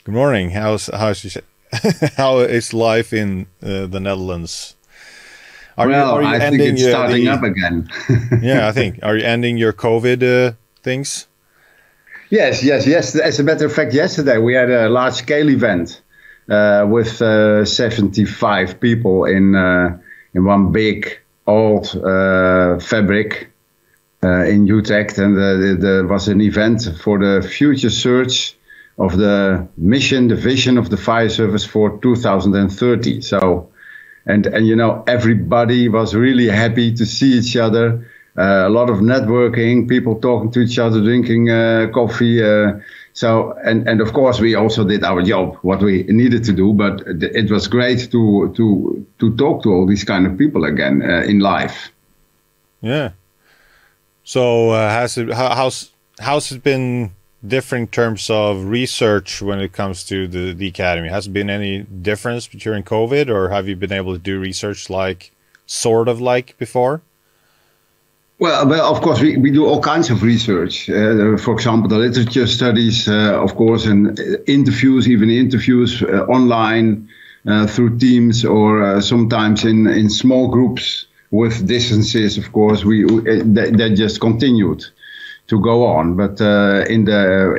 Good morning. How is life in the Netherlands? Are you I think it's starting up again. Yeah, I think. Are you ending your COVID things? Yes. As a matter of fact, yesterday we had a large-scale event with 75 people in one big old fabric in Utrecht, and there was an event for the future search of the mission, the vision of the fire service for 2030. So, and you know, everybody was really happy to see each other. A lot of networking, people talking to each other, drinking coffee. So, and of course, we also did our job, what we needed to do. But it was great to talk to all these kind of people again in life. Yeah. So, how's it been different in terms of research when it comes to the academy? Has there been any difference during COVID, or have you been able to do research like before? Well, of course, we do all kinds of research. For example, the literature studies, of course, and interviews, even interviews online through Teams, or sometimes in small groups with distances. Of course, that just continued to go on. But in the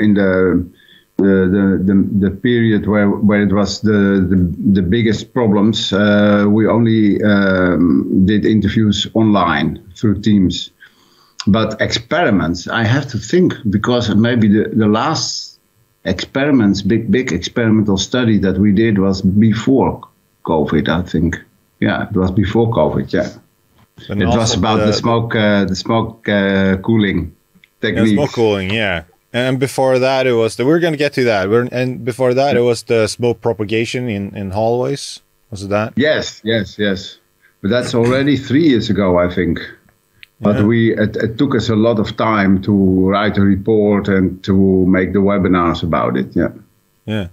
period where it was the biggest problems, we only did interviews online through Teams. But experiments, I have to think, because maybe the last experiments, big experimental study that we did was before COVID, I think. Yeah, it was before COVID. Yeah, and it was about the smoke cooling techniques. Smoke cooling, yeah. And before that, it was we're going to get to that. And before that, it was the smoke propagation in hallways. Was it that? Yes. But that's already 3 years ago, I think. But it took us a lot of time to write a report and to make the webinars about it. Yeah. Yeah.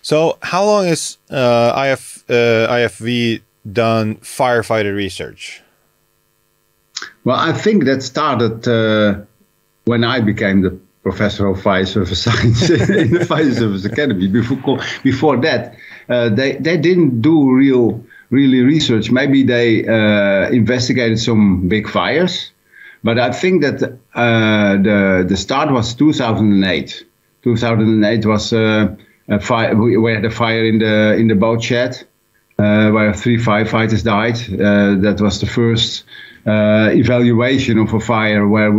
So how long is IFV done firefighter research? Well, I think that started when I became the professor of fire service science in the Fire Service Academy. Before that, they didn't do really research. Maybe they investigated some big fires, but I think that the start was 2008. 2008 was a fire. We had a fire in the boat shed where 3 firefighters died. That was the first evaluation of a fire where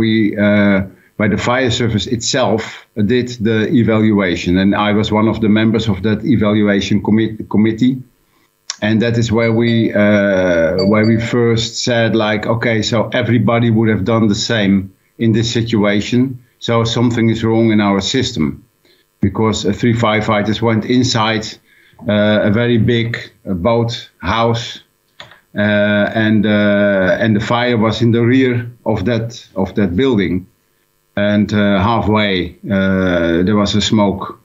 the fire service itself did the evaluation, and I was one of the members of that evaluation committee. And that is where we first said, like, okay, so everybody would have done the same in this situation. So something is wrong in our system, because 3 firefighters went inside a very big boat house, and the fire was in the rear of that building. And halfway there was a smoke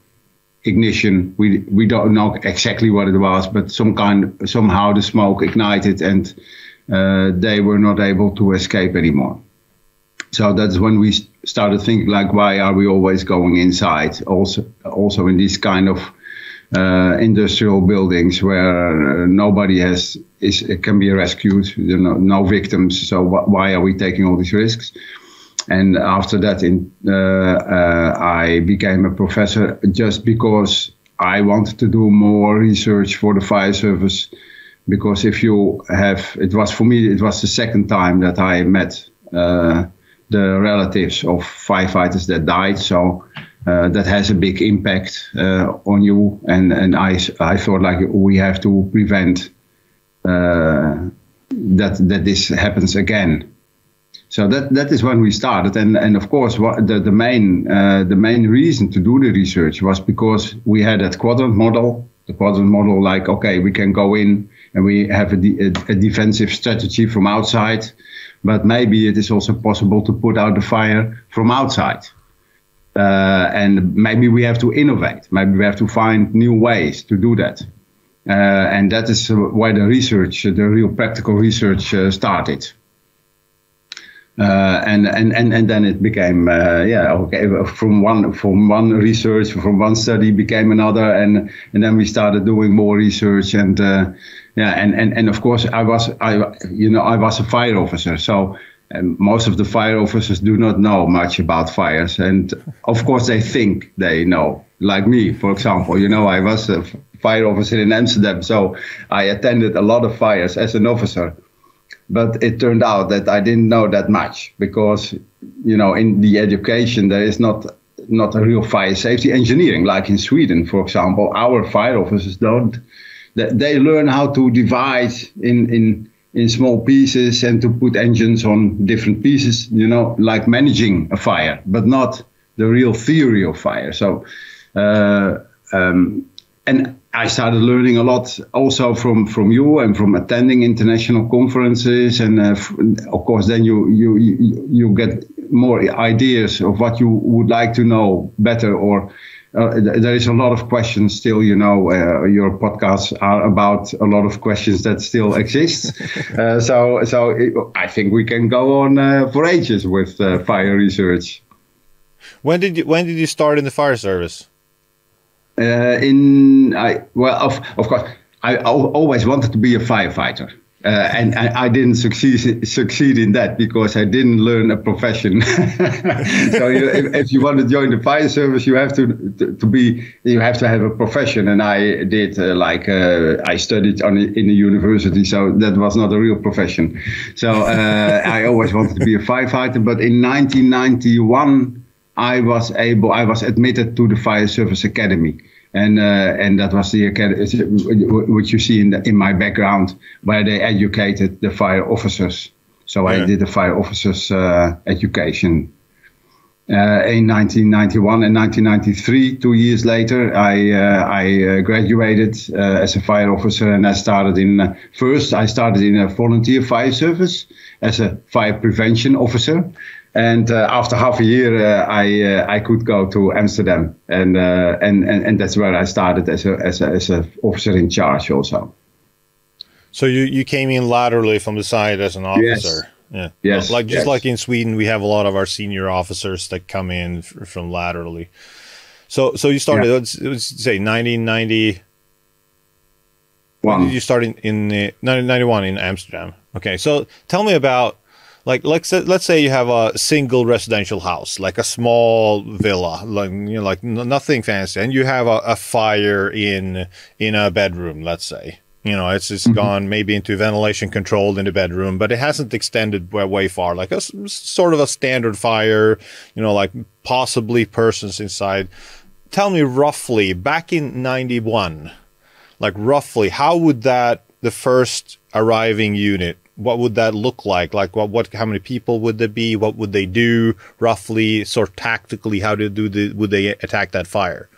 ignition. We don't know exactly what it was, but somehow the smoke ignited, and they were not able to escape anymore. So that's when we started thinking, like, why are we always going inside? Also in these kind of industrial buildings where nobody can be rescued, no victims. So why are we taking all these risks? And after that, I became a professor just because I wanted to do more research for the fire service. Because it was the second time that I met the relatives of firefighters that died. So that has a big impact on you. And I thought, like, we have to prevent that this happens again. So that is when we started, and of course the main reason to do the research was because we had that quadrant model. The quadrant model, like, okay, we can go in and we have a defensive strategy from outside, but maybe it is also possible to put out the fire from outside, and maybe we have to innovate. Maybe we have to find new ways to do that, and that is why the real practical research started. And then it became okay, from one research, from one study became another, and then we started doing more research, and of course I was a fire officer, so most of the fire officers do not know much about fires, and of course they think they know, like me, for example. I was a fire officer in Amsterdam, so I attended a lot of fires as an officer. But it turned out that I didn't know that much, because, in the education, there is not a real fire safety engineering. Like in Sweden, for example, our fire officers don't. They learn how to divide in small pieces and to put engines on different pieces, like managing a fire, but not the real theory of fire. So, and I started learning a lot also from you and from attending international conferences, and of course then you get more ideas of what you would like to know better, or there is a lot of questions still. Your podcasts are about a lot of questions that still exist. So I think we can go on for ages with fire research. When did you start in the fire service? Of course, I always wanted to be a firefighter, and I didn't succeed in that because I didn't learn a profession. So if you want to join the fire service, you have to have a profession, and I did. I studied in the university, so that was not a real profession. So I always wanted to be a firefighter, but in 1991. I was admitted to the Fire Service Academy, and that was the academy which you see in my background, where they educated the fire officers. So I did the fire officers education in 1991 and 1993. 2 years later, I graduated as a fire officer, and I started in a volunteer fire service as a fire prevention officer. And after half a year, I could go to Amsterdam, and that's where I started as a officer in charge also. So you came in laterally from the side as an officer. Yes. Yeah. Yes. Like in Sweden, we have a lot of our senior officers that come in from laterally. So you started. Let's say 1990. When did you start in 1991 in Amsterdam? Okay. So tell me about. Let's say you have a single residential house, like a small villa, like nothing fancy, and you have a fire in a bedroom. Let's say, it's gone maybe into ventilation controlled in the bedroom, but it hasn't extended way far, like a sort of a standard fire, like possibly persons inside. Tell me roughly, back in 91, like roughly, how would the first arriving unit? What would that look like? Like how many people would there be? What would they do roughly, sort of tactically? Would they attack that fire?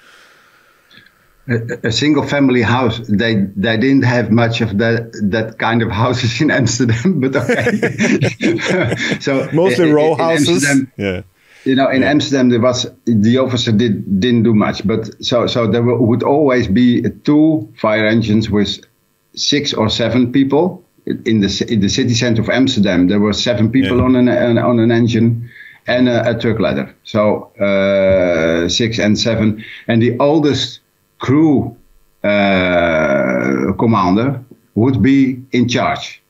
A single family house. They didn't have much of that kind of houses in Amsterdam, but okay. So mostly row houses. In Amsterdam, the officer didn't do much, but so there would always be 2 fire engines with 6 or 7 people. In the city center of Amsterdam, there were 7 people on an engine and a truck ladder. So 6 and 7, and the oldest crew commander would be in charge.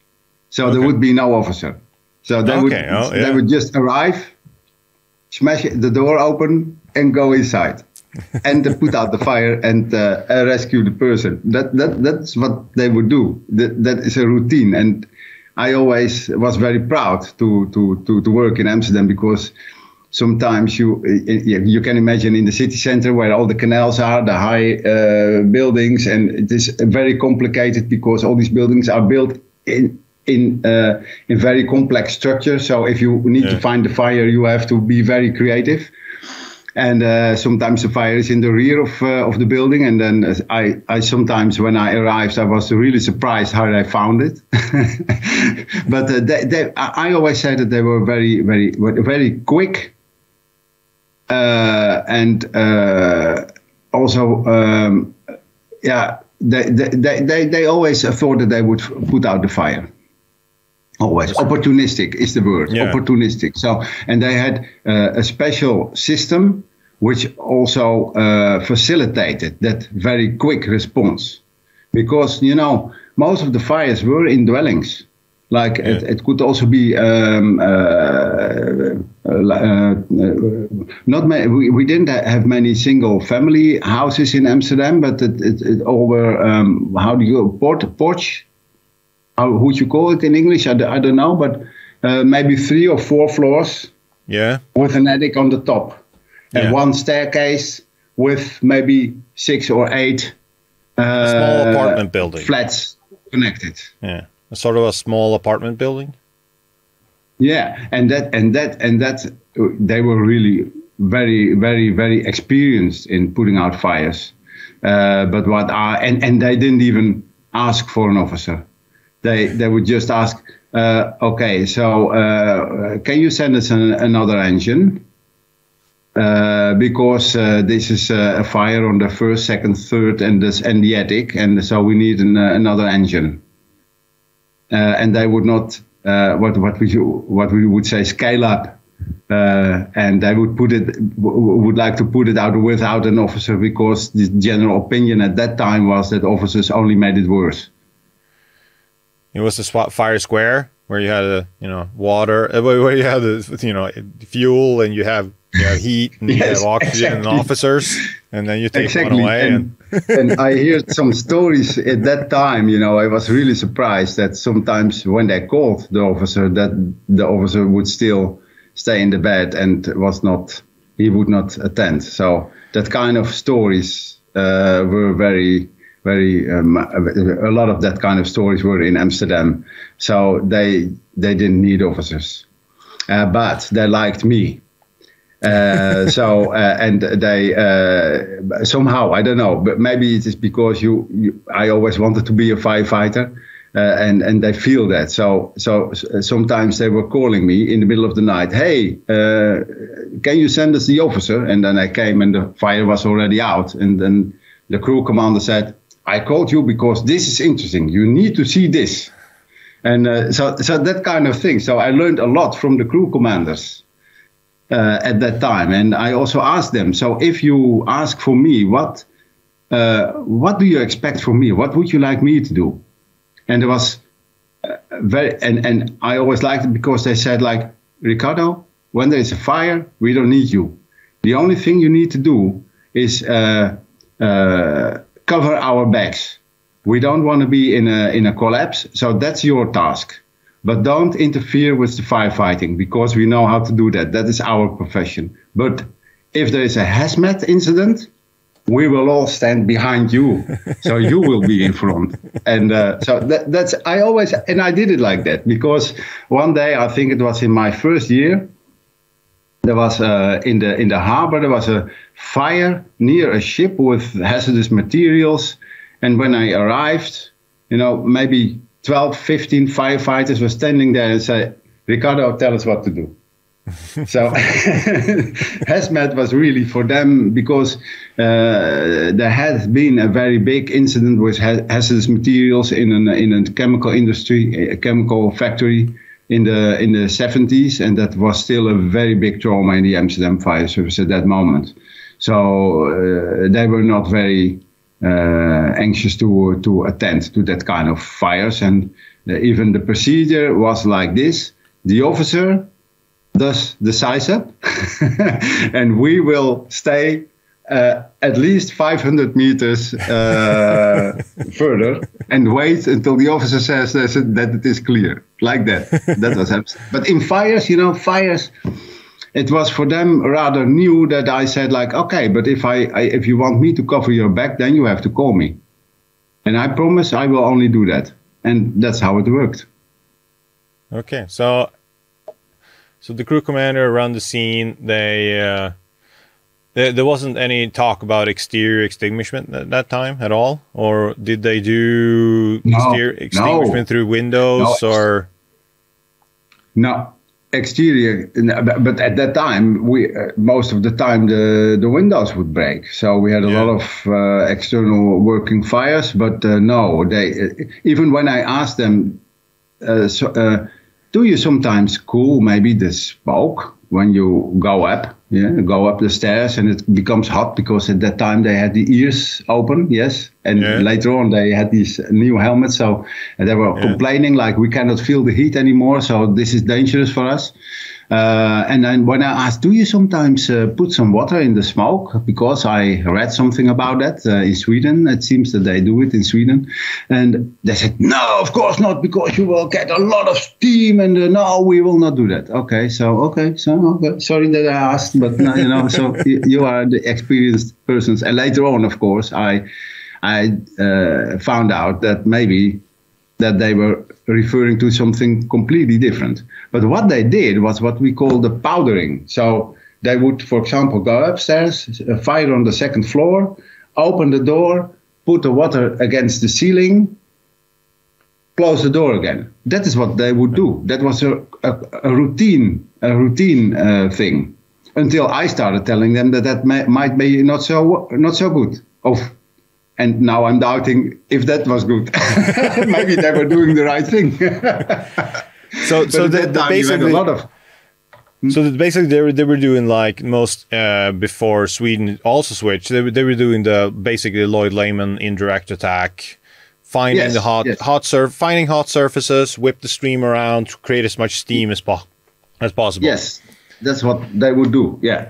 So there would be no officer. So they would just arrive, smash the door open, and go inside. And put out the fire and rescue the person. That's what they would do. That is a routine, and I always was very proud to work in Amsterdam, because sometimes you can imagine in the city center where all the canals are, the high buildings, and it is very complicated because all these buildings are built in very complex structures. So if you need to find the fire, you have to be very creative. And sometimes the fire is in the rear of the building, and then I sometimes, when I arrived, I was really surprised how I found it. But I always said that they were very, very, very quick, and also, they always thought that they would put out the fire. Always opportunistic is the word. Yeah. Opportunistic. So, and they had a special system which also facilitated that very quick response, because most of the fires were in dwellings. Like it could also be we didn't have many single family houses in Amsterdam, but it all were how do you porch? How would you call it in English? I don't know, but maybe 3 or 4 floors. Yeah. With an attic on the top, and one staircase with maybe 6 or 8 small apartment building flats connected. Yeah, a sort of a small apartment building. Yeah, and that they were really very, very, very experienced in putting out fires. But and they didn't even ask for an officer. They would just ask, okay, so can you send us another engine? Because this is a fire on the 1st, 2nd, 3rd, and the attic, and so we need another engine. And they would not, what we would say, scale up, and they would like to put it out without an officer, because the general opinion at that time was that officers only made it worse. It was the fire square where you had water, where you had fuel, and you have heat, and you have oxygen, and officers, and then you take one away. And I heard some stories at that time. I was really surprised that sometimes when they called the officer, that the officer would still stay in the bed and he would not attend. So that kind of stories were very, very, a lot of that kind of stories were in Amsterdam. So they didn't need officers, but they liked me. And they somehow, I don't know, but maybe it is because I always wanted to be a firefighter, and they feel that. So sometimes they were calling me in the middle of the night. Hey, can you send us the officer? And then I came, and the fire was already out. And then the crew commander said, I called you because this is interesting. You need to see this. And so that kind of thing. So I learned a lot from the crew commanders at that time. And I also asked them, so if you ask for me, what do you expect from me? What would you like me to do? And there was and I always liked it because they said, like, Ricardo, when there is a fire, we don't need you. The only thing you need to do is cover our backs. We don't want to be in a collapse, so that's your task. But don't interfere with the firefighting, because we know how to do that. That is our profession. But if there is a hazmat incident, we will all stand behind you, so you will be in front. And so that's I did it like that, because one day, I think it was in my first year, there was in the harbor, there was a fire near a ship with hazardous materials. And when I arrived, maybe 12, 15 firefighters were standing there and said, Ricardo, tell us what to do. So hazmat was really for them, because there had been a very big incident with hazardous materials in a chemical industry, a chemical factory in the 70s, and that was still a very big trauma in the Amsterdam fire service at that moment. So they were not very anxious to attend to that kind of fires, and even the procedure was like this: the officer does the size up, and we will stay at least 500 meters further and wait until the officer says that it is clear, like that. That was absolutely. But in fires, fires. It was for them rather new that I said, like, okay, but if you want me to cover your back, then you have to call me. And I promise I will only do that. And that's how it worked. Okay, so the crew commander around the scene, there wasn't any talk about exterior extinguishment at that time at all? Or did they do exterior extinguishment through windows? Or no. Exterior, but at that time, most of the time the windows would break. So we had a lot of external working fires. But no, they even when I asked them, do you sometimes cool maybe the smoke when you go up? Yeah, go up the stairs and it becomes hot because at that time they had the ears open, yes. And later on they had these new helmets, so they were complaining like we cannot feel the heat anymore, so this is dangerous for us. And then when I asked, do you sometimes put some water in the smoke? Because I read something about that in Sweden. It seems that they do it in Sweden. And they said, no, of course not, because you will get a lot of steam. And no, we will not do that. Okay, sorry that I asked, but no, you know, so you are the experienced persons. And later on, of course, I found out that maybe that they were referring to something completely different. But what they did was what we call the powdering. So they would, for example, go upstairs, fire on the second floor, open the door, put the water against the ceiling, close the door again. That is what they would do. That was a routine thing. Until I started telling them that might be not so good. And now I'm doubting if that was good. Maybe they were doing the right thing. So basically they were doing like most before Sweden also switched. They were doing the basically Lloyd Lehman indirect attack, finding finding hot surfaces, whip the stream around, to create as much steam as possible. Yes. That's what they would do, yeah.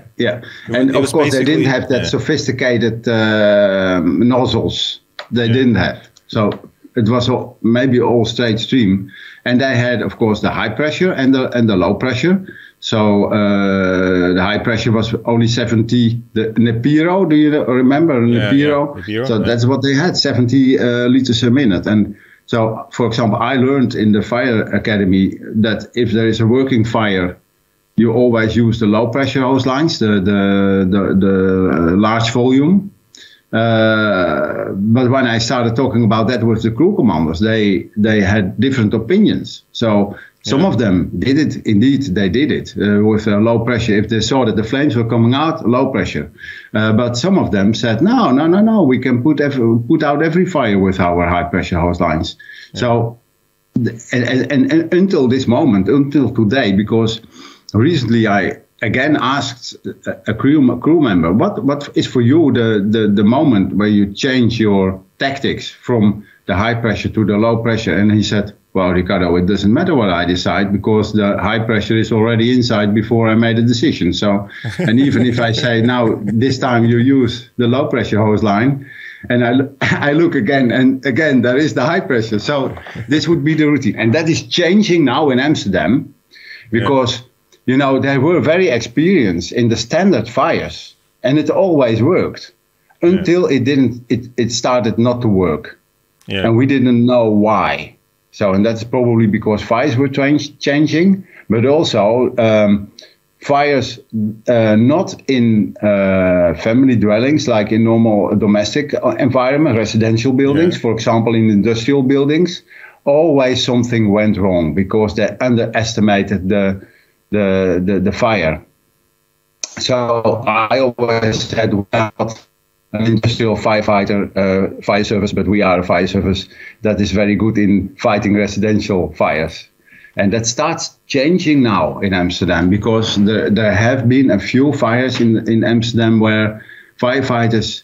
And of course, they didn't have that sophisticated nozzles. They didn't have. So it was maybe all straight stream. And they had, of course, the high pressure and the low pressure. So the high pressure was only 70, the Nepiro, do you remember Nepiro? Nepiro? So that's what they had, 70 liters a minute. And so, for example, I learned in the fire academy that if there is a working fire, you always use the low pressure hose lines, the large volume. But when I started talking about that with the crew commanders, they had different opinions. So some of them did it. Indeed, they did it with low pressure. If they saw that the flames were coming out, low pressure. But some of them said, no, we can put out every fire with our high pressure hose lines. Yeah. So, and until this moment, until today, because recently, I again asked a crew member, what is for you the moment where you change your tactics from the high pressure to the low pressure? And he said, well, Ricardo, it doesn't matter what I decide because the high pressure is already inside before I made a decision. So, and even if I say now, this time you use the low pressure hose line, and I look again, and again, there is the high pressure. So this would be the routine. And that is changing now in Amsterdam because you know, they were very experienced in the standard fires, and it always worked until it didn't. It started not to work, and we didn't know why. So, and that's probably because fires were changing, but also fires not in family dwellings, like in normal domestic environment, residential buildings, for example, in industrial buildings. Always something went wrong because they underestimated the fire. So I always said, we're not an industrial firefighter, fire service, but we are a fire service that is very good in fighting residential fires. And that starts changing now in Amsterdam because there have been a few fires in Amsterdam where firefighters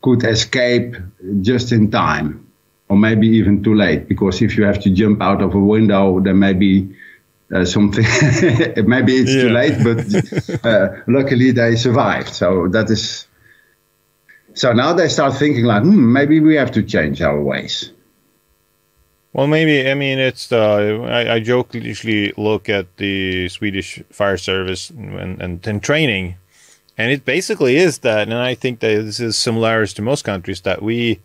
could escape just in time, or maybe even too late, because if you have to jump out of a window, there may be something, maybe it's too late, but luckily they survived. So that is, so now they start thinking like, maybe we have to change our ways. Well, maybe, I mean, it's I jokingly look at the Swedish fire service and training, and it basically is that, and I think that this is similar to most countries, that we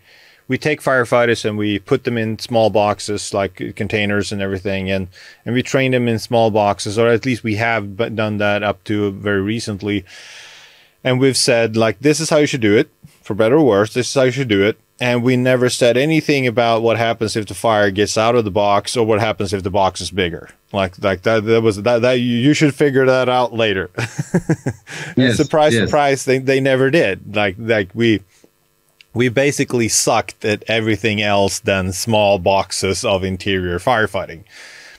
take firefighters and we put them in small boxes like containers and everything, and we train them in small boxes, or at least we have done that up to very recently. And we've said, like, this is how you should do it, for better or worse, this is how you should do it. And we never said anything about what happens if the fire gets out of the box, or what happens if the box is bigger. Like that you should figure that out later. Yes, surprise, they never did. Like we we basically sucked at everything else than small boxes of interior firefighting.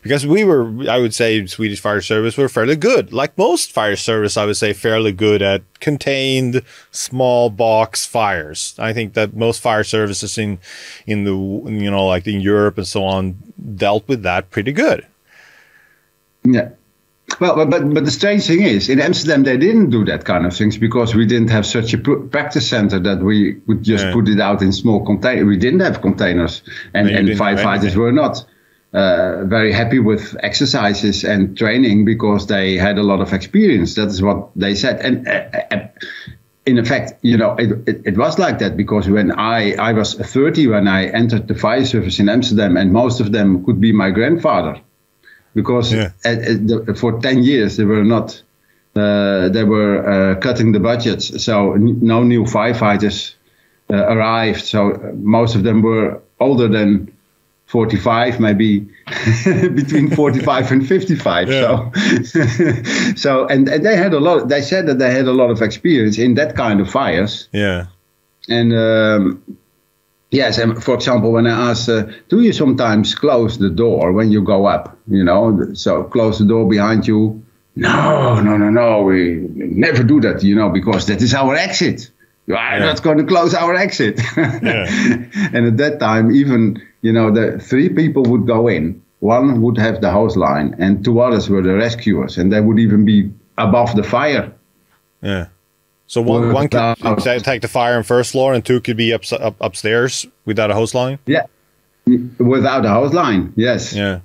Because we were, I would say, Swedish fire service were fairly good. Like most fire service, I would say fairly good at contained small box fires. I think that most fire services in the, you know, like in Europe and so on, dealt with that pretty good. Yeah. Well, but the strange thing is, in Amsterdam, they didn't do that kind of things because we didn't have such a practice center that we would just put it out in small containers. We didn't have containers, and firefighters were not very happy with exercises and training because they had a lot of experience. That is what they said. And in effect, you know, it was like that because when I was 30 when I entered the fire service in Amsterdam, and most of them could be my grandfather. Because for 10 years they were not, they were cutting the budgets, so no new firefighters arrived. So most of them were older than 45, maybe between 45 and 55. Yeah. So and they had a lot. They said that they had a lot of experience in that kind of fires. Yeah, and. Yes, and for example, when I asked, do you sometimes close the door when you go up? You know, so close the door behind you. No, we never do that, you know, because that is our exit. You are not going to close our exit. Yeah. And at that time, even, you know, the 3 people would go in. One would have the hose line and 2 others were the rescuers, and they would even be above the fire. Yeah. So one could take the fire on first floor, and 2 could be upstairs without a hose line? Yeah, without a hose line, yes. Yeah.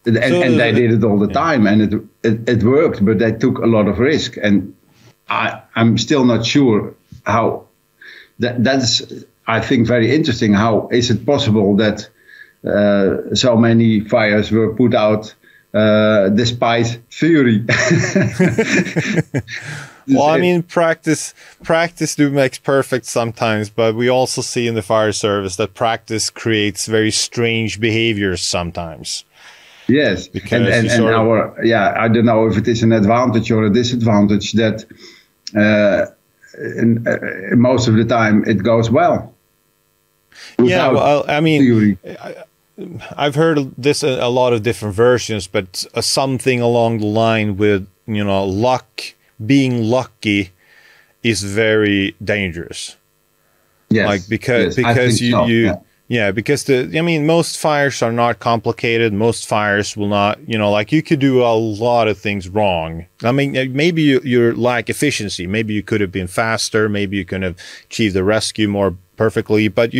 And they did it all the time, and it worked, but they took a lot of risk. And I'm still not sure how, that's, I think, very interesting. How is it possible that so many fires were put out despite theory? Well, I mean, practice makes perfect sometimes, but we also see in the fire service that practice creates very strange behaviors sometimes. Yes, and I don't know if it is an advantage or a disadvantage that most of the time it goes well. Yeah, well, I mean, I've heard this a lot of different versions, but something along the line with, you know, luck. Being lucky is very dangerous. Yes, like because because most fires are not complicated. Most fires will not, you know, like you could do a lot of things wrong. I mean, maybe you lack efficiency. Maybe you could have been faster. Maybe you could have achieved the rescue more perfectly, but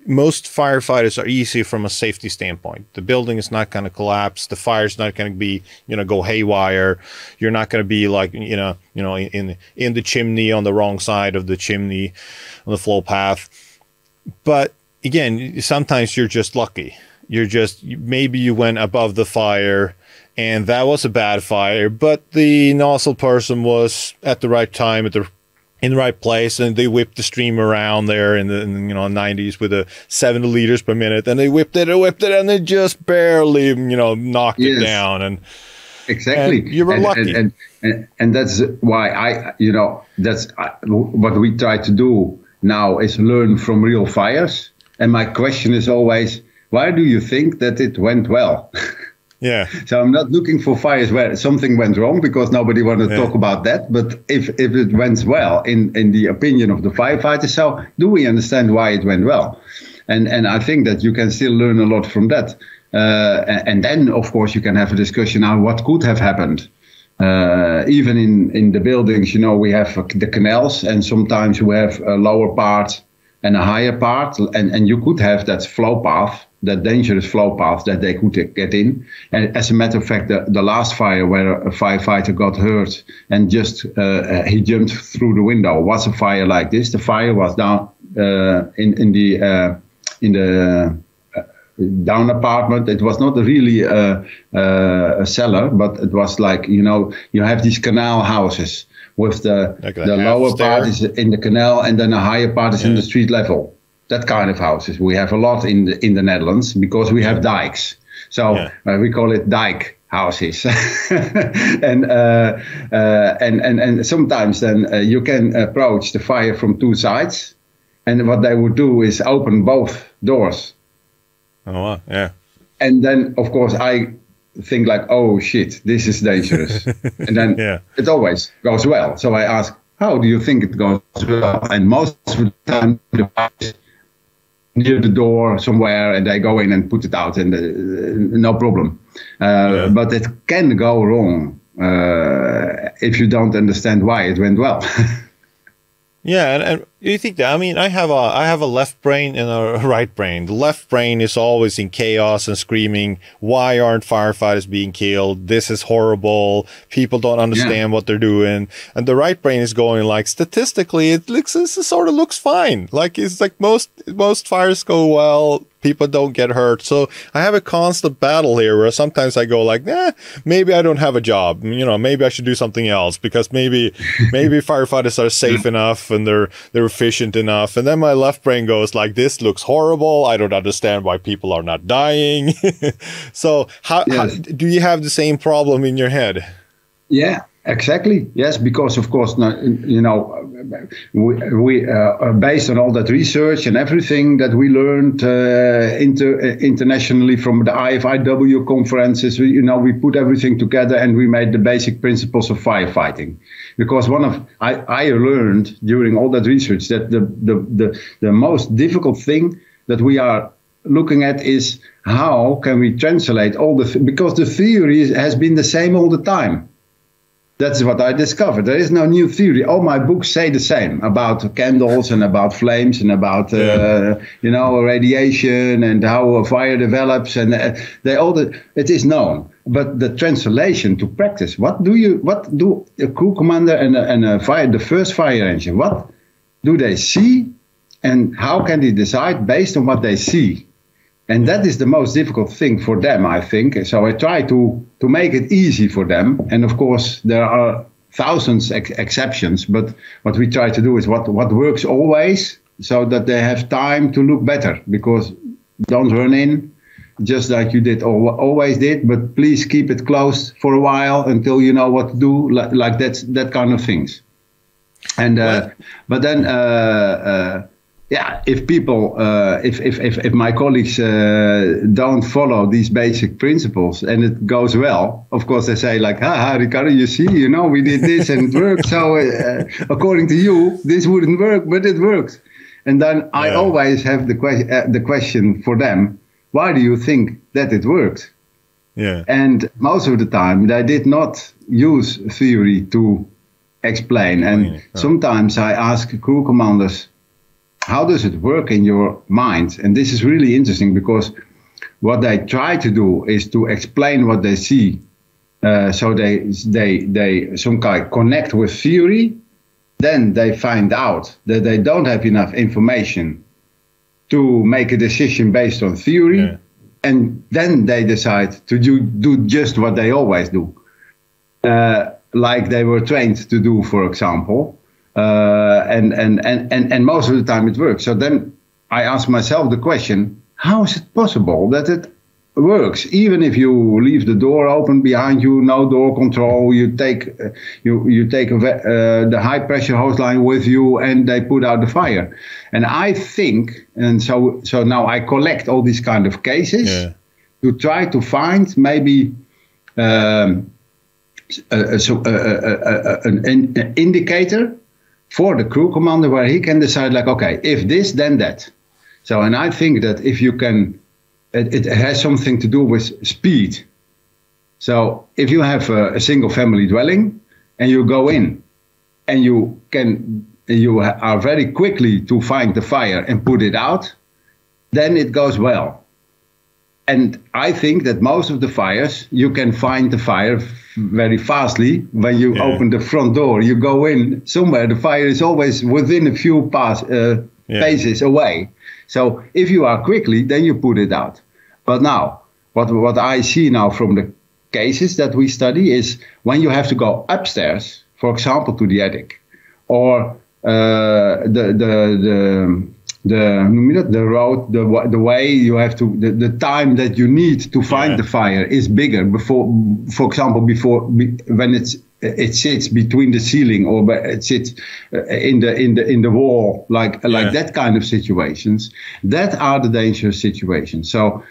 most firefighters are easy from a safety standpoint. The building is not going to collapse. The fire's not going to be, you know, go haywire. You're not going to be like, you know, in the chimney on the wrong side of the chimney on the flow path. But again, sometimes you're just lucky. Maybe you went above the fire and that was a bad fire, but the nozzle person was at the right time in the right place, and they whipped the stream around there in the 90s with a 70 liters per minute, and they whipped it, and they just barely, you know, knocked it down. And exactly, and you were lucky. And that's why that's what we try to do now is learn from real fires. And my question is always, why do you think that it went well? Yeah. So I'm not looking for fires where something went wrong, because nobody wanted to talk about that. But if it went well in the opinion of the firefighters, so do we understand why it went well? And I think that you can still learn a lot from that. And then, of course, you can have a discussion on what could have happened. Even in the buildings, we have the canals, and sometimes we have a lower part and a higher part, and you could have that flow path, that dangerous flow path that they could get in. And as a matter of fact, the last fire where a firefighter got hurt and just he jumped through the window was a fire like this. The fire was down in the down apartment. It was not really a cellar, but it was like, you have these canal houses with the lower part is in the canal, and then the higher part is in the street level. That kind of houses we have a lot in the Netherlands, because we have dikes. So we call it dike houses. and sometimes then you can approach the fire from two sides. And what they would do is open both doors. Oh, wow. Yeah. And then, of course, I think like, oh shit, this is dangerous. And then it always goes well. So I ask, how do you think it goes well? And most of the time, the fire near the door somewhere, and they go in and put it out, and no problem. But it can go wrong if you don't understand why it went well. Yeah, and you think that, I mean, I have a left brain and a right brain. The left brain is always in chaos and screaming, why aren't firefighters being killed? This is horrible. People don't understand what they're doing. And the right brain is going like, statistically, it sort of looks fine. Like, it's like most fires go well. People don't get hurt. So I have a constant battle here where sometimes I go like, maybe I don't have a job. You know, maybe I should do something else, because maybe firefighters are safe enough and they're efficient enough. And then my left brain goes like, this looks horrible. I don't understand why people are not dying. So how do you have the same problem in your head? Yeah. Exactly. Yes, because of course, you know, we based on all that research and everything that we learned internationally from the IFIW conferences, we put everything together and we made the basic principles of firefighting. Because I learned during all that research that the most difficult thing that we are looking at is how can we translate because the theory has been the same all the time. That's what I discovered. There is no new theory. All my books say the same about candles and about flames and about radiation and how a fire develops, and it is known. But the translation to practice, what do a crew commander and the first fire engine, what do they see, and how can they decide based on what they see? And that is the most difficult thing for them, I think. So I try to make it easy for them. And of course, there are thousands exceptions. But what we try to do is what works always, so that they have time to look better. Because don't run in just like you did always did. But please keep it closed for a while until you know what to do. Like that kind of things. And but then. If people, if my colleagues don't follow these basic principles and it goes well, of course they say like, Ricardo, you see, we did this and it worked. So according to you, this wouldn't work, but it works. And then I always have the question for them, why do you think that it worked? Yeah. And most of the time they did not use theory to explain. And sometimes I ask crew commanders, how does it work in your mind? And this is really interesting, because what they try to do is to explain what they see. So they some kind connect with theory. Then they find out that they don't have enough information to make a decision based on theory. Yeah. And then they decide to do just what they always do. Like they were trained to do, for example. And most of the time it works. So then I ask myself the question, how is it possible that it works? Even if you leave the door open behind you, no door control, you take the high pressure hose line with you and they put out the fire. And I think, and so now I collect all these kind of cases to try to find maybe an indicator for the crew commander where he can decide like, okay, if this, then that. So, and I think that if you can, it has something to do with speed. So if you have a single family dwelling and you go in and you are very quickly to find the fire and put it out, then it goes well. And I think that most of the fires, you can find the fire very fastly. When you open the front door, you go in somewhere, the fire is always within a few paces away. So if you are quickly, then you put it out. But now, what I see now from the cases that we study is when you have to go upstairs, for example, to the attic, or the road, the way you have to, the time that you need to find the fire is bigger. For example, when it's it sits between the ceiling, or it sits in the wall, like that kind of situations. That are the dangerous situations. So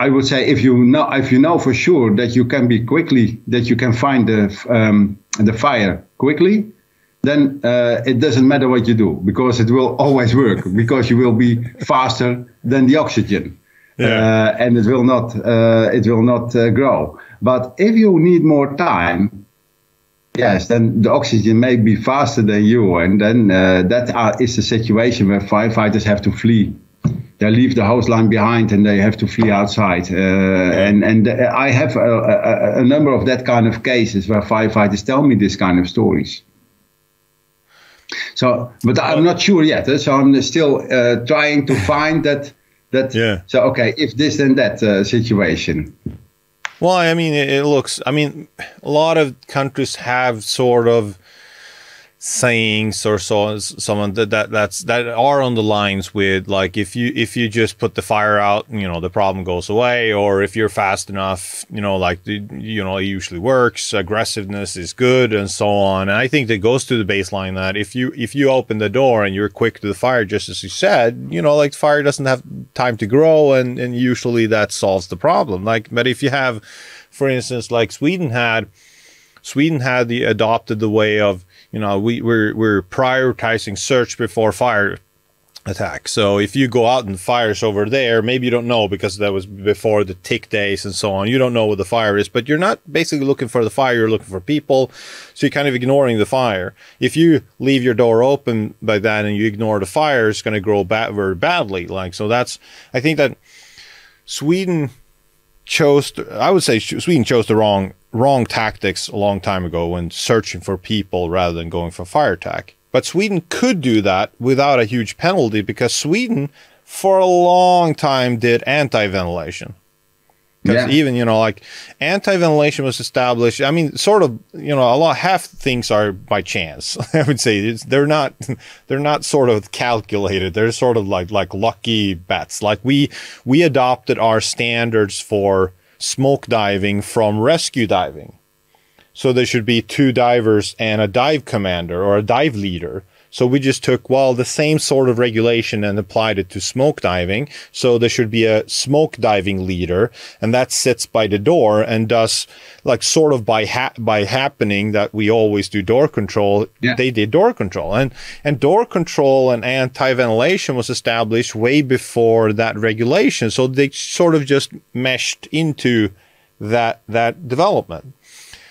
I would say if you know for sure that you can find the fire quickly, then it doesn't matter what you do, because it will always work, because you will be faster than the oxygen. And it will not grow. But if you need more time, yes, then the oxygen may be faster than you, and then is the situation where firefighters have to flee. They leave the hose line behind and they have to flee outside. And I have a number of that kind of cases where firefighters tell me this kind of stories. So, but I'm not sure yet. So I'm still trying to find that. So okay, if this then that situation. Well, I mean, a lot of countries have sort of sayings or someone that are on the lines with, like, if you just put the fire out, the problem goes away, or if you're fast enough, it usually works, aggressiveness is good, and so on. And I think that goes to the baseline that if you open the door and you're quick to the fire, just as you said, like, fire doesn't have time to grow, and usually that solves the problem. But if you have, for instance, like Sweden had adopted the way of, we're prioritizing search before fire attack. So if you go out and fire's over there, maybe you don't know, because that was before the tick days and so on. You don't know what the fire is, but you're not basically looking for the fire, you're looking for people. So you're kind of ignoring the fire. If you leave your door open by that and you ignore the fire, it's going to grow very badly. I think that Sweden chose the wrong tactics a long time ago when searching for people rather than going for fire attack. But Sweden could do that without a huge penalty, because Sweden for a long time did anti-ventilation. Because even, anti-ventilation was established. I mean, sort of, half things are by chance. I would say they're not sort of calculated. They're sort of like lucky bets. Like we adopted our standards for smoke diving from rescue diving. So there should be 2 divers and a dive commander or a dive leader. So we just took, the same sort of regulation and applied it to smoke diving. So there should be a smoke diving leader, and that sits by the door and does, like, sort of by happening that we always do door control. Yeah. They did door control, and door control and anti-ventilation was established way before that regulation. So they sort of just meshed into that development.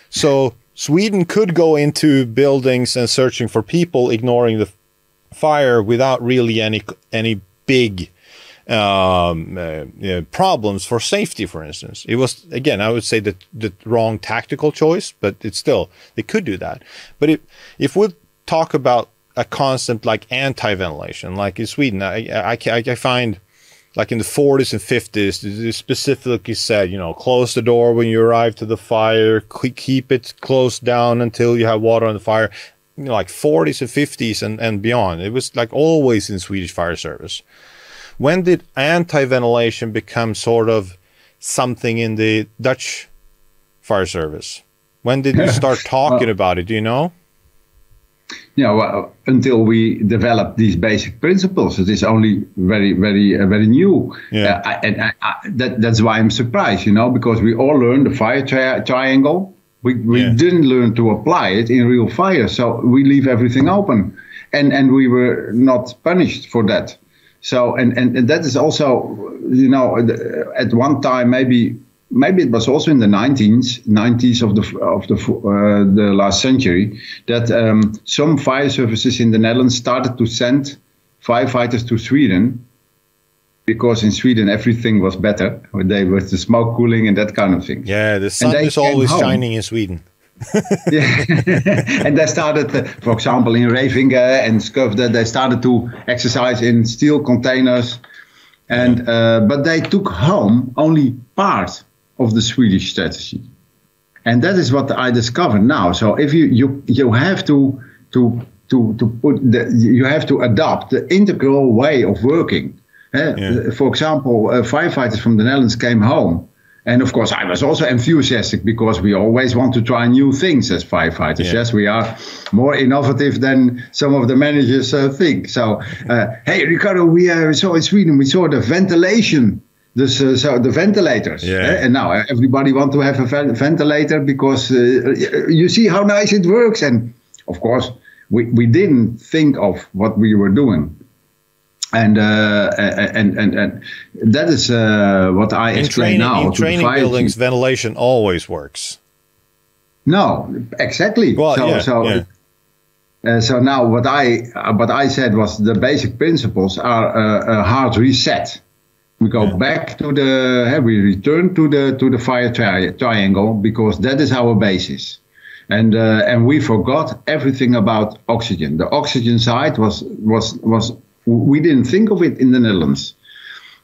So Sweden could go into buildings and searching for people, ignoring the fire, without really any big problems for safety, for instance. It was, again, I would say that the wrong tactical choice, but it's still, they could do that. But if we talk about a concept like anti-ventilation, like in Sweden, I find, like in the 40s and 50s, they specifically said, close the door when you arrive to the fire, keep it closed down until you have water on the fire. Like 40s and 50s and beyond. It was like always in Swedish fire service. When did anti-ventilation become sort of something in the Dutch fire service? When did you start talking about it? Do you know? Until we developed these basic principles, it is only very, very, very new. Yeah. That's why I'm surprised, because we all learned the fire triangle. We didn't learn to apply it in real fire, so we leave everything open, and we were not punished for that. So and that is also, at one time maybe it was also in the 90s of the last century that some fire services in the Netherlands started to send firefighters to Sweden, because in Sweden everything was better. They with the smoke cooling and that kind of thing. Yeah, the sun is always shining in Sweden. Yeah, and they started, for example, in Raving and Skövde, they started to exercise in steel containers, and but they took home only part of the Swedish strategy, and that is what I discovered now. So if you have to adopt the integral way of working. For example, firefighters from the Netherlands came home And of course, I was also enthusiastic because we always want to try new things as firefighters. Yeah. Yes, we are more innovative than some of the managers think. So, hey, Ricardo, we saw in Sweden, we saw the ventilation. So the ventilators. Yeah. And now everybody want to have a ventilator because you see how nice it works. And of course, we didn't think of what we were doing. And that is what I explain now. In training buildings, ventilation always works. No, exactly. Well, so now what I said was the basic principles are a hard reset. We go back to we return to the fire triangle because that is our basis. And we forgot everything about oxygen. The oxygen side was we didn't think of it in the Netherlands.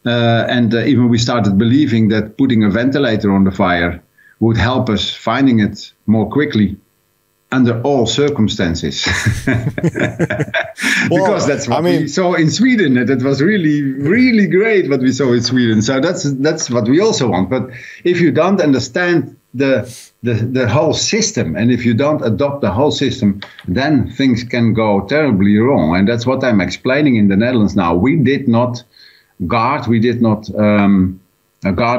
And even we started believing that putting a ventilator on the fire would help us finding it more quickly under all circumstances. Because that's what we saw in Sweden. That was really, really great what we saw in Sweden. So that's what we also want. But if you don't understand the whole system, and if you don't adopt the whole system, then things can go terribly wrong. And that's what I'm explaining in the Netherlands now. We did not guard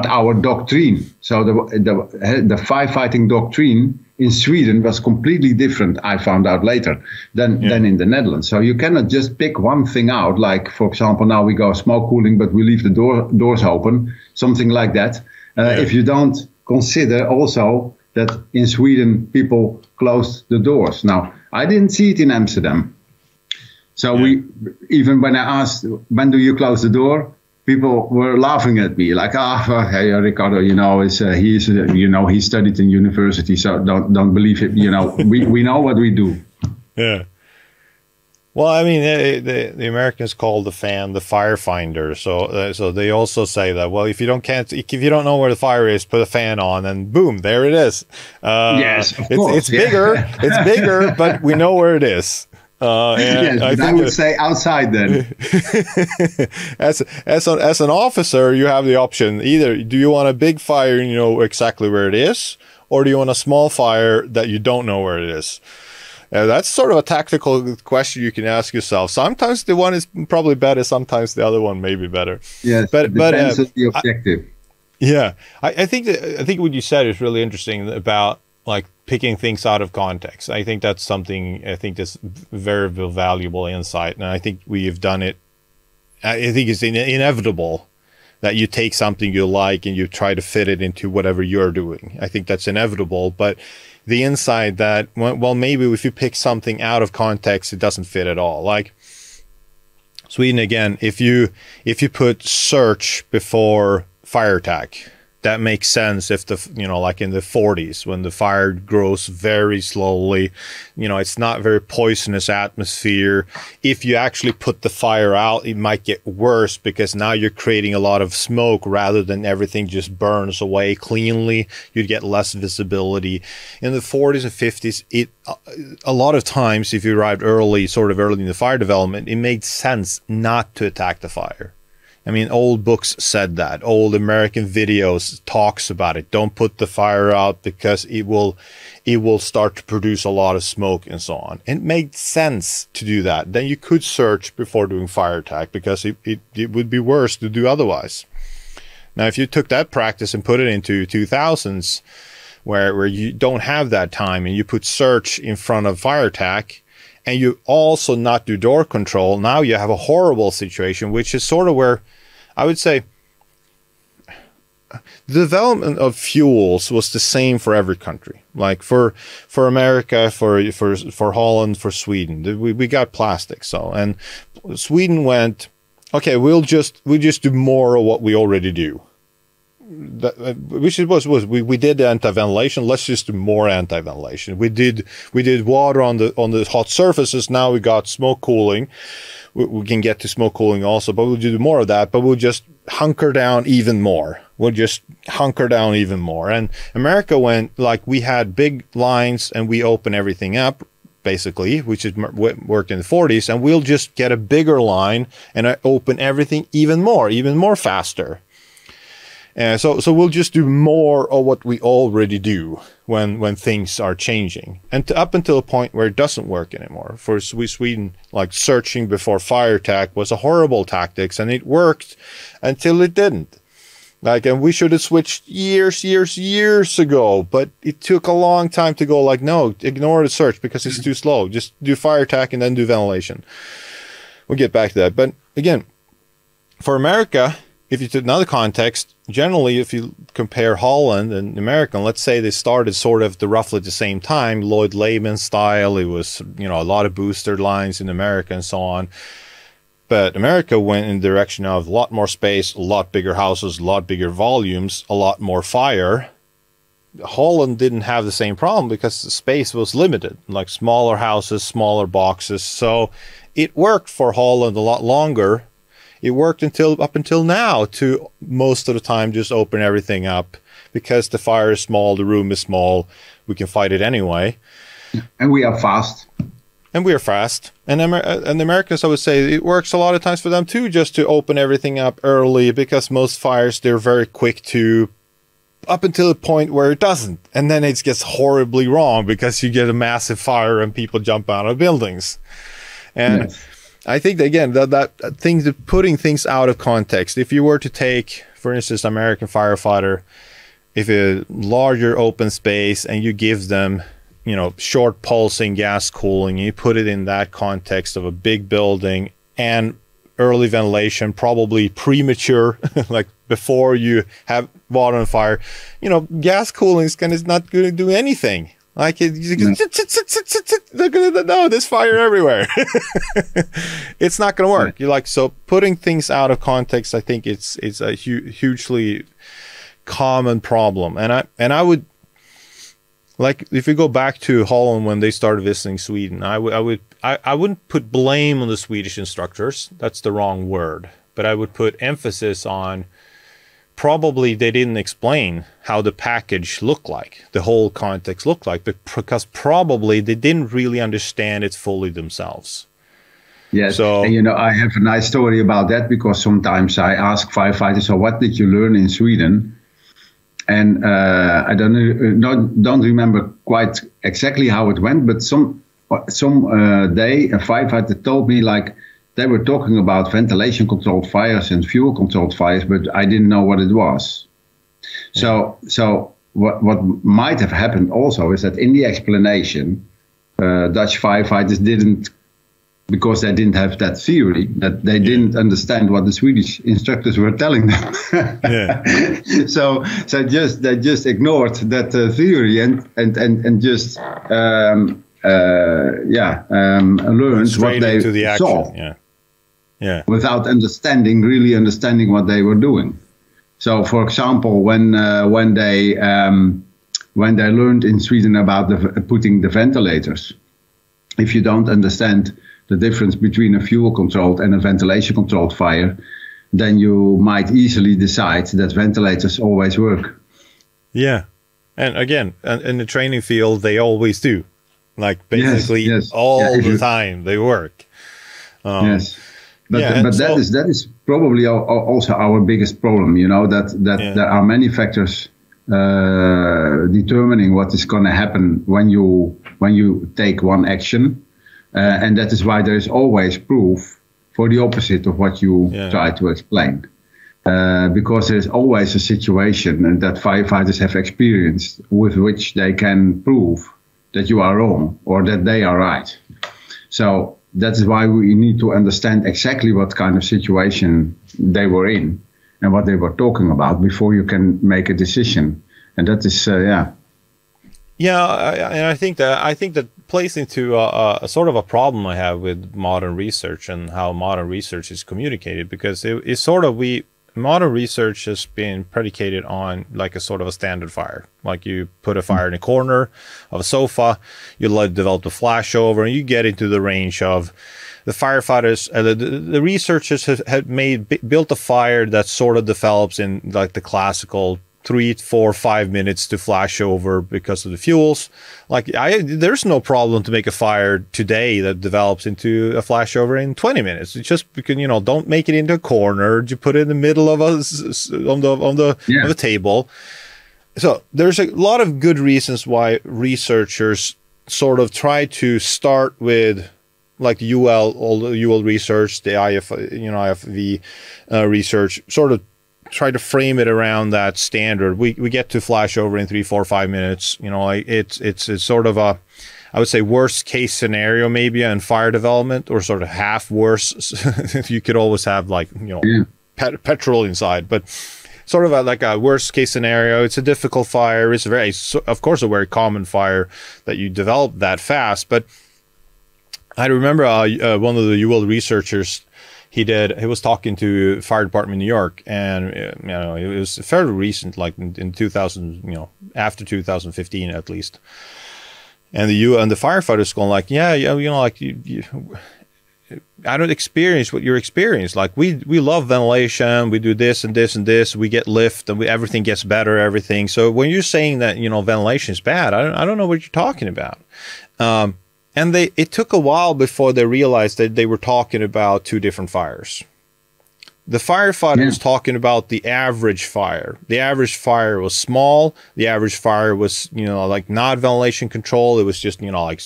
our doctrine. So the firefighting doctrine in Sweden was completely different, I found out later, than in the Netherlands. So you cannot just pick one thing out, like, for example, now we go smoke cooling, but we leave the doors open, something like that. If you don't consider also that in Sweden people closed the doors. Now, I didn't see it in Amsterdam. So even when I asked, when do you close the door? People were laughing at me, like, hey, Ricardo, he studied in university, so don't believe it. We know what we do. Yeah. Well, I mean, the Americans call the fan the firefinder, so they also say that. Well, if you don't know where the fire is, put a fan on, and boom, there it is. Yes, of course. It's bigger, it's bigger, but we know where it is. Yes, but I would say outside then. As an officer, you have the option. Either do you want a big fire and you know exactly where it is, or do you want a small fire that you don't know where it is? That's sort of a tactical question you can ask yourself. Sometimes the one is probably better, sometimes the other one may be better. Yes, but depends on the objective. I think what you said is really interesting about like picking things out of context. I think that's something, I think that's very valuable insight. And I think we have done it. I think it's inevitable that you take something you like and you try to fit it into whatever you're doing. I think that's inevitable. But the insight that, well, maybe if you pick something out of context, it doesn't fit at all. Like Sweden, again, if you put search before fire attack, that makes sense if like in the 40s when the fire grows very slowly, it's not very poisonous atmosphere. If you actually put the fire out, it might get worse because now you're creating a lot of smoke rather than everything just burns away cleanly. You'd get less visibility. In the 40s and 50s, a lot of times if you arrived sort of early in the fire development, it made sense not to attack the fire. I mean, old books said that. Old American videos talks about it. Don't put the fire out because it will start to produce a lot of smoke and so on. And it made sense to do that. Then you could search before doing fire attack because it would be worse to do otherwise. Now, if you took that practice and put it into 2000s, where you don't have that time and you put search in front of fire attack, and you also not do door control, now you have a horrible situation, which is sort of where I would say the development of fuels was the same for every country. Like for America, for Holland, for Sweden, we got plastic. So, and Sweden went, okay, we'll just do more of what we already do. Which was we did anti-ventilation. Let's just do more anti-ventilation. We did water on the hot surfaces. Now we got smoke cooling. We can get to smoke cooling also, but we'll do more of that. But we'll just hunker down even more. And America went like we had big lines and we open everything up, basically, which is worked in the 40s. And we'll just get a bigger line and open everything even more faster. So we'll just do more of what we already do when things are changing, and up until a point where it doesn't work anymore. For Sweden, like searching before fire attack was a horrible tactics, and it worked until it didn't. Like, and we should have switched years ago, but it took a long time to go like, no, ignore the search because it's too slow. Just do fire attack and then do ventilation. We'll get back to that. But again, for America, if you took another context, generally, if you compare Holland and American, let's say they started sort of roughly the same time, Lloyd Lehman style. It was, you know, a lot of booster lines in America and so on. But America went in the direction of a lot more space, a lot bigger houses, a lot bigger volumes, a lot more fire. Holland didn't have the same problem because the space was limited, like smaller houses, smaller boxes. So it worked for Holland a lot longer. It worked up until now to most of the time just open everything up because the fire is small, the room is small, we can fight it anyway. And we are fast. And we are fast. And the Americans, I would say, it works a lot of times for them too, just to open everything up early, because most fires, they're very quick to, up until the point where it doesn't. And then it gets horribly wrong because you get a massive fire and people jump out of buildings. And yes. I think, again, that putting things out of context, if you were to take, for instance, American firefighter, if a larger open space and you give them, you know, short pulsing gas cooling, you put it in that context of a big building and early ventilation, probably premature, like before you have water on fire, you know, gas cooling is not going to do anything. Like they're gonna know there's fire everywhere. It's not going to work. You're like, so putting things out of context, I think it's a hugely common problem. And I would, like, if you go back to Holland when they started visiting Sweden, I wouldn't put blame on the Swedish instructors. That's the wrong word. But I would put emphasis on, probably they didn't explain how the package looked like, the whole context looked like, because probably they didn't really understand it fully themselves. Yes, so, and you know, I have a nice story about that, because sometimes I ask firefighters, so what did you learn in Sweden? And I don't remember quite exactly how it went, but some day a firefighter told me, like, they were talking about ventilation controlled fires and fuel controlled fires, but I didn't know what it was. So what might have happened also is that in the explanation, Dutch firefighters didn't, because they didn't have that theory, that they didn't understand what the Swedish instructors were telling them. So they just ignored that theory and just learned what they saw. Without really understanding what they were doing. So, for example, when they learned in Sweden about putting the ventilators, if you don't understand the difference between a fuel-controlled and a ventilation-controlled fire, then you might easily decide that ventilators always work. Yeah, and again, in the training field, they always do. Like, basically all the time, they work. Yes, but that is probably also our biggest problem. You know, that there are many factors determining what is going to happen when you take one action. And that is why there is always proof for the opposite of what you try to explain. Because there is always a situation that firefighters have experienced with which they can prove that you are wrong or that they are right. So that is why we need to understand exactly what kind of situation they were in and what they were talking about before you can make a decision. And that is, and I think that plays into a sort of a problem I have with modern research and how modern research is communicated, because it's sort of, modern research has been predicated on like a sort of a standard fire. Like, you put a fire in a corner of a sofa, you let it develop a flashover, and you get into the range of the firefighters. The researchers have built a fire that sort of develops in like the classical 3, 4, 5 minutes to flash over because of the fuels. Like there's no problem to make a fire today that develops into a flashover in 20 minutes. It's just because, you know, don't make it into a corner. You put it in the middle of on the table. So there's a lot of good reasons why researchers sort of try to start with like the all the UL research, the IFV research, sort of try to frame it around that standard. We get to flash over in 3, 4, 5 minutes. You know, it's sort of a, I would say, worst case scenario maybe in fire development, or sort of half worse. You could always have like, you know, petrol inside, but sort of like a worst case scenario. It's a difficult fire. It's of course, a very common fire that you develop that fast. But I remember one of the UL researchers, he was talking to fire department in New York, and you know, it was fairly recent, like in 2000, you know, after 2015 at least. And the firefighters going like, yeah, you know, like I don't experience what you're experiencing. Like we love ventilation. We do this and this and this. We get lift, and everything gets better. Everything. So when you're saying that, you know, ventilation is bad, I don't know what you're talking about. And it took a while before they realized that they were talking about two different fires. The firefighter was talking about the average fire. The average fire was small. The average fire was, you know, like not ventilation control. It was just, you know, like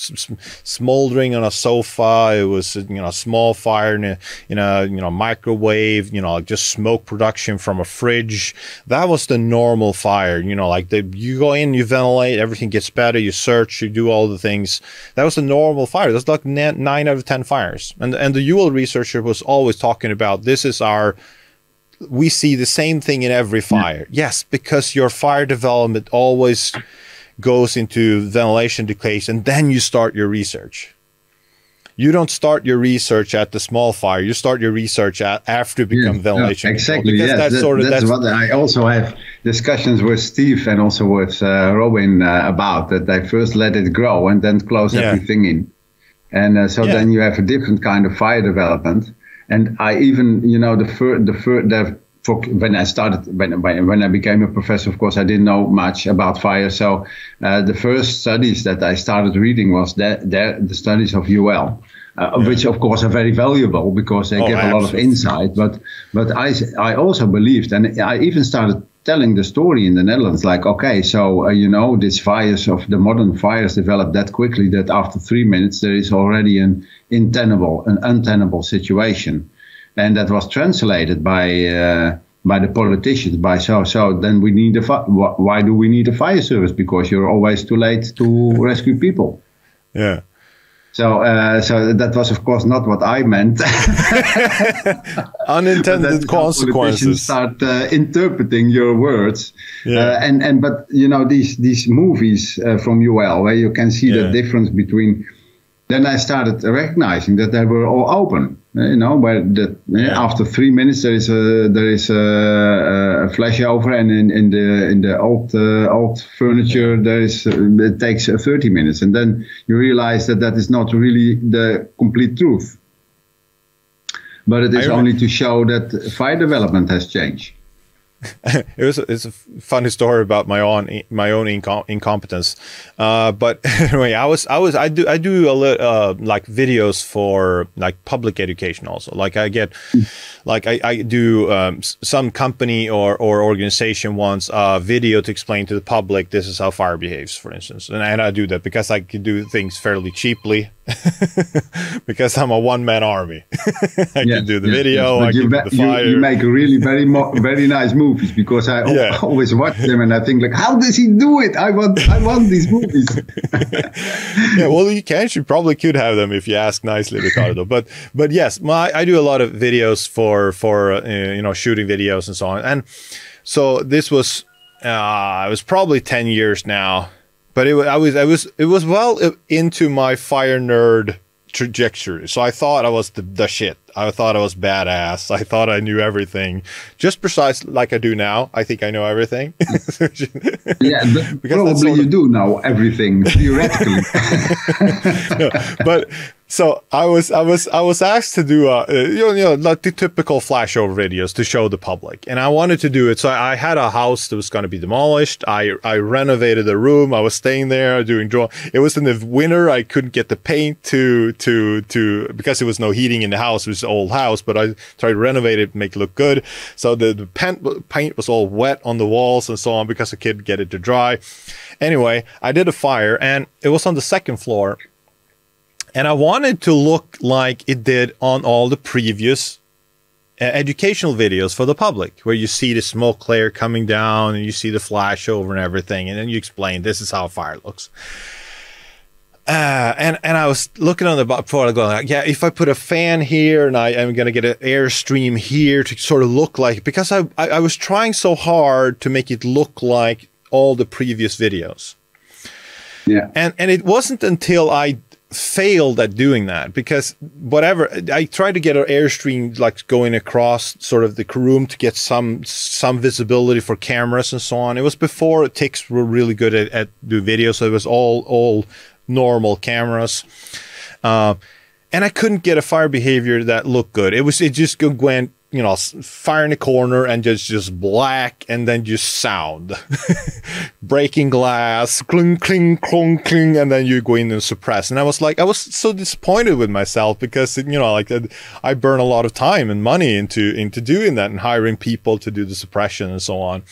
smoldering on a sofa. It was, you know, a small fire in a you know, microwave, you know, like just smoke production from a fridge. That was the normal fire, you know, like you go in, you ventilate, everything gets better, you search, you do all the things. That was the normal fire. That's like 9 out of 10 fires. And the UL researcher was always talking about, we see the same thing in every fire. Yes, because your fire development always goes into ventilation decay, and then you start your research. You don't start your research at the small fire. You start your research after it becomes ventilation. Exactly. Yes, that's what I also have discussions with Steve and also with Robin about, that they first let it grow and then close everything in. And then you have a different kind of fire development. And I even, you know, when I became a professor, of course, I didn't know much about fire. So the first studies that I started reading was the studies of UL, which of course are very valuable because they give a lot of insight. But I also believed, and I even started telling the story in the Netherlands, like, okay, so, you know, these fires of the modern fires developed that quickly that after 3 minutes there is already an untenable situation. And that was translated by the politicians, so then we need why do we need a fire service? Because you're always too late to rescue people. Yeah. So that was, of course, not what I meant. Unintended consequences. Start interpreting your words, but you know, these movies from UL where you can see the difference between. Then I started recognizing that they were all open. You know, where after 3 minutes there is a flashover, and in the old furniture it takes 30 minutes, and then you realize that is not really the complete truth. But it is only to show that fire development has changed. It's a funny story about my own incompetence, but anyway, I do a little like videos for like public education also. Like I get, like I do some company or organization wants a video to explain to the public this is how fire behaves, for instance, and I do that because I can do things fairly cheaply. Because I'm a one-man army. I can do the video, I can do the fire. You make really very nice movies, because I always watch them and I think, like, how does he do it? I want these movies. Well, you probably could have them if you ask nicely, Ricardo. But yes, I do a lot of videos for you know, shooting videos and so on. And so this was it was probably 10 years now. But it was well into my Firenerd trajectory. So I thought I was the shit. I thought I was badass. I thought I knew everything, just precise like I do now. I think I know everything. Yeah, but probably you do know everything theoretically. But so I was asked to do like the typical flashover videos to show the public, and I wanted to do it. So I had a house that was going to be demolished. I renovated the room. I was staying there doing drawing. It was in the winter. I couldn't get the paint to because there was no heating in the house. It was an old house, but I tried to renovate it, make it look good. So the paint was all wet on the walls and so on because I couldn't get it to dry. Anyway, I did a fire, and it was on the second floor. And I wanted to look like it did on all the previous educational videos for the public, where you see the smoke layer coming down and you see the flashover and everything. And then you explain, this is how a fire looks. And I was looking on the before going like, yeah, if I put a fan here and I am going to get an airstream here to sort of look like, because I was trying so hard to make it look like all the previous videos. Yeah. And it wasn't until I failed at doing that, because whatever I tried to get an airstream like going across sort of the room to get some visibility for cameras and so on. It was before TICs were really good at do video, so it was all normal cameras, and I couldn't get a fire behavior that looked good. It just went, you know, fire in the corner and just black, and then just sound, breaking glass, cling, cling, clong, cling, and then you go in and suppress. And I was so disappointed with myself, because, you know, like I burn a lot of time and money into doing that and hiring people to do the suppression and so on.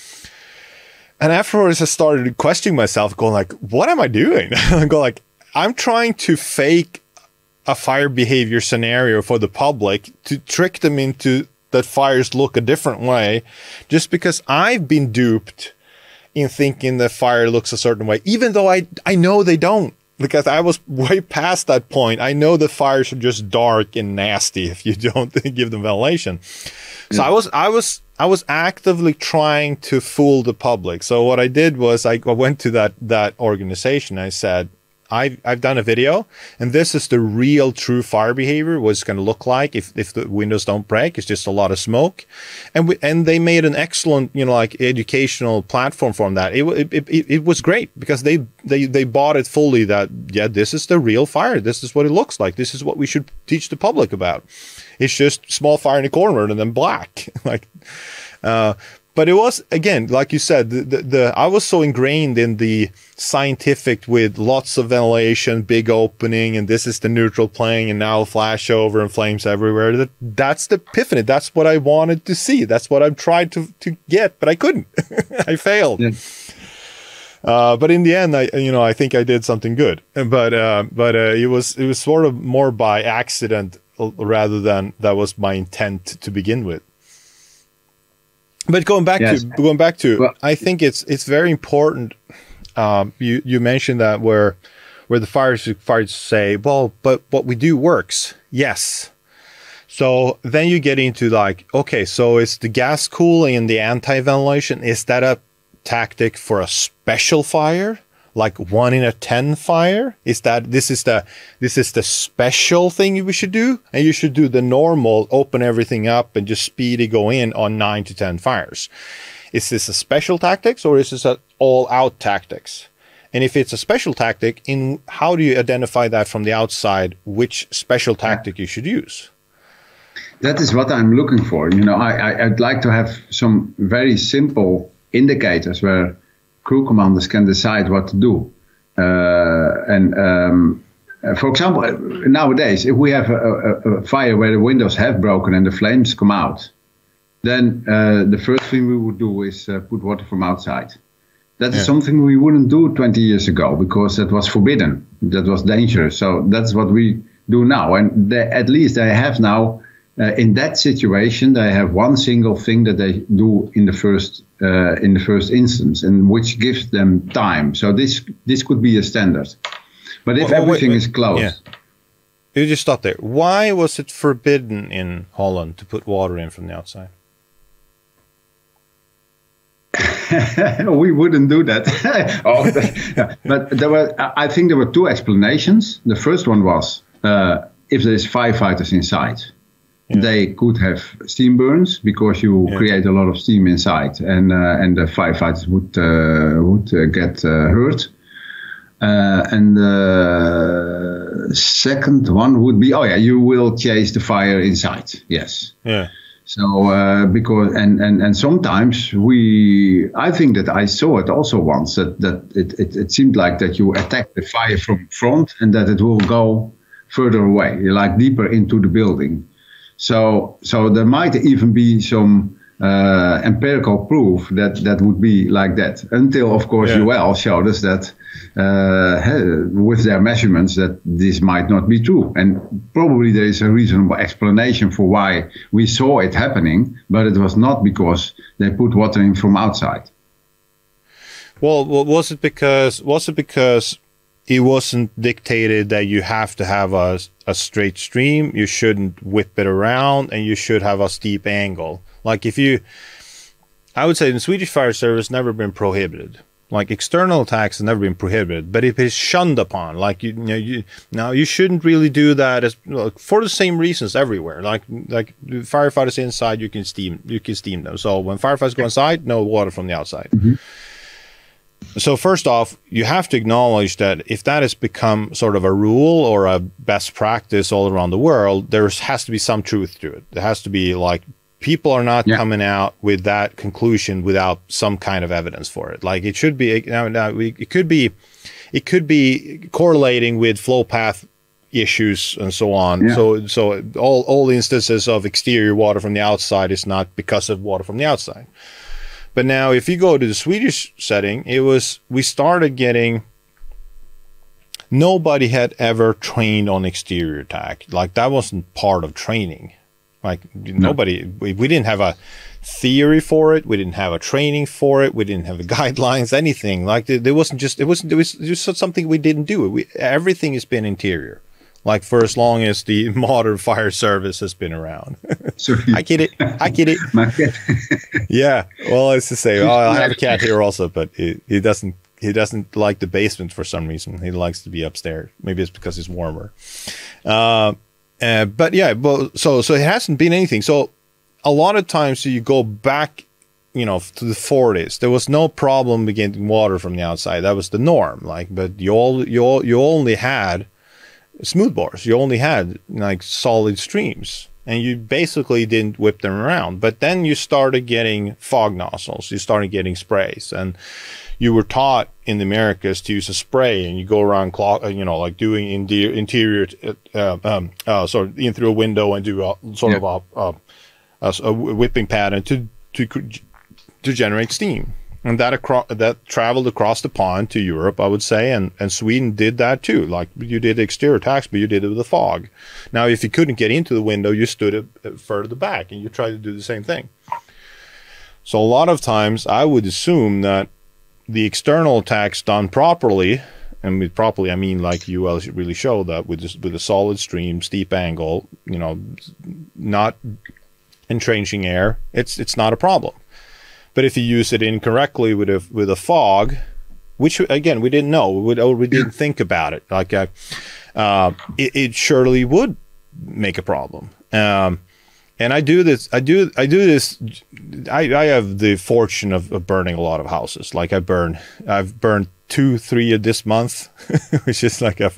And afterwards, I started questioning myself, going like, what am I doing? I go like, I'm trying to fake a fire behavior scenario for the public to trick them into that fires look a different way, just because I've been duped in thinking that fire looks a certain way, even though I know they don't, because I was way past that point. I know the fires are just dark and nasty if you don't give them ventilation. So I was actively trying to fool the public. So what I did was I went to that organization. I said, I've done a video, and this is the real true fire behavior, what it's going to look like if the windows don't break. It's just a lot of smoke, and they made an excellent, you know, like educational platform from that. It was great, because they bought it fully, that yeah, this is the real fire. This is what it looks like. This is what we should teach the public about. It's just small fire in the corner and then black, like. But it was, again, like you said, I was so ingrained in the scientific with lots of ventilation, big opening, and this is the neutral plane, and now flash over and flames everywhere. That's the epiphany. That's what I wanted to see. That's what I've tried to get, but I couldn't. I failed. Yeah. But in the end, I think I did something good. But it was sort of more by accident rather than that was my intent to begin with. But going back to, well, I think it's very important. You mentioned that where the firefighters say, well, but what we do works. Yes. So then you get into like, okay, so it's the gas cooling and the anti-ventilation. Is that a tactic for a special fire? Like 1 in 10 fire? Is that this is the special thing we should do, and you should do the normal, open everything up and just speedy go in on 9 to 10 fires? Is this a special tactics, or is this an all-out tactics? And if it's a special tactic, how do you identify that from the outside, which special tactic you should use? That is what I'm looking for. You know, I'd like to have some very simple indicators where crew commanders can decide what to do. For example, nowadays, if we have a fire where the windows have broken and the flames come out, then the first thing we would do is put water from outside. That is something we wouldn't do 20 years ago, because that was forbidden. That was dangerous. So that's what we do now. And at least they have now, in that situation, they have one single thing that they do in the first instance, and which gives them time. So this could be a standard. But if everything is closed, you just stop there. Why was it forbidden in Holland to put water in from the outside? We wouldn't do that. But I think there were two explanations. The first one was if there's firefighters inside. they could have steam burns because you create a lot of steam inside, and the firefighters would get hurt. And the second one would be, you will chase the fire inside. Yes. Yeah. So because and sometimes I think that I saw it also once that it seemed like that you attack the fire from front and that it will go further away, like deeper into the building. So there might even be some empirical proof that would be like that, until of course UL showed us that with their measurements that this might not be true, and probably there is a reasonable explanation for why we saw it happening, but it was not because they put water in from outside. Well, was it because it wasn't dictated that you have to have a straight stream, you shouldn't whip it around, and you should have a steep angle? Like I would say in Swedish fire service, never been prohibited. Like external attacks have never been prohibited, but it is shunned upon. Like you shouldn't really do that for the same reasons everywhere. Like firefighters inside, you can steam them. So when firefighters go inside, no water from the outside. Mm-hmm. So first off, you have to acknowledge that if that has become sort of a rule or a best practice all around the world, there has to be some truth to it. There has to be like, people are not coming out with that conclusion without some kind of evidence for it. Like it should be, it could be correlating with flow path issues and so on. Yeah. So all instances of exterior water from the outside is not because of water from the outside. But now, if you go to the Swedish setting, we started getting. Nobody had ever trained on exterior attack. Like that wasn't part of training. Like nobody, we didn't have a theory for it. We didn't have a training for it. We didn't have the guidelines, anything. Like it was just something we didn't do. Everything has been interior, like for as long as the modern fire service has been around. I get it. My cat. Yeah. Well, it's to say, I have a cat here also, but he doesn't like the basement for some reason. He likes to be upstairs. Maybe it's because it's warmer. But yeah, so it hasn't been anything. So a lot of times you go back, to the 40s, there was no problem getting water from the outside. That was the norm. Like, but you only had smooth bores. You only had like solid streams, and you basically didn't whip them around. But then you started getting fog nozzles. You started getting sprays, and you were taught in the Americas to use a spray, and you go around, like doing interior, sort of in through a window and do a sort of a whipping pattern to generate steam, and that traveled across the pond to Europe, I would say, and Sweden did that too. Like you did exterior attacks, but you did it with the fog. Now, if you couldn't get into the window, you stood further back, and you tried to do the same thing. So a lot of times, I would assume that the external attacks done properly, and with properly I mean like you really show that with a solid stream, steep angle, not entrenching air, it's not a problem. But if you use it incorrectly with a fog, which again we didn't know, we didn't think about it, like it surely would make a problem. And I do this. I have the fortune of burning a lot of houses. Like I've burned 2-3 this month, which is like I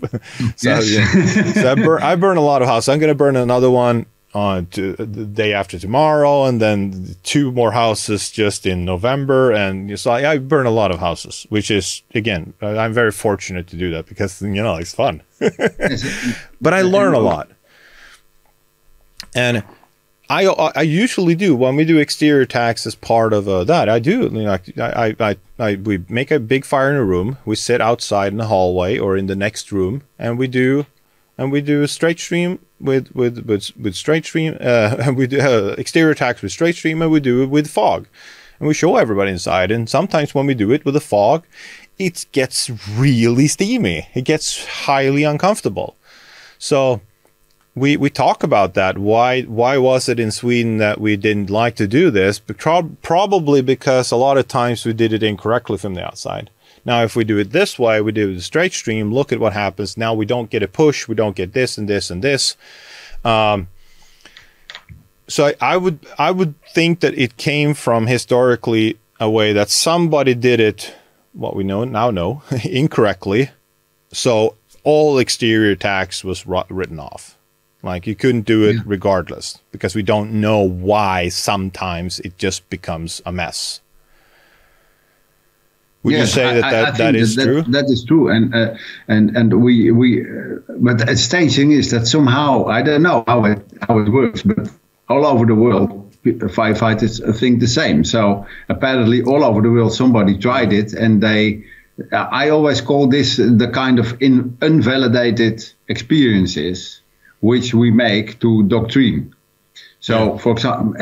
burn a lot of houses. I'm going to burn another one on the day after tomorrow, and then 2 more houses just in November. And so I burn a lot of houses, which is, again, I'm very fortunate to do that because it's fun. But I learn a lot, and I usually do when we do exterior attacks as part of that. I do, we make a big fire in a room. We sit outside in the hallway or in the next room, and we do a straight stream with straight stream. And we do exterior attacks with straight stream, and we do it with fog, and we show everybody inside. And sometimes when we do it with the fog, it gets really steamy. It gets highly uncomfortable. So we talk about that. Why was it in Sweden that we didn't like to do this? Probably because a lot of times we did it incorrectly from the outside. Now, if we do it this way, we do the straight stream, look at what happens. Now we don't get a push, we don't get this and this and this. So I would think that it came from historically a way that somebody did it, what we now know, incorrectly. So all exterior tax was written off. Like you couldn't do it regardless, because we don't know why sometimes it just becomes a mess. Would you say that is true? That is true, and we but the strange thing is that somehow, I don't know how it works, but all over the world, firefighters think the same. So apparently, all over the world, somebody tried it, and I always call this the kind of invalidated experiences which we make to doctrine. So, for example,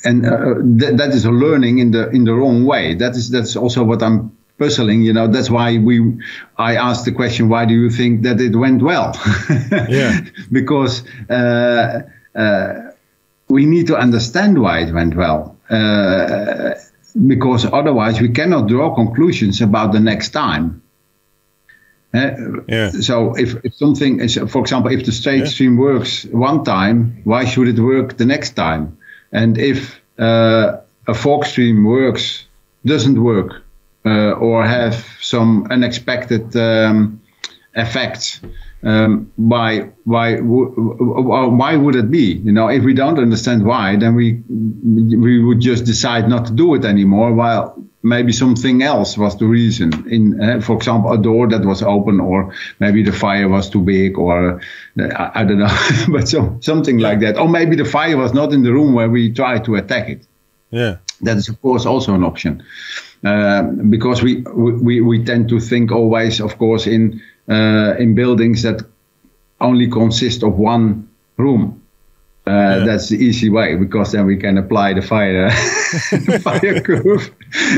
that is a learning in the wrong way. That's also what I'm puzzling. You know, that's why I asked the question: why do you think that it went well? Yeah, because we need to understand why it went well. Because otherwise, we cannot draw conclusions about the next time. So if something is, for example, if the straight stream works one time, why should it work the next time? And if a fork stream doesn't work, or have some unexpected effects, why would it be? You know, if we don't understand why, then we would just decide not to do it anymore, while maybe something else was the reason. For example, a door that was open, or maybe the fire was too big, or I don't know, but something like that. Or maybe the fire was not in the room where we tried to attack it. Yeah, that is of course also an option, because we tend to think always, of course, in buildings that only consist of one room. That's the easy way, because then we can apply the fire curve.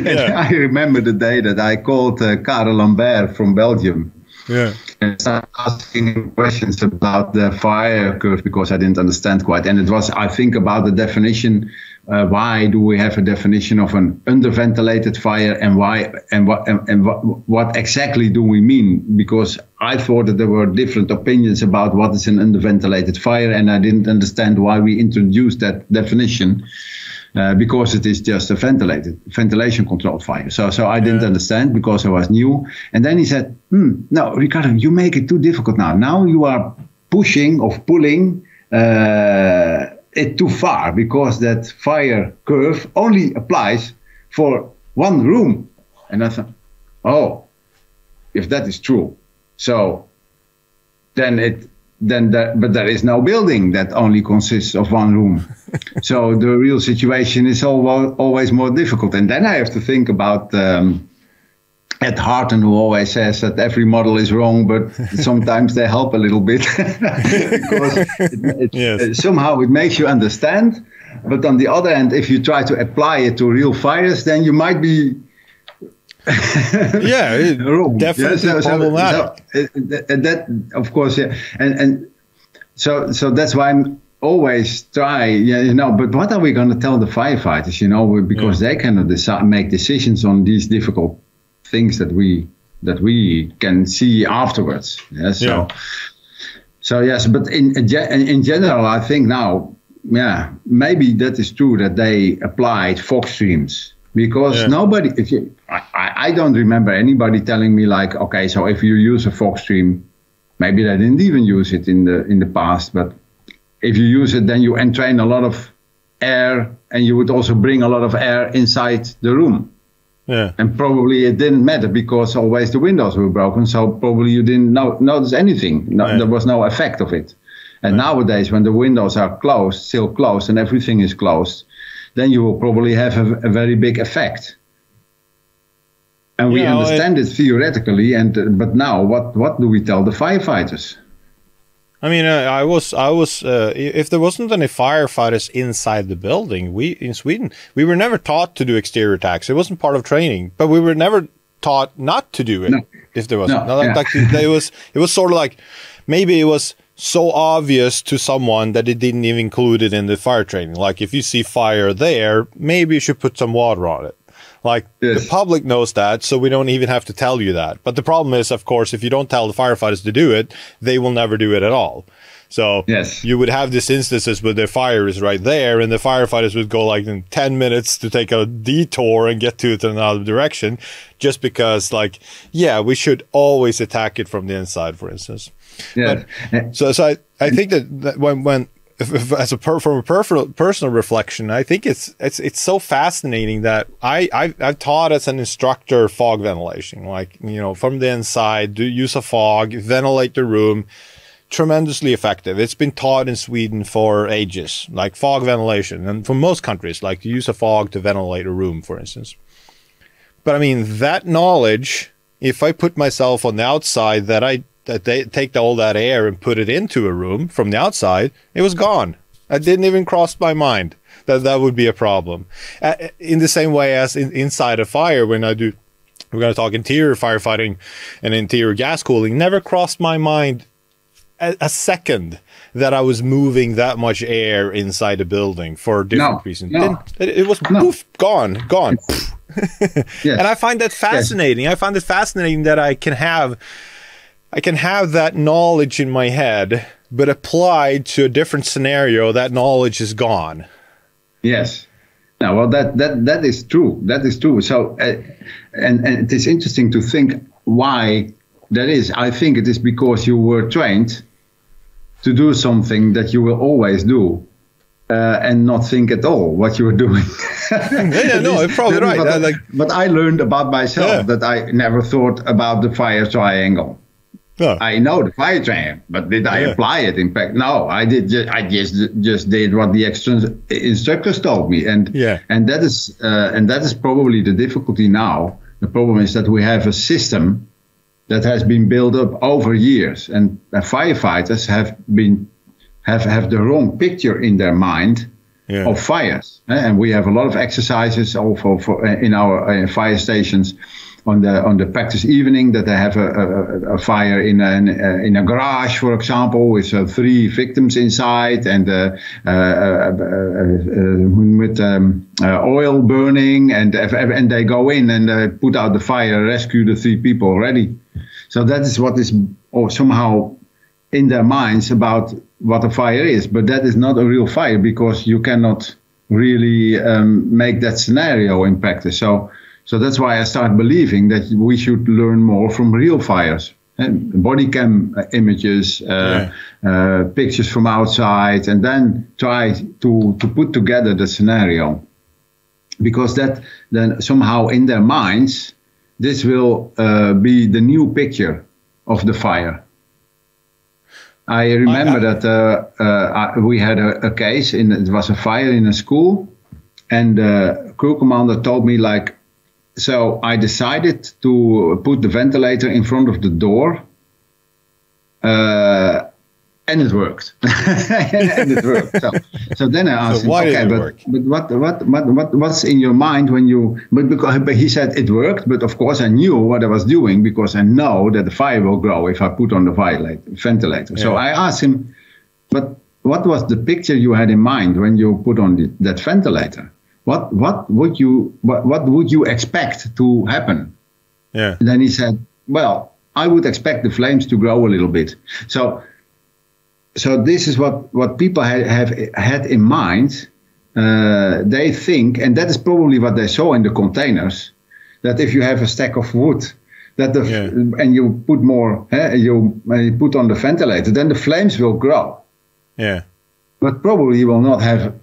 And I remember the day that I called Karel Lambert from Belgium. Yeah. And started asking him questions about the fire curve, because I didn't understand quite. And it was, I think, about the definition. Why do we have a definition of an underventilated fire, and why, and what exactly do we mean? Because I thought that there were different opinions about what is an underventilated fire, and I didn't understand why we introduced that definition, because it is just a ventilation controlled fire. So I didn't understand, because I was new. And then he said, no, Ricardo, you make it too difficult now. Now you are pushing or pulling it too far, because that fire curve only applies for one room. And I thought, oh, if that is true, so but there is no building that only consists of one room. So the real situation is always more difficult. And then I have to think about Ed Harton, who always says that every model is wrong, but sometimes they help a little bit, because somehow it makes you understand. But on the other hand, if you try to apply it to real fires, then you might be wrong. Definitely problematic. That, of course, and so that's why I'm always try, but what are we going to tell the firefighters, because they cannot make decisions on these difficult things that we can see afterwards. So yes, but in general, I think now, maybe that is true that they applied fog streams, because nobody, I don't remember anybody telling me like, okay, so if you use a fog stream, maybe they didn't even use it in the past, but if you use it, then you entrain a lot of air, and you would also bring a lot of air inside the room. Yeah. And probably it didn't matter, because always the windows were broken, so probably you didn't notice anything. There was no effect of it. And nowadays, when the windows are still closed, and everything is closed, then you will probably have a very big effect. And we understand it theoretically, but now what do we tell the firefighters? I mean, I was. If there wasn't any firefighters inside the building, in Sweden, we were never taught to do exterior attacks. It wasn't part of training, but we were never taught not to do it. If there wasn't, it was sort of like, maybe it was so obvious to someone that it didn't even include it in the fire training. Like, if you see fire there, maybe you should put some water on it. Like, the public knows that, so we don't even have to tell you that. But the problem is, of course, if you don't tell the firefighters to do it, they will never do it at all. So yes, you would have these instances where the fire is right there, and the firefighters would go like in 10 minutes to take a detour and get to it in another direction, just because, like, yeah, we should always attack it from the inside, for instance. yeah. So I think that when from a personal reflection, I think it's so fascinating that I've taught as an instructor fog ventilation, like, you know, from the inside, do use a fog, ventilate the room. Tremendously effective. It's been taught in Sweden for ages, like fog ventilation, and for most countries, like to use a fog to ventilate a room, for instance. But I mean, that knowledge, if I put myself on the outside, that they take all that air and put it into a room from the outside, it was gone. It didn't even cross my mind that would be a problem. In the same way as inside a fire, when we're going to talk interior firefighting and interior gas cooling, never crossed my mind a second that I was moving that much air inside a building for different reasons. No. It was poof, gone. Yes. And I find that fascinating. Yes. I find it fascinating that I can have that knowledge in my head, but applied to a different scenario, that knowledge is gone. Yes. Now, well, that is true. That is true. So, and it is interesting to think why that is. I think it is because you were trained to do something that you will always do, and not think at all what you were doing. You're probably right. But I learned about myself that I never thought about the fire triangle. No. I know the fire triangle, but did I apply it? In fact, no. I just did what the instructors told me, and that is probably the difficulty now. The problem is that we have a system that has been built up over years, and firefighters have the wrong picture in their mind of fires. And we have a lot of exercises also in our fire stations on the practice evening, that they have a fire in a garage, for example, with 3 victims inside, and with oil burning, and they go in and put out the fire, rescue the 3 people already. So that is what is somehow in their minds about what a fire is. But that is not a real fire, because you cannot really make that scenario in practice. So that's why I start believing that we should learn more from real fires. Body cam images, pictures from outside, and then try to put together the scenario. Because that then somehow in their minds, this will be the new picture of the fire. I remember that we had a case, it was a fire in a school, and the crew commander told me, like, so I decided to put the ventilator in front of the door, and it worked. So then I asked him, okay, but what's in your mind when you? But he said it worked. But of course I knew what I was doing, because I know that the fire will grow if I put on the ventilator. Yeah. So I asked him, but what was the picture you had in mind when you put on that ventilator? What would you expect to happen? Yeah. And then he said, well, I would expect the flames to grow a little bit. So this is what people have had in mind. They think, and that is probably what they saw in the containers, that if you have a stack of wood, that and you put more, you put on the ventilator, then the flames will grow. Yeah. But probably you will not have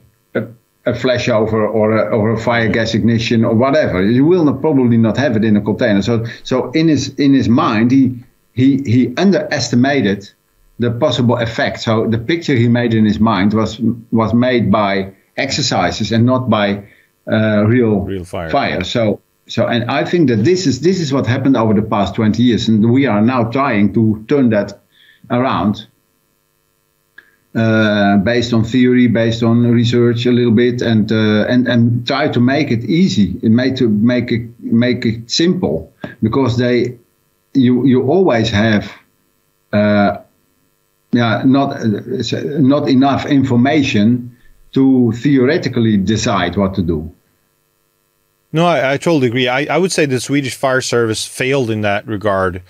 a flashover or a fire gas ignition or whatever. You will probably not have it in a container. So in his mind, he underestimated the possible effect. So the picture he made in his mind was made by exercises and not by real fire. So and I think that this is what happened over the past 20 years, and we are now trying to turn that around. Based on theory, based on research a little bit, and try to make it easy, and make it simple, because you always have not enough information to theoretically decide what to do. No, I totally agree. I would say the Swedish fire service failed in that regard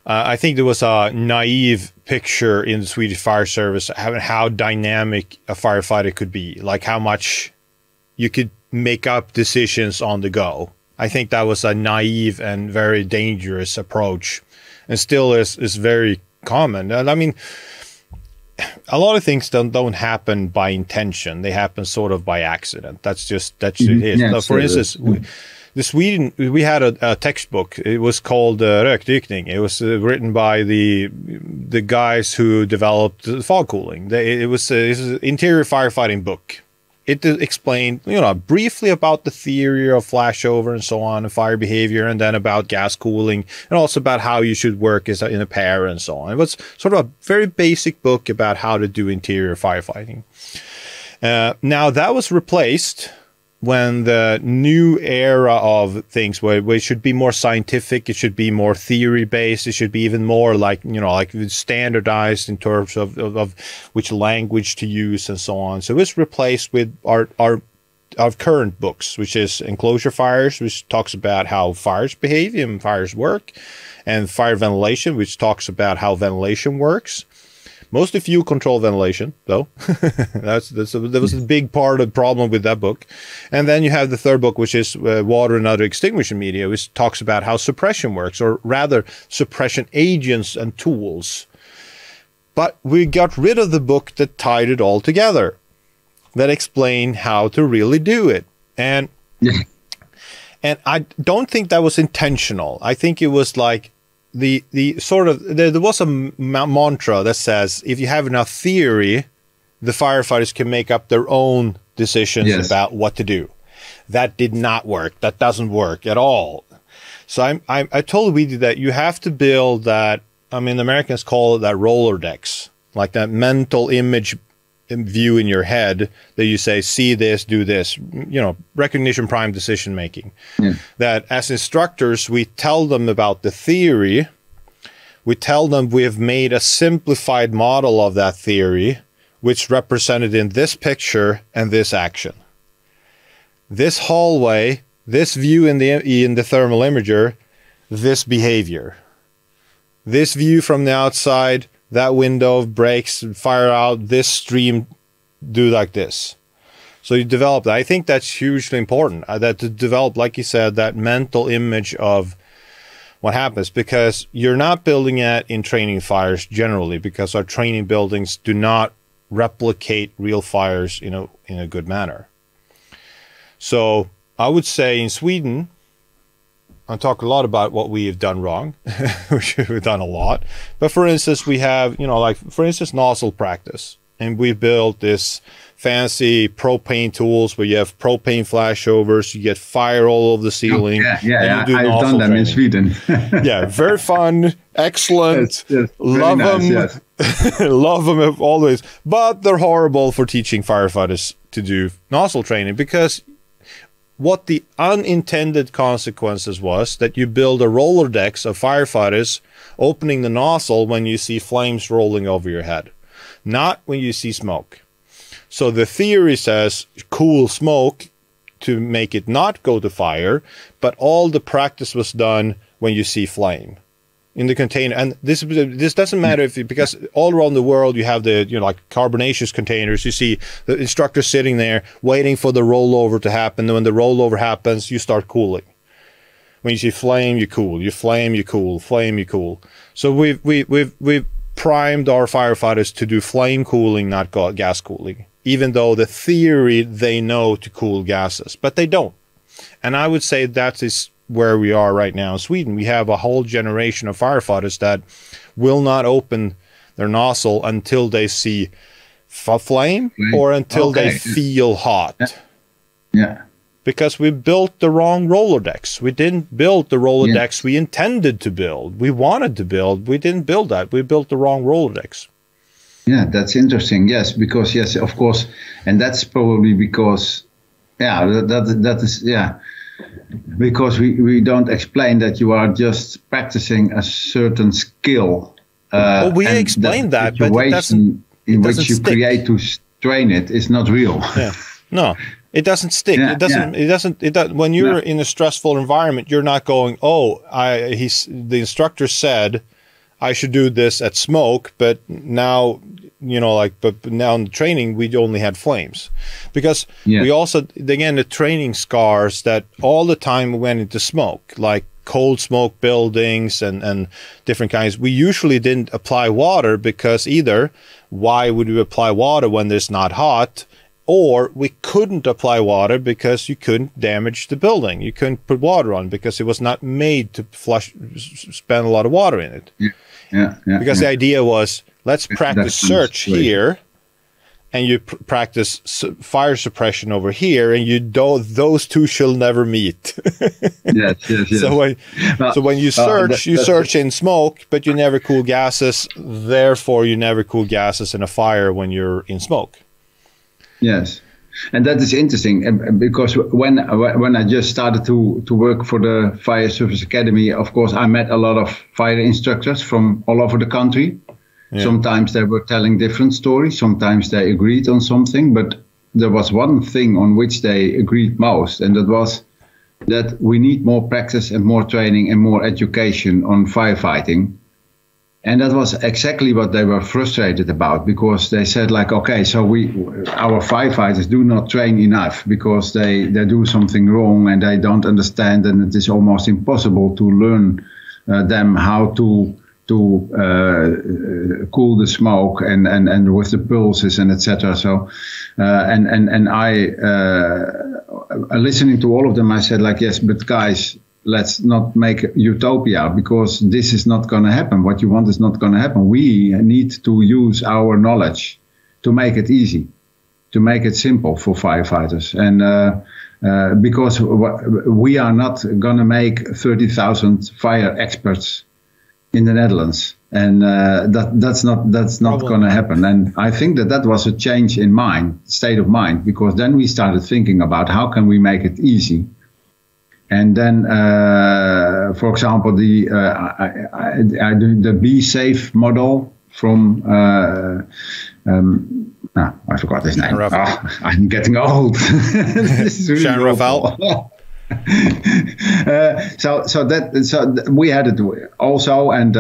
I think there was a naive picture in the Swedish fire service how dynamic a firefighter could be, like how much you could make up decisions on the go. I think that was a naive and very dangerous approach, and still is very common. And I mean, a lot of things don't happen by intention; they happen sort of by accident. That's it is. Yes, so for instance, we had a textbook. It was called Rökdykning. It was written by the guys who developed fog cooling. It was an interior firefighting book. It explained, briefly about the theory of flashover and so on, and fire behavior, and then about gas cooling, and also about how you should work in a pair and so on. It was sort of a very basic book about how to do interior firefighting. Now that was replaced when the new era of things where it should be more scientific, it should be more theory based, it should be even more like standardized in terms of which language to use and so on. So it was replaced with our current books, which is Enclosure Fires, which talks about how fires behave and fires work, and Fire Ventilation, which talks about how ventilation works. Mostly fuel control ventilation, though. That was a big part of the problem with that book. And then you have the third book, which is Water and Other Extinguishment Media, which talks about how suppression works, or rather suppression agents and tools. But we got rid of the book that tied it all together, that explained how to really do it. And I don't think that was intentional. I think it was like, there was a mantra that says if you have enough theory, the firefighters can make up their own decisions about what to do. That did not work. That doesn't work at all. So I told Weedy that you have to build that. I mean, the Americans call it that Rolodex, like that mental image view in your head that you say, see this, do this, recognition prime decision making. That as instructors, we tell them about the theory. We tell them we have made a simplified model of that theory, which represented in this picture and this action. This hallway, this view in the thermal imager, this behavior. This view from the outside, that window breaks, fire out, this stream, do like this. So you develop that. I think that's hugely important, that to develop, like you said, that mental image of what happens, because you're not building it in training fires generally, because our training buildings do not replicate real fires in a good manner. So I would say in Sweden, I talk a lot about what we have done wrong, which we've done a lot. But for instance, we have, for instance, nozzle practice. And we built this fancy propane tools where you have propane flashovers, you get fire all over the ceiling. I've done them in Sweden. Yeah, very fun, excellent, love them. Yes. Love them always. But they're horrible for teaching firefighters to do nozzle training, because what the unintended consequences was that you build a Rolodex of firefighters opening the nozzle when you see flames rolling over your head, not when you see smoke. So the theory says cool smoke to make it not go to fire, but all the practice was done when you see flame in the container. And this doesn't matter because all around the world you have the like carbonaceous containers. You see the instructor sitting there waiting for the rollover to happen. And when the rollover happens, you start cooling. When you see flame, you cool. You flame, you cool. Flame, you cool. So we've primed our firefighters to do flame cooling, not gas cooling, even though the theory they know to cool gases, but they don't. And I would say that is where we are right now in Sweden. We have a whole generation of firefighters that will not open their nozzle until they see flame or until they feel hot. Yeah. Because we built the wrong Rolodex. We didn't build the Rolodex we intended to build. We wanted to build. We didn't build that. We built the wrong Rolodex. Yeah, that's interesting. Yes, because yes, of course, and that's probably because, that is because we don't explain that you are just practicing a certain skill. Well, we explained that, but it doesn't. In which you create to train it is not real. Yeah, no. It doesn't stick. It doesn't. When you're in a stressful environment, you're not going, the instructor said I should do this at smoke, but now, but now in the training, we only had flames. Because we also, again, the training scars that all the time went into smoke, like cold smoke buildings and different kinds. We usually didn't apply water because either why would we apply water when it's not hot, or we couldn't apply water because you couldn't damage the building. You couldn't put water on because it was not made to spend a lot of water in it. Because the idea was, let's practice search here, and you practice fire suppression over here, and those two shall never meet. Yes. So when you search, you search in smoke, but you never cool gases. Therefore, you never cool gases in a fire when you're in smoke. Yes, and that is interesting because when I just started to work for the Fire Service Academy, of course, I met a lot of fire instructors from all over the country. Yeah. Sometimes they were telling different stories. Sometimes they agreed on something, but there was one thing on which they agreed most, and that was that we need more practice and more training and more education on firefighting. And that was exactly what they were frustrated about, because they said, like, okay, so our firefighters do not train enough because they do something wrong and they don't understand, and it is almost impossible to learn them how to cool the smoke and with the pulses and etc. So and I listening to all of them, I said, like, yes, but guys, let's not make utopia, because this is not going to happen. What you want is not going to happen. We need to use our knowledge to make it easy, to make it simple for firefighters. And because we are not going to make 30,000 fire experts in the Netherlands. And that's not going to happen. And I think that was a change in state of mind, because then we started thinking about how can we make it easy. And then, for example, I do the Be Safe model from, I forgot his name. I'm getting old. This is really awful. So we had it also, and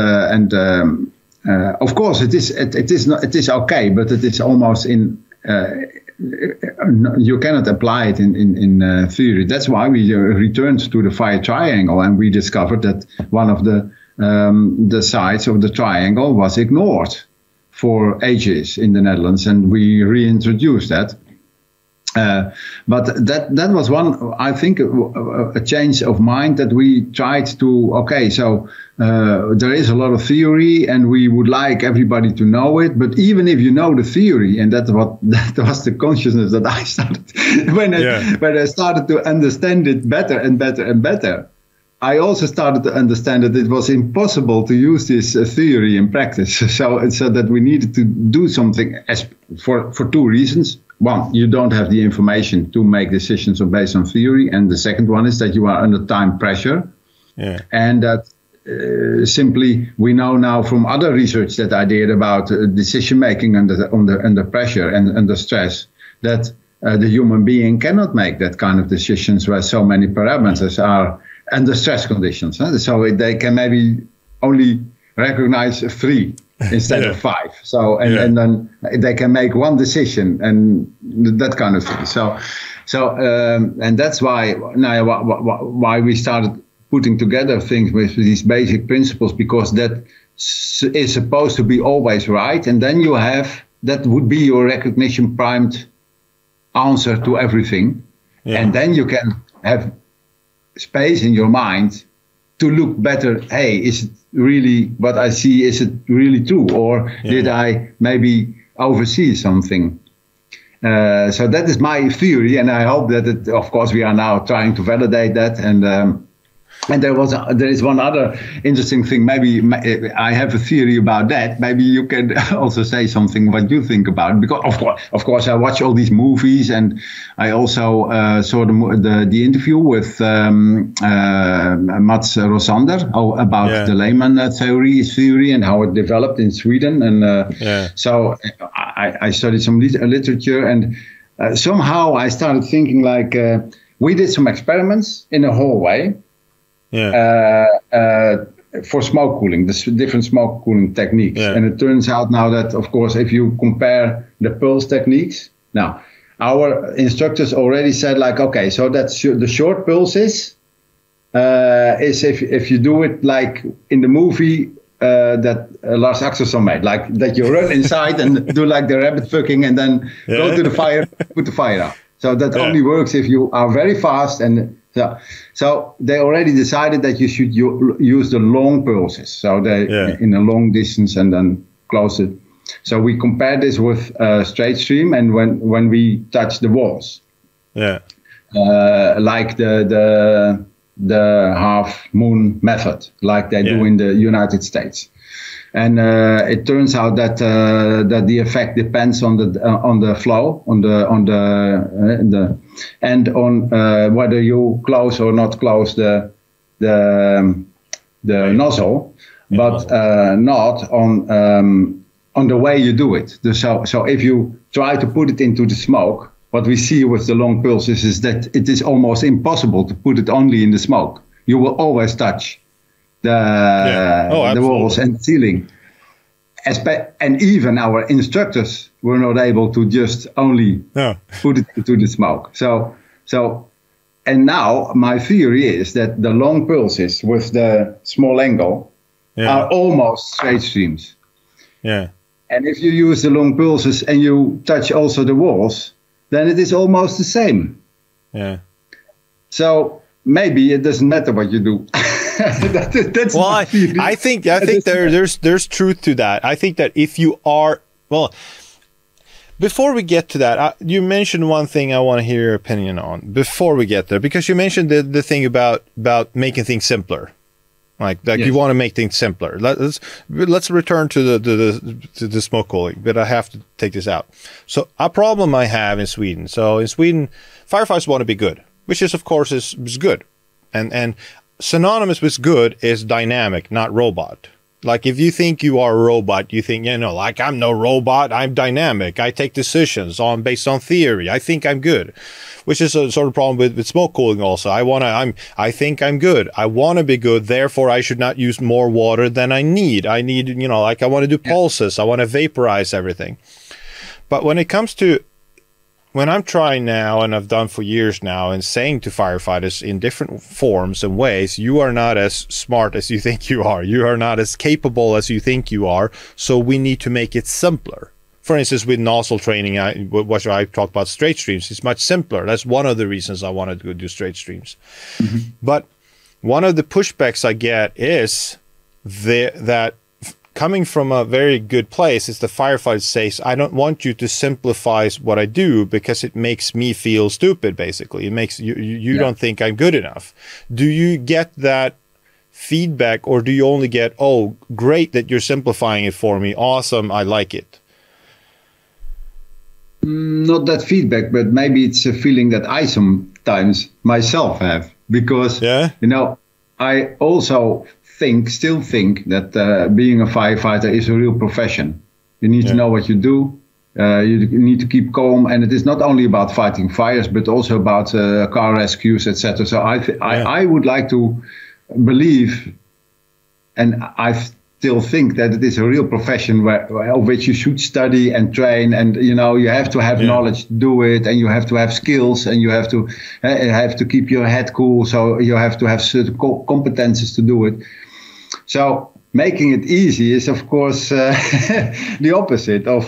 of course it is okay, but it is almost in. You cannot apply it in theory. That's why we returned to the fire triangle, and we discovered that one of the sides of the triangle was ignored for ages in the Netherlands, and we reintroduced that. But that was one, I think, a change of mind, that we tried to, okay, so there is a lot of theory and we would like everybody to know it, but even if you know the theory, and that was the consciousness that I started, when I started to understand it better and better and better, I also started to understand that it was impossible to use this theory in practice. So that we needed to do something for two reasons. One, you don't have the information to make decisions based on theory. And the second one is that you are under time pressure. Yeah. And that simply we know now from other research that I did about decision making under pressure and under stress, that the human being cannot make that kind of decisions where so many parameters are under stress conditions. So they can maybe only recognize 3 instead of 5. So and then they can make one decision and that kind of thing. So and that's why we started putting together things with these basic principles, because that is supposed to be always right, and then you have that would be your recognition primed answer to everything, and then you can have space in your mind to look better. Hey, is it really what I see? Is it really true, or did I maybe oversee something? So that is my theory, and I hope that of course we are now trying to validate that. And there is one other interesting thing. Maybe I have a theory about that. Maybe you can also say something what you think about it. Because of course I watch all these movies, and I also saw the interview with Mats Rosander about the Lehman theory and how it developed in Sweden. And so I studied some literature, and somehow I started thinking, like, we did some experiments in a hallway. for smoke cooling, the different smoke cooling techniques. And it turns out now that, of course, if you compare the pulse techniques, now our instructors already said like, okay, so that's the short pulses is if you do it like in the movie that Lars Axelsson made, like that you run inside and do like the rabbit fucking and then go to the fire, put the fire out. So that only works if you are very fast. And so they already decided that you should use the long pulses. So they in a long distance and then close it. So we compared this with straight stream, and when we touch the walls, like the half moon method, like they do in the United States. And it turns out that the effect depends on the flow, on the and on whether you close or not close the nozzle, but not on the way you do it. So if you try to put it into the smoke, what we see with the long pulses is that it is almost impossible to put it only in the smoke. You will always touch the walls and ceiling. And even our instructors were not able to just only put it into the smoke. And now my theory is that the long pulses with the small angle are almost straight streams. And if you use the long pulses and you touch also the walls, then it is almost the same. So maybe it doesn't matter what you do. That's well, I think there's truth to that. I think that if you are, well, before we get to that, you mentioned one thing I want to hear your opinion on before we get there, because you mentioned the thing about making things simpler. Like you want to make things simpler. Let's return to the smoke cooling, but I have to take this out. So a problem I have in Sweden. So in Sweden, firefighters want to be good, which is of course is good, and synonymous with good is dynamic, not robot. Like if you think you are a robot, you think, like I'm no robot, I'm dynamic. I take decisions based on theory. I think I'm good, which is a sort of problem with smoke cooling also. I think I'm good. I want to be good. Therefore, I should not use more water than I need. I need, like I want to do pulses. I want to vaporize everything. But when it comes to, when I'm trying now, and I've done for years now, and saying to firefighters in different forms and ways, you are not as smart as you think you are. You are not as capable as you think you are. So we need to make it simpler. For instance, with nozzle training, what I talked about straight streams, it's much simpler. That's one of the reasons I wanted to do straight streams. But one of the pushbacks I get is that coming from a very good place is the firefighter says, I don't want you to simplify what I do because it makes me feel stupid, basically. It makes you don't think I'm good enough. Do you get that feedback, or do you only get, oh, great that you're simplifying it for me. Awesome. I like it. Not that feedback, but maybe it's a feeling that I sometimes myself have, because, I also still think that being a firefighter is a real profession. You need to know what you do. You need to keep calm, and it is not only about fighting fires, but also about car rescues, etc. So I would like to believe, and I still think that it is a real profession of which you should study and train, and you have to have knowledge to do it, and you have to have skills, and you have to keep your head cool. So you have to have certain competences to do it. So making it easy is, of course, the opposite of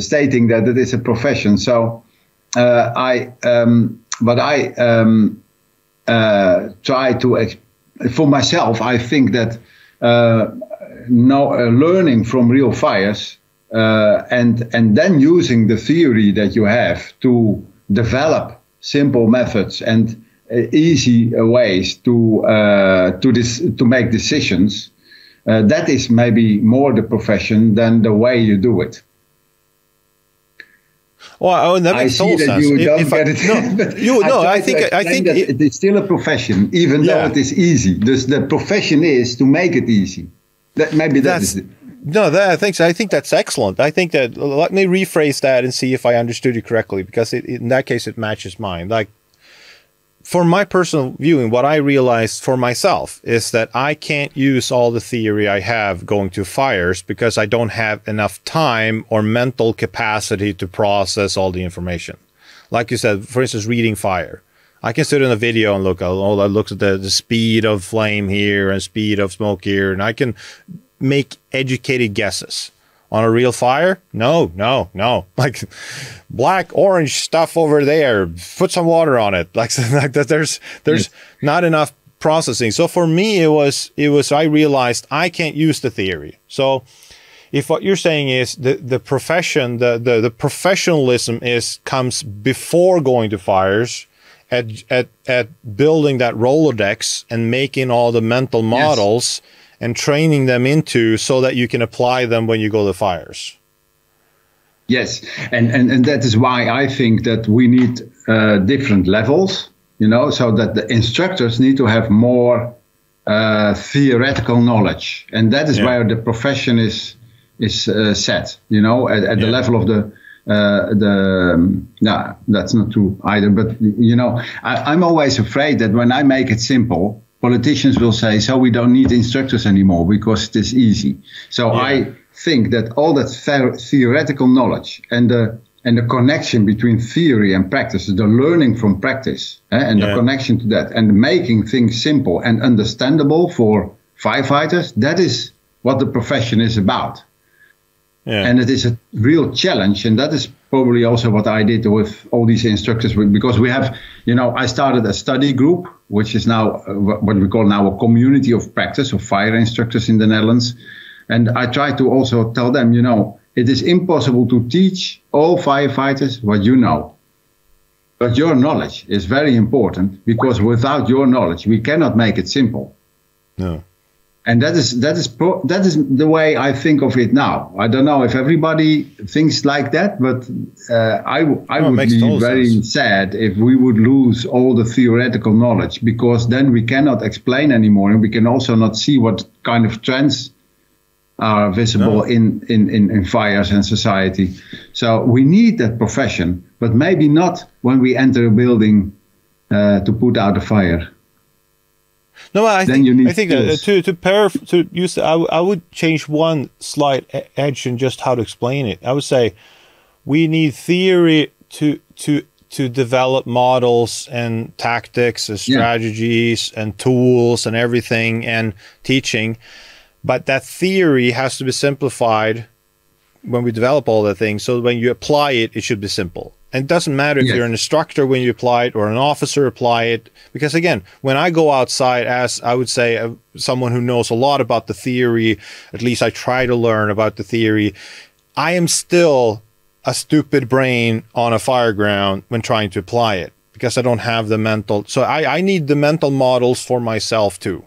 stating that it is a profession. So I try to, for myself, I think that learning from real fires and then using the theory that you have to develop simple methods and easy ways to make decisions, that is maybe more the profession than the way you do it. Well, that makes total sense. You don't get it. I think that it is still a profession, even though it is easy. The profession is to make it easy. That's it. No, I think that's excellent. I think that, let me rephrase that and see if I understood you correctly, because in that case it matches mine. Like, for my personal viewing, what I realized for myself is that I can't use all the theory I have going to fires because I don't have enough time or mental capacity to process all the information. Like you said, for instance, reading fire. I can sit in a video and look at the speed of flame here and speed of smoke here, and I can make educated guesses. On a real fire? No. Like black, orange stuff over there. Put some water on it. Like that. There's not enough processing. So for me, it was. I realized I can't use the theory. So if what you're saying is the profession, the professionalism comes before going to fires, at building that Rolodex and making all the mental models. Yes. And training them into so that you can apply them when you go to fires. Yes, and that is why I think that we need different levels, so that the instructors need to have more theoretical knowledge, and that is where the profession is set, at the level of that's not true either, but I'm always afraid that when I make it simple, politicians will say, so we don't need instructors anymore because it is easy. So I think that all that theoretical knowledge and the connection between theory and practice, the learning from practice, and the connection to that, and making things simple and understandable for firefighters, that is what the profession is about. Yeah. And it is a real challenge, and that is probably also what I did with all these instructors, because we have, I started a study group, which is now what we call now a community of practice of fire instructors in the Netherlands. And I try to also tell them, it is impossible to teach all firefighters what you know. But your knowledge is very important, because without your knowledge, we cannot make it simple. No. And that is the way I think of it now. I don't know if everybody thinks like that, but I would be very sad if we would lose all the theoretical knowledge, because then we cannot explain anymore, and we can also not see what kind of trends are visible in fires and society. So we need that profession, but maybe not when we enter a building to put out a fire. No, I think that I would change one slight edge in just how to explain it. I would say we need theory to develop models and tactics and strategies and tools and everything and teaching, but that theory has to be simplified when we develop all the things. So when you apply it, it should be simple. And it doesn't matter if you're an instructor when you apply it or an officer apply it. Because again, when I go outside as, I would say, someone who knows a lot about the theory, at least I try to learn about the theory, I am still a stupid brain on a fire ground when trying to apply it, because I don't have the mental. So I need the mental models for myself too.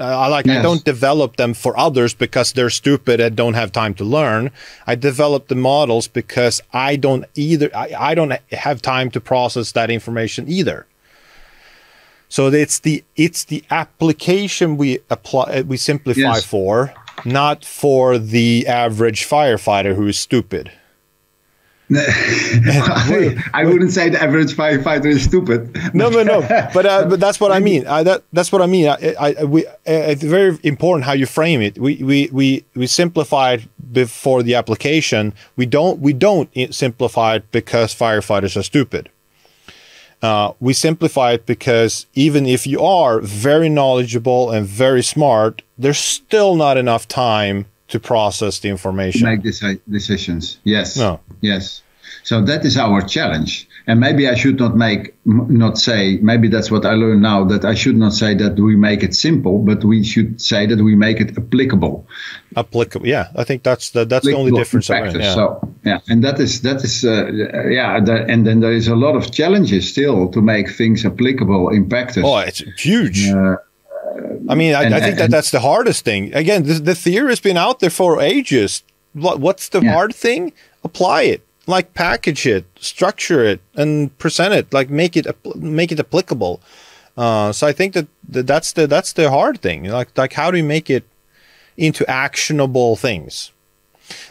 I don't develop them for others because they're stupid and don't have time to learn. I develop the models because I don't have time to process that information either. So it's the application we simplify for, not for the average firefighter who is stupid. I wouldn't say the average firefighter is stupid. No. But that's what I mean. That's what I mean. It's very important how you frame it. We simplify it before the application. We don't simplify it because firefighters are stupid. We simplify it because even if you are very knowledgeable and very smart, there's still not enough time to process the information. Make decisions. Yes. No. Yes. So that is our challenge. And maybe I should not say, maybe that's what I learned now, that I should not say that we make it simple, but we should say that we make it applicable. Applicable. Yeah. I think that's the only difference. Yeah. So, and that is, and then there is a lot of challenges still to make things applicable in practice. Oh, it's huge. I mean, I think that's the hardest thing. Again, the theory has been out there for ages. What's the hard thing? Apply it, like package it, structure it, and present it, like make it applicable. So I think that's the hard thing. Like how do you make it into actionable things?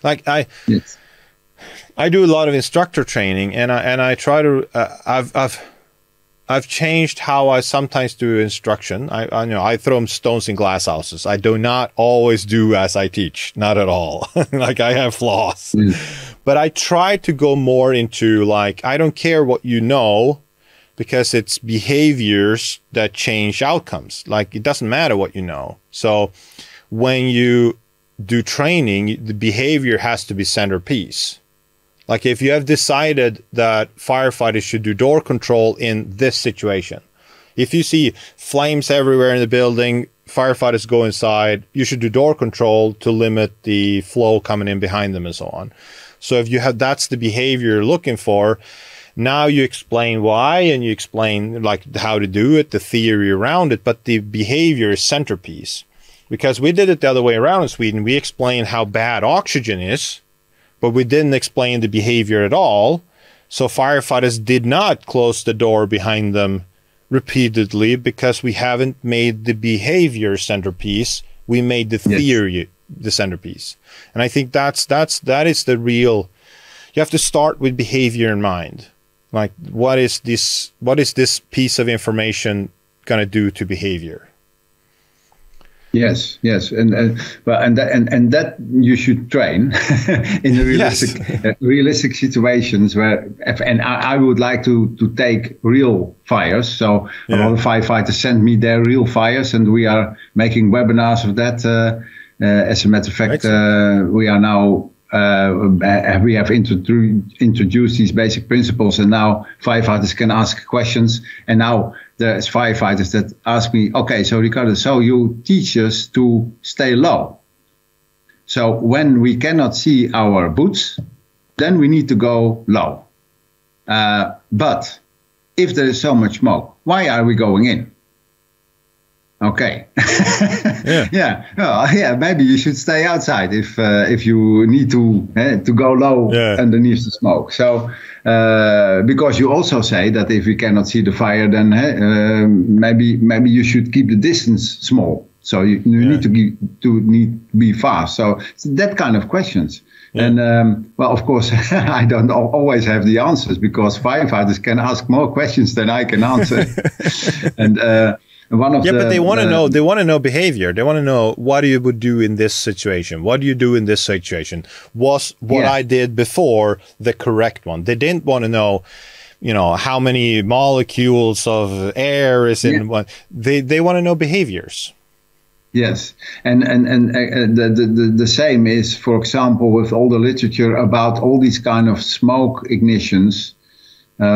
Like I do a lot of instructor training, and I try to I've changed how I sometimes do instruction. I you know, I throw stones in glass houses. I do not always do as I teach, not at all. Like, I have flaws. But I try to go more into, like, I don't care what you know, because it's behaviors that change outcomes. Like, it doesn't matter what you know. So when you do training, the behavior has to be centerpiece. Like, if you have decided that firefighters should do door control in this situation, if you see flames everywhere in the building, firefighters go inside, you should do door control to limit the flow coming in behind them and so on. So if you have, that's the behavior you're looking for, now you explain why, and you explain, like, how to do it, the theory around it, but the behavior is centerpiece. Because we did it the other way around in Sweden. We explained how bad oxygen is, but we didn't explain the behavior at all. So firefighters did not close the door behind them repeatedly, because we haven't made the behavior centerpiece. We made the theory the centerpiece. And I think that is the real, you have to start with behavior in mind. Like, what is this piece of information going to do to behavior? Yes, and that you should train in the realistic situations where, and I would like to take real fires. So a lot of firefighters send me their real fires, and we are making webinars of that. As a matter of fact, we are now. We have introduced these basic principles, and now firefighters can ask questions. And now there's firefighters that ask me, okay, so Ricardo, so you teach us to stay low. So when we cannot see our boots, then we need to go low. But if there is so much smoke, why are we going in? Okay. Maybe you should stay outside if you need to go low underneath the smoke. So because you also say that if we cannot see the fire, then maybe you should keep the distance small. So you need to be fast. So it's that kind of questions. And well, of course, I don't always have the answers, because firefighters can ask more questions than I can answer. And but they want to know. They want to know behavior. They want to know, what you would do in this situation. What do you do in this situation? Was what I did before the correct one? They didn't want to know, how many molecules of air is in one. They want to know behaviors. Yes, and the same is, for example, with all the literature about all these kind of smoke ignitions.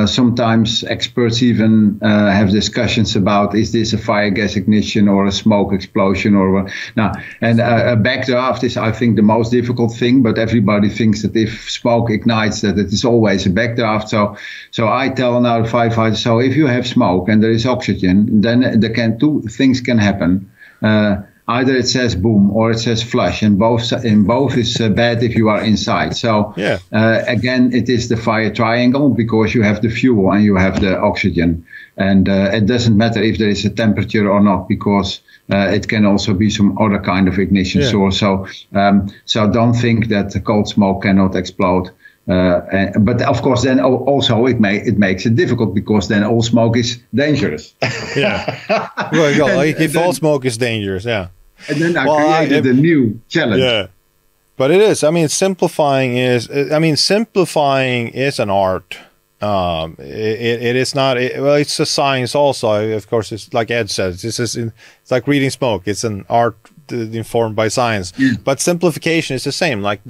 Sometimes experts even have discussions about, is this a fire gas ignition or a smoke explosion or now? And a backdraft is, I think, the most difficult thing. But everybody thinks that if smoke ignites, that it is always a backdraft. So I tell now the firefighters: so if you have smoke and there is oxygen, then two things can happen. Either it says boom or it says flush, and both is bad if you are inside. So again, it is the fire triangle, because you have the fuel and you have the oxygen, and it doesn't matter if there is a temperature or not, because it can also be some other kind of ignition source. So don't think that cold smoke cannot explode. But of course, then also it makes it difficult, because then all smoke is dangerous. If all smoke is dangerous, And then I created a new challenge. Yeah, but it is. I mean, simplifying is an art. It is not. It's a science also. Of course, it's like Ed says. It's like reading smoke. It's an art informed by science. But simplification is the same. Like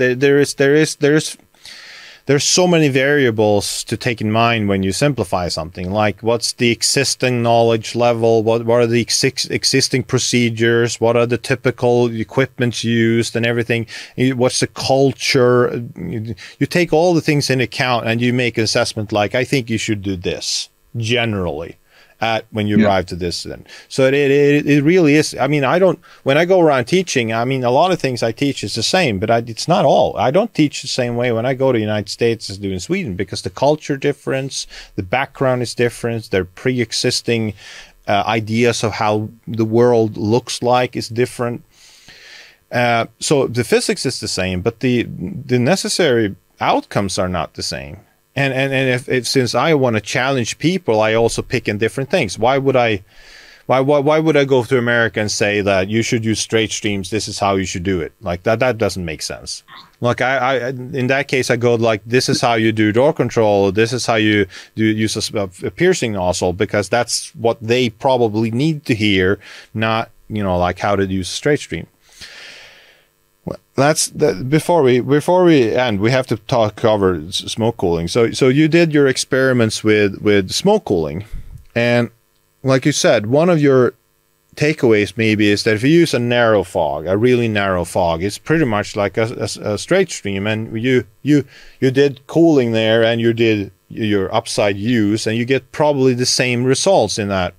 there's so many variables to take in mind when you simplify something. Like, what's the existing knowledge level? What are the existing procedures? What are the typical equipments used and everything? What's the culture? You take all the things into account, and you make an assessment like, I think you should do this generally when you arrive to this. Then. So it really is. I mean, when I go around teaching, I mean, a lot of things I teach is the same, but it's not all. I don't teach the same way when I go to the United States as I do in Sweden, because the culture difference, the background is different, their pre-existing ideas of how the world looks like is different. So the physics is the same, but the necessary outcomes are not the same. And if since I want to challenge people, I also pick in different things. Why would I go to America and say that you should use straight streams? This is how you should do it. Like that doesn't make sense. Like I in that case, I go like, this is how you do door control. This is how you use a piercing nozzle, because that's what they probably need to hear, not, you know, like how to use a straight stream. Well, before we end, we have to cover smoke cooling. So you did your experiments with smoke cooling, and like you said, one of your takeaways maybe is that if you use a narrow fog, a really narrow fog, it's pretty much like a straight stream, and you did cooling there, and you did your upside use, and you get probably the same results in that.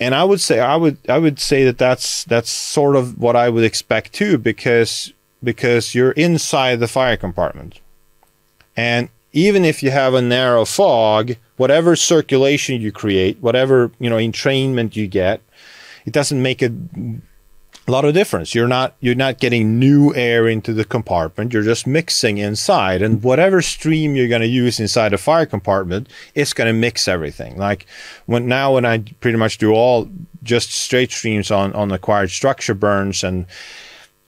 And I would say that that's sort of what I would expect too, because you're inside the fire compartment, and even if you have a narrow fog, whatever circulation you create, whatever, you know, entrainment you get, it doesn't make a lot of difference. You're not getting new air into the compartment. You're just mixing inside, and whatever stream you're going to use inside the fire compartment, it's going to mix everything. Like when I pretty much do all just straight streams on acquired structure burns, and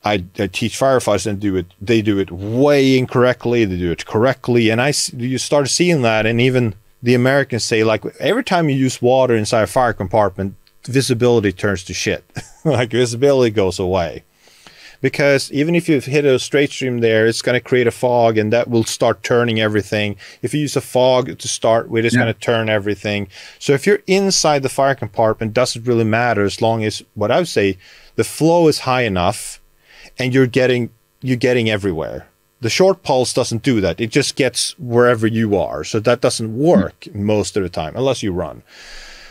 I teach firefighters, and they do it way incorrectly. They do it correctly, and you start seeing that. And even the Americans say, like, every time you use water inside a fire compartment, visibility turns to shit. Like visibility goes away, because even if you hit a straight stream there, it's going to create a fog, and that will start turning everything. If you use a fog to start with, it's going to turn everything. So if you're inside the fire compartment, it doesn't really matter, as long as, what I would say, the flow is high enough and you're getting everywhere. The short pulse doesn't do that. It just gets wherever you are. So that doesn't work most of the time, unless you run.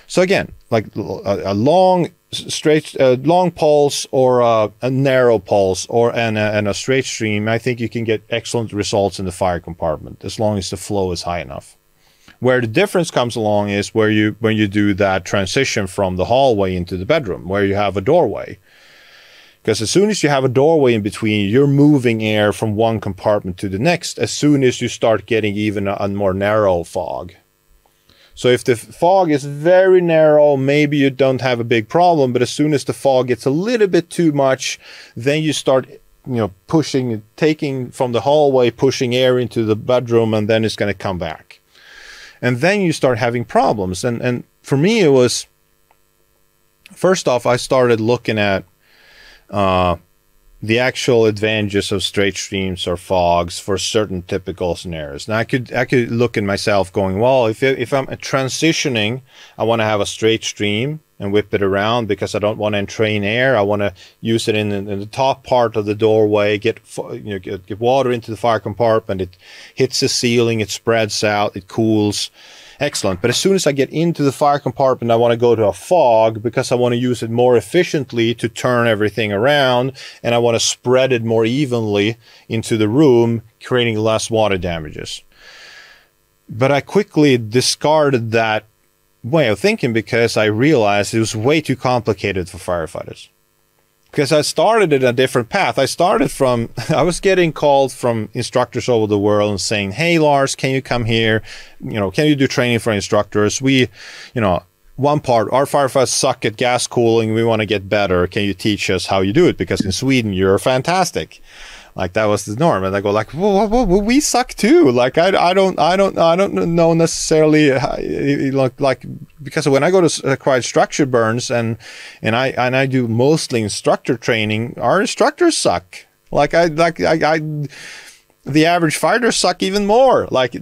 So again, like a long pulse or a narrow pulse and a straight stream, I think you can get excellent results in the fire compartment, as long as the flow is high enough. Where the difference comes along is when you do that transition from the hallway into the bedroom, where you have a doorway. Because as soon as you have a doorway in between, you're moving air from one compartment to the next, as soon as you start getting even a more narrow fog. So if the fog is very narrow, maybe you don't have a big problem, but as soon as the fog gets a little bit too much, then you start, you know, taking from the hallway, pushing air into the bedroom, and then it's going to come back. And then you start having problems. And for me, it was, first off, I started looking at the actual advantages of straight streams or fogs for certain typical scenarios. Now I could look at myself going, well, if I'm transitioning, I want to have a straight stream and whip it around, because I don't want to entrain air. I want to use it in the top part of the doorway, get water into the fire compartment. It hits the ceiling, it spreads out, it cools. Excellent. But as soon as I get into the fire compartment, I want to go to a fog, because I want to use it more efficiently to turn everything around, and I want to spread it more evenly into the room, creating less water damages. But I quickly discarded that way of thinking, because I realized it was way too complicated for firefighters. Because I started in a different path. I was getting called from instructors over the world and saying, hey, Lars, can you come here? You know, can you do training for instructors? One part, our firefighters suck at gas cooling. We want to get better. Can you teach us how you do it? Because in Sweden, you're fantastic. Like, that was the norm. And I go like, whoa, we suck too. Like, I don't know necessarily, like, because when I go to acquired structure burns and I do mostly instructor training, our instructors suck. Like, the average fighters suck even more. Like,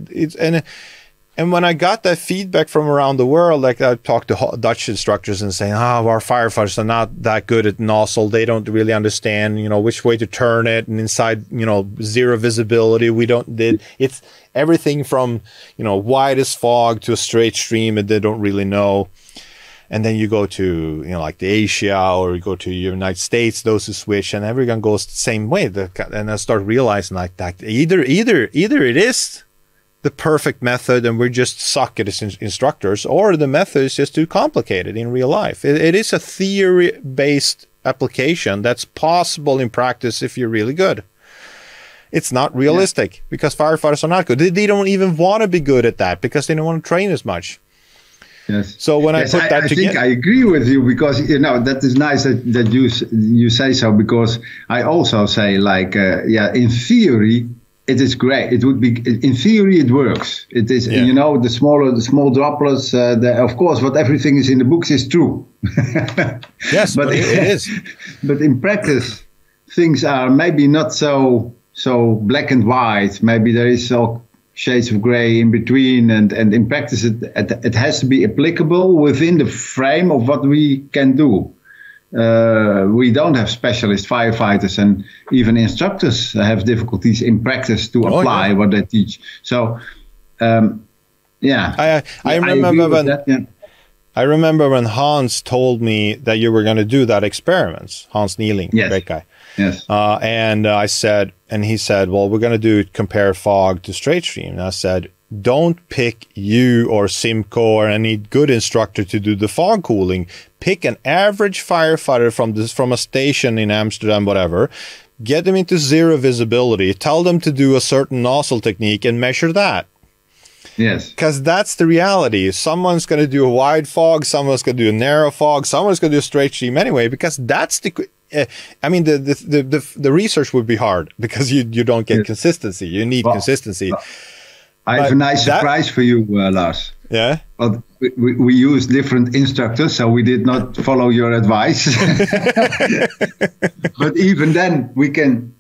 and when I got that feedback from around the world, like, I talked to Dutch instructors and saying, our firefighters are not that good at nozzle. They don't really understand, you know, which way to turn it. And inside, you know, zero visibility. It's everything from, you know, widest fog to a straight stream, and they don't really know. And then you go to, you know, like the Asia, or you go to the United States, those who switch, and everyone goes the same way. And I start realizing like that either it is the perfect method and we just suck at as instructors, or the method is just too complicated in real life. It is a theory-based application that's possible in practice if you're really good. It's not realistic because firefighters are not good. They don't even want to be good at that because they don't want to train as much. Yes. So when I put that I together, think I agree with you, because that is nice that you say so, because I also say, like, in theory it is great. It would be, in theory it works. It is the small droplets. Of course, what everything is in the books is true. Yes, but it is. But in practice, things are maybe not so black and white. Maybe there is all shades of gray in between, and in practice it has to be applicable within the frame of what we can do. We don't have specialist firefighters, and even instructors have difficulties in practice to apply what they teach. So, I remember when Hans told me that you were going to do that experiments. Hans Nieling, great guy. Yes. And he said, well, we're going to compare fog to straight stream. And I said, don't pick you or Simco or any good instructor to do the fog cooling. Pick an average firefighter from a station in Amsterdam, whatever. Get them into zero visibility. Tell them to do a certain nozzle technique and measure that. Yes. Because that's the reality. Someone's going to do a wide fog. Someone's going to do a narrow fog. Someone's going to do a straight stream anyway, because that's the... the research would be hard because you don't get consistency. You need consistency. I have a nice surprise for you, Lars. Yeah. Well, we use different instructors, so we did not follow your advice. But even then, we can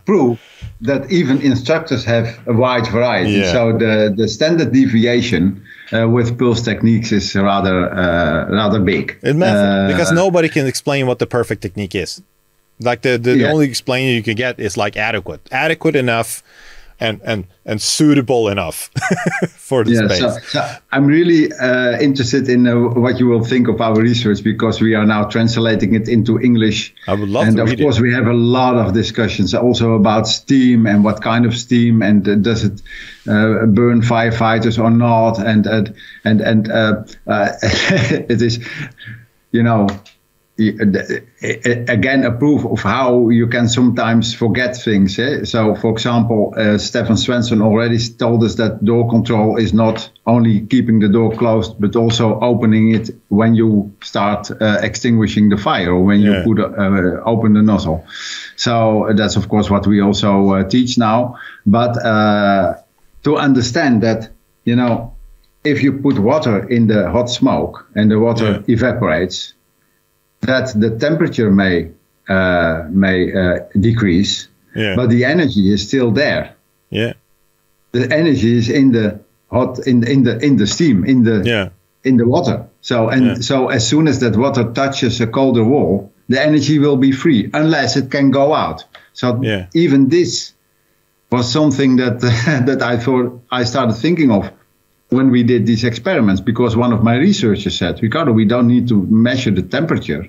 prove that even instructors have a wide variety. Yeah. So the standard deviation with pulse techniques is rather big. It's massive, because nobody can explain what the perfect technique is. Like the only explaining you can get is like adequate enough, and suitable enough for the space. So I'm really interested in what you will think of our research, because we are now translating it into English. I would love to read it. And of course, we have a lot of discussions also about steam and what kind of steam, and does it burn firefighters or not? And it is, again, a proof of how you can sometimes forget things. So, for example, Stefan Svensson already told us that door control is not only keeping the door closed, but also opening it when you start extinguishing the fire, or when you open the nozzle. So that's, of course, what we also teach now. But to understand that, if you put water in the hot smoke and the water evaporates, that the temperature may decrease, but the energy is still there. Yeah, the energy is in the hot, in the steam, in the water. So as soon as that water touches a colder wall, the energy will be free, unless it can go out. So even this was something that that I started thinking of when we did these experiments, because one of my researchers said, Ricardo, we don't need to measure the temperature.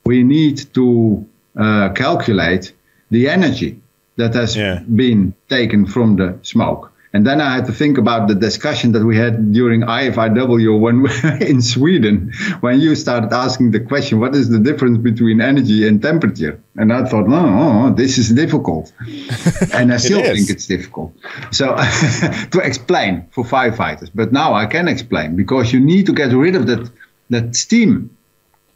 We need to calculate the energy that has been taken from the smoke. And then I had to think about the discussion that we had during IFIW when we were in Sweden, when you started asking the question, what is the difference between energy and temperature? And I thought, no, this is difficult. And I still think it's difficult. So to explain for firefighters. But now I can explain, because you need to get rid of that steam.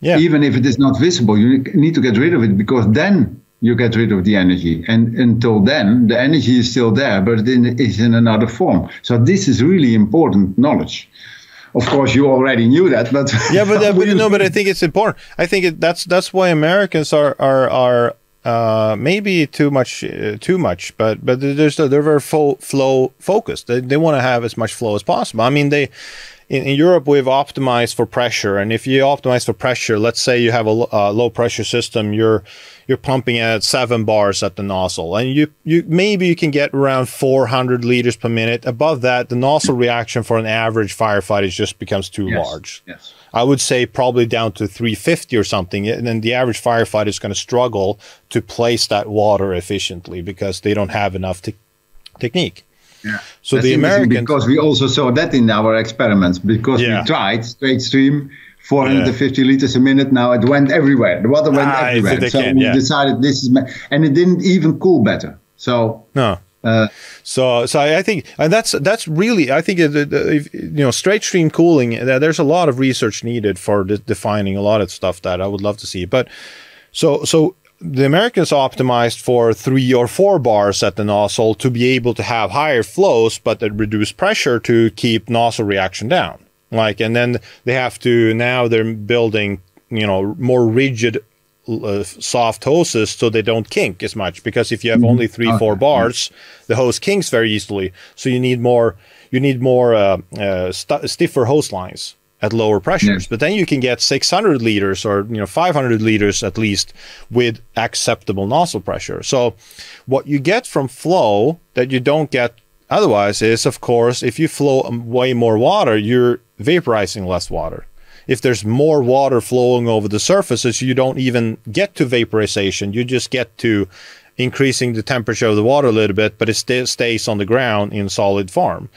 Yeah. Even if it is not visible, you need to get rid of it, because then you get rid of the energy. And until then, the energy is still there, but it is in another form. So this is really important knowledge. Of course, you already knew that, but but I think it's important. I think that's why Americans are maybe too much, but they're very flow focused. They want to have as much flow as possible. I mean, in Europe, we've optimized for pressure, and if you optimize for pressure, let's say you have a low pressure system, you're pumping at 7 bars at the nozzle, and you can get around 400 liters per minute. Above that, the nozzle reaction for an average firefighter just becomes too large. Yes. I would say probably down to 350 or something, and then the average firefighter is going to struggle to place that water efficiently because they don't have enough technique. Yeah. So that's the Americans, because we also saw that in our experiments, because we tried straight stream, 450 liters a minute. Now it went everywhere. The water went everywhere. So we decided this is, and it didn't even cool better. So no. So I think, and that's really, I think, straight stream cooling, there's a lot of research needed for defining a lot of stuff that I would love to see. But so the Americans optimized for 3 or 4 bars at the nozzle to be able to have higher flows, but at reduced pressure to keep nozzle reaction down. And then they have to, now they're building, more rigid soft hoses so they don't kink as much, because if you have only 3-4 bars, the hose kinks very easily. So you need more stiffer hose lines at lower pressures. But then you can get 600 liters or 500 liters at least with acceptable nozzle pressure. So what you get from flow that you don't get otherwise is, of course, if you flow way more water, you're vaporizing less water. If there's more water flowing over the surfaces, you don't even get to vaporization. You just get to increasing the temperature of the water a little bit, but it still stays on the ground in solid form,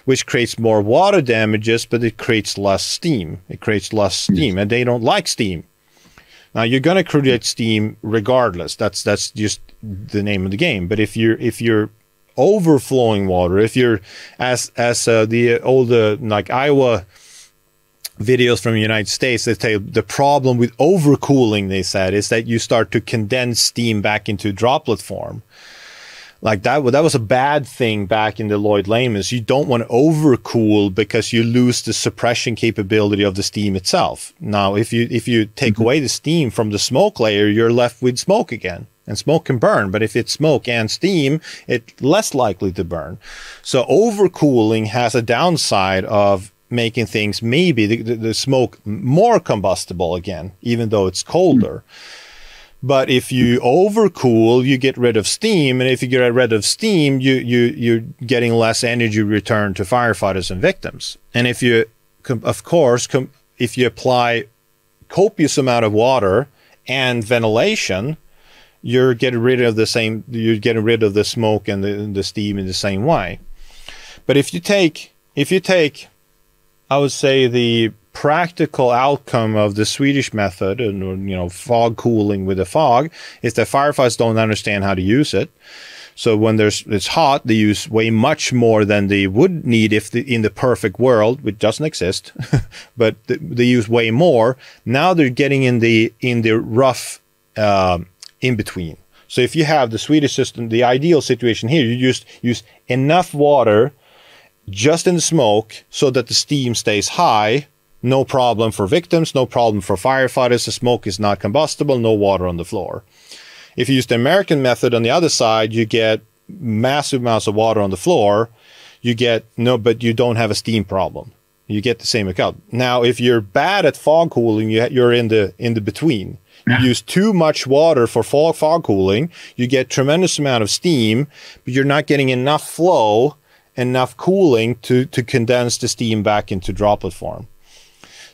which creates more water damages, but it creates less steam. And they don't like steam. Now, you're going to create steam regardless. That's just the name of the game. But if you're overflowing water, if you're as the old Iowa videos from the United States, they say the problem with overcooling, they said, is that you start to condense steam back into droplet form. That was a bad thing back in the Lloyd layman's. You don't want to overcool because you lose the suppression capability of the steam itself. Now, if you take away the steam from the smoke layer, you're left with smoke again. And smoke can burn, but if it's smoke and steam, it's less likely to burn. So overcooling has a downside of making things, maybe the smoke more combustible again, even though it's colder. But if you overcool, you get rid of steam, and if you get rid of steam, you're getting less energy return to firefighters and victims. And if you, of course, if you apply copious amount of water and ventilation, you're getting rid of the smoke and the steam in the same way. But if you take, I would say, the practical outcome of the Swedish method, and fog cooling with a fog, is that firefighters don't understand how to use it. So when it's hot, they use way much more than they would need in the perfect world, which doesn't exist. But they use way more. Now they're getting in the rough in between. So if you have the Swedish system, the ideal situation here, you just use enough water just in the smoke so that the steam stays high. No problem for victims, no problem for firefighters. The smoke is not combustible, no water on the floor. If you use the American method on the other side, you get massive amounts of water on the floor. But you don't have a steam problem. You get the same account. Now, if you're bad at fog cooling, you're in the between. You use too much water for fog cooling. You get tremendous amount of steam, but you're not getting enough flow, enough cooling to condense the steam back into droplet form.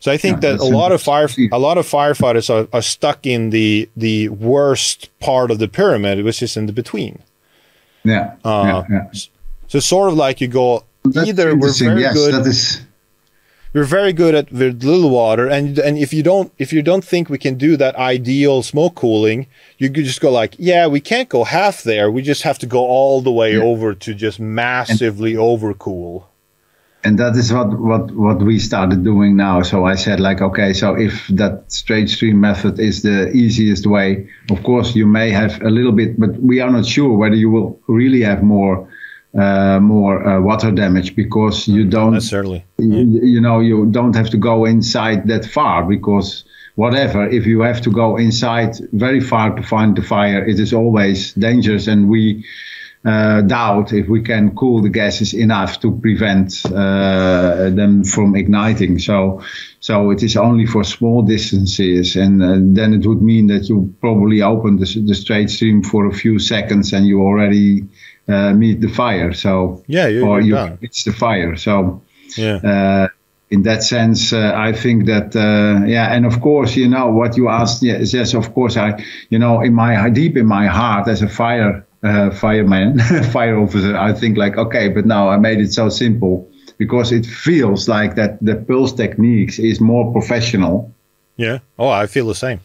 So I think that a lot of firefighters are stuck in the worst part of the pyramid, which is in the between. So sort of like you go, either we're very good. We're very good at with little water, and if you don't think we can do that ideal smoke cooling, you could just go we can't go half there. We just have to go all the way over to just massively overcool. And that is what we started doing now. So I said okay, so if that straight stream method is the easiest way, of course you may have a little bit, but we are not sure whether you will really have more water damage, because you don't necessarily, you don't have to go inside that far, because whatever, if you have to go inside very far to find the fire, it is always dangerous, and we doubt if we can cool the gases enough to prevent them from igniting. So it is only for small distances, and then it would mean that you probably open the straight stream for a few seconds and you already meet the fire. So you reach the fire. So in that sense, I think that and of course, what you asked. Yes, of course, I deep in my heart as a fireman, fire officer, I think okay, but now I made it so simple, because it feels like that the pulse techniques is more professional. Yeah. Oh, I feel the same.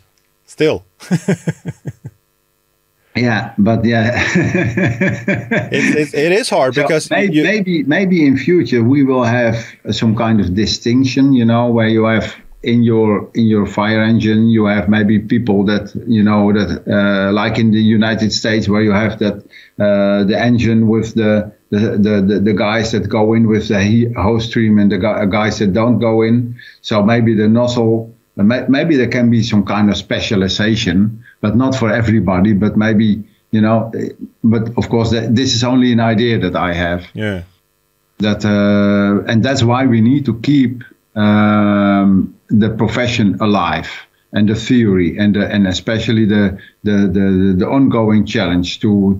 Still. Yeah, but yeah, it is hard so because maybe in future we will have some kind of distinction, you know, where you have in your fire engine you have maybe people that that like in the United States where you have that the engine with the guys that go in with the hose stream and the guys that don't go in. So maybe the nozzle. Maybe there can be some kind of specialization, but not for everybody. But maybe, but of course, this is only an idea that I have. Yeah. That and that's why we need to keep the profession alive and the theory and especially the ongoing challenge to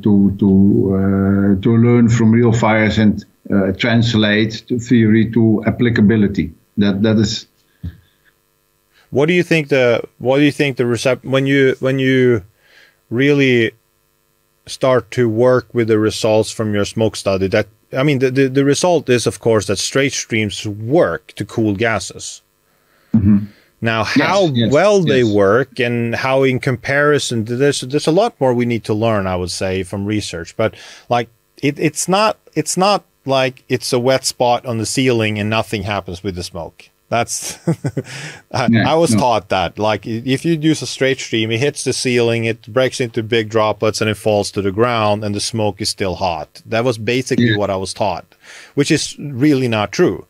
learn from real fires and translate the theory to applicability. That is. What do you think the when you really start to work with the results from your smoke study? That I mean, the result is of course that straight streams work to cool gases. Mm-hmm. Now, how well they work and how in comparison to this, there's a lot more we need to learn, I would say, from research. But like it's not like it's a wet spot on the ceiling and nothing happens with the smoke. That's I was taught that, like, if you use a straight stream, it hits the ceiling, it breaks into big droplets and it falls to the ground and the smoke is still hot. That was basically what I was taught, which is really not true.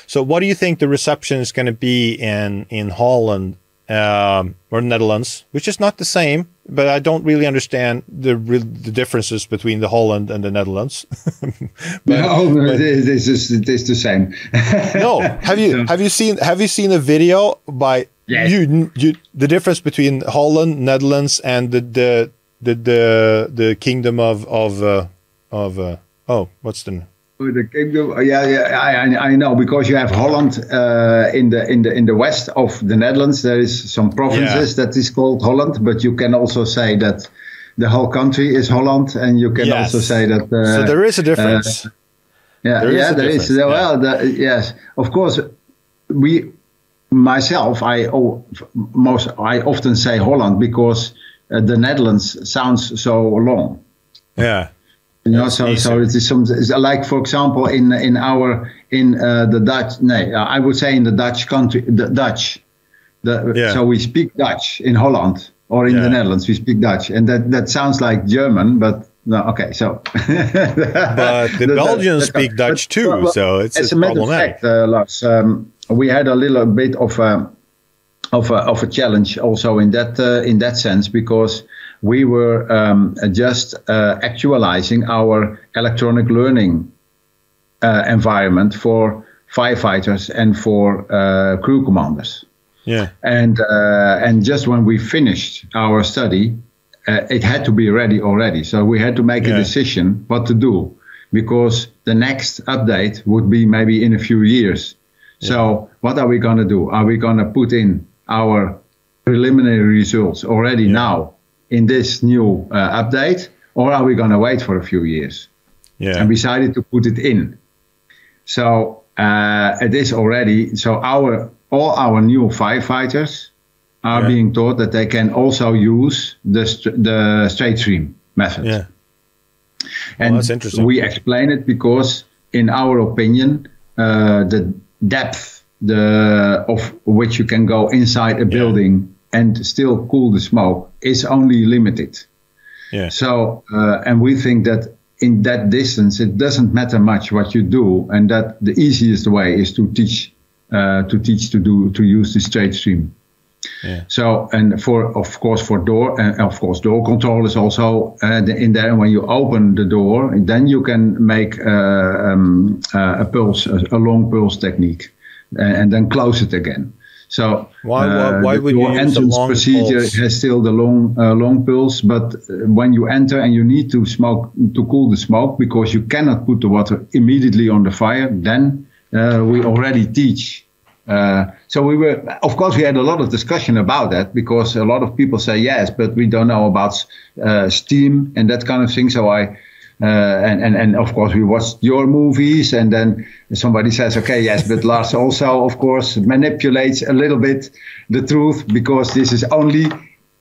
So what do you think the reception is going to be in Holland or Netherlands, which is not the same, but I don't really understand the differences between the Holland and the Netherlands. It's the same. No, have you seen a video by you the difference between Holland, Netherlands, and the kingdom of what's the the kingdom? I know, because you have Holland in the west of the Netherlands. There is some provinces that is called Holland, but you can also say that the whole country is Holland, and you can also say that. So there is a difference. There is. Well, yes, of course. I often say Holland because the Netherlands sounds so long. Yeah. So it is it's like, for example, in the Dutch. I would say in the Dutch country, the Dutch. So we speak Dutch in Holland or in the Netherlands. We speak Dutch, and that sounds like German, but no. Okay, so. But the Belgians speak Dutch too, so it's a matter of fact, Lars. We had a little bit of a challenge also in that sense, because we were just actualizing our electronic learning environment for firefighters and for crew commanders. Yeah. And just when we finished our study, it had to be ready already. So we had to make a decision what to do, because the next update would be maybe in a few years. Yeah. So what are we going to do? Are we going to put in our preliminary results already now in this new update, or are we going to wait for a few years? Yeah. And we decided to put it in. So it is already, so all our new firefighters are being taught that they can also use the straight stream method. Yeah. And that's interesting. We explain it because, in our opinion, the depth of which you can go inside a building and still cool the smoke is only limited. Yeah. So, and we think that in that distance, it doesn't matter much what you do, and that the easiest way is to teach to use the straight stream. Yeah. So, and of course door control is also in there. When you open the door, then you can make a long pulse technique, and then close it again. So why would you use entrance a long procedure pulse? has still the long pulse, but when you enter and you need to cool the smoke, because you cannot put the water immediately on the fire, then we already teach. So of course, we had a lot of discussion about that, because a lot of people say yes, but we don't know about steam and that kind of thing. So and of course we watched your movies, and then somebody says, okay, yes, but Lars also, of course, manipulates a little bit the truth, because this is only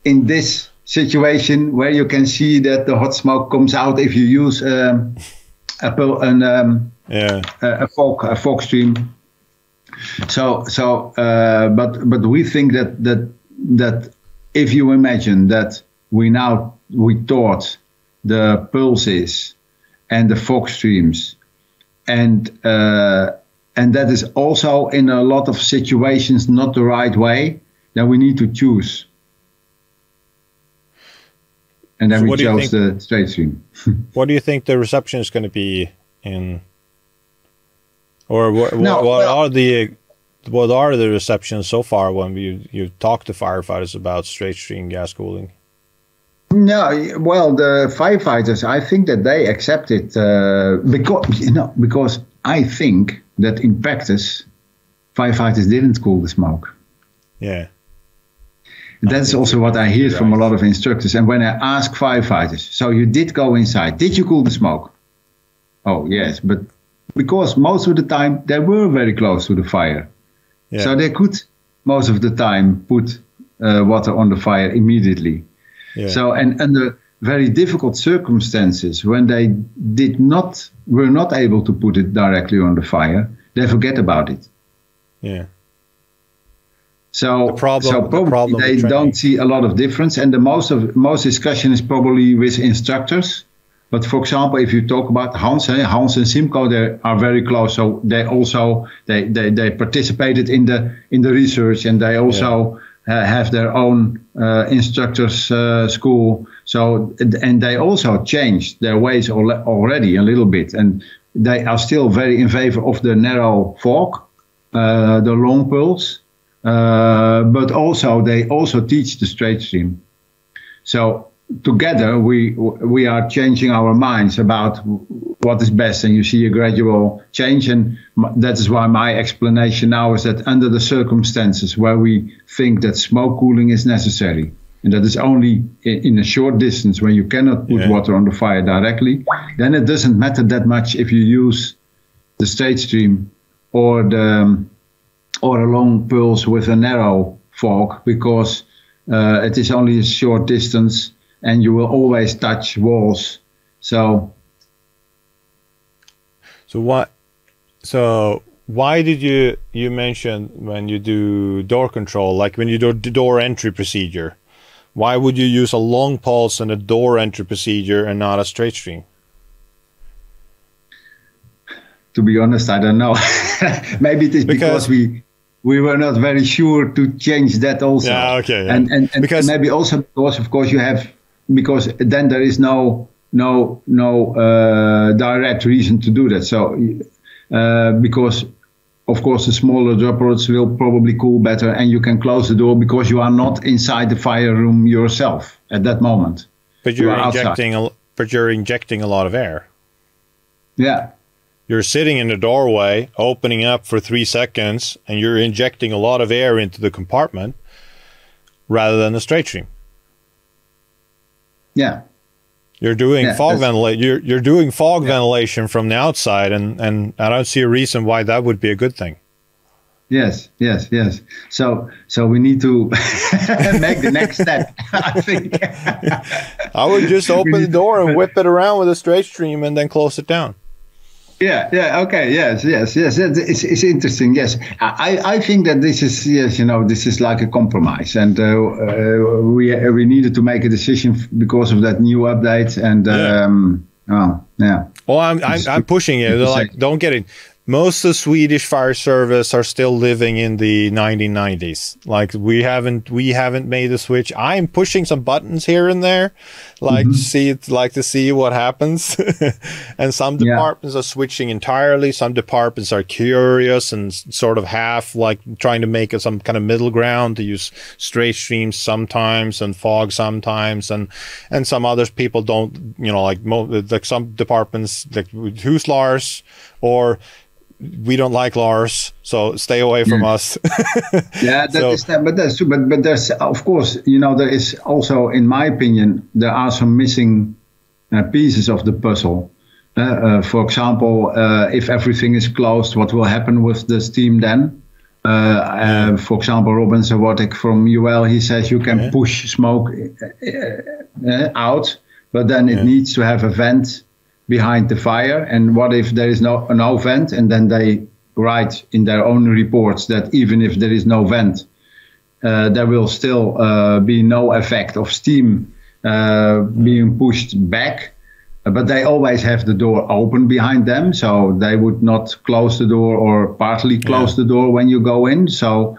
in this situation where you can see that the hot smoke comes out if you use a fog stream. But we think that if you imagine that we taught the pulses and the fog streams, and that is also in a lot of situations not the right way, then we need to choose. And then we chose the straight stream. What do you think the reception is going to be in? Or what are the receptions so far when you talk to firefighters about straight stream gas cooling? No, well, the firefighters, I think that they accept it because I think that in practice, firefighters didn't cool the smoke. Yeah. That's also what I hear from a lot of instructors. And when I ask firefighters, so you did go inside, did you cool the smoke? Oh, yes, but because most of the time they were very close to the fire. Yeah. So they could most of the time put water on the fire immediately. Yeah. So, and under very difficult circumstances, when they were not able to put it directly on the fire, they forget about it. Yeah. So probably they don't see a lot of difference, and the most discussion is probably with instructors. But for example, if you talk about Hans and Simco, they are very close. So they also they participated in the research, and they also have their own instructors school. So and they also changed their ways already a little bit, and they are still very in favor of the narrow fog, the long pulse. But also they also teach the straight stream. So together we are changing our minds about what is best, and you see a gradual change. And that is why my explanation now is that under the circumstances where we think that smoke cooling is necessary, and that is only in a short distance when you cannot put water on the fire directly, then it doesn't matter that much if you use the straight stream or a long pulse with a narrow fog, because it is only a short distance and you will always touch walls. So why did you mention when you do door control, like when you do the door entry procedure, why would you use a long pulse and a door entry procedure and not a straight stream? To be honest, I don't know. Maybe it is because we were not very sure to change that also. Yeah, okay. Yeah. And maybe also because, of course, because then there is no direct reason to do that. So because, of course, the smaller droplets will probably cool better, and you can close the door because you are not inside the fire room yourself at that moment. But you're injecting a lot of air. Yeah. You're sitting in the doorway, opening up for 3 seconds, and you're injecting a lot of air into the compartment rather than the straight stream. Yeah. You're doing fog ventilation. You're doing fog ventilation from the outside, and I don't see a reason why that would be a good thing. Yes. So we need to make the next step, I think. I would just open the door and whip it around with a straight stream and then close it down. Yeah, okay, yes. It's interesting. Yes, I think that this is this is like a compromise, and we needed to make a decision because of that new update, and Well, I'm pushing it. Like, don't get it. Most of the Swedish fire service are still living in the 1990s. Like we haven't made the switch. I'm pushing some buttons here and there, like to see what happens. And some departments are switching entirely. Some departments are curious and sort of half like trying to make some kind of middle ground to use straight streams sometimes and fog sometimes, and some other people don't. Like some departments like who's Lars or we don't like Lars, so stay away from us. Yeah, but that's true. But there's, of course, there is also, in my opinion, there are some missing pieces of the puzzle. For example, if everything is closed, what will happen with the steam then? For example, Robin Zawotek from UL, he says you can push smoke out, but then it needs to have a vent behind the fire. And what if there is no vent? And then they write in their own reports that even if there is no vent, there will still be no effect of steam being pushed back. But they always have the door open behind them, so they would not close the door or partly close the door when you go in. So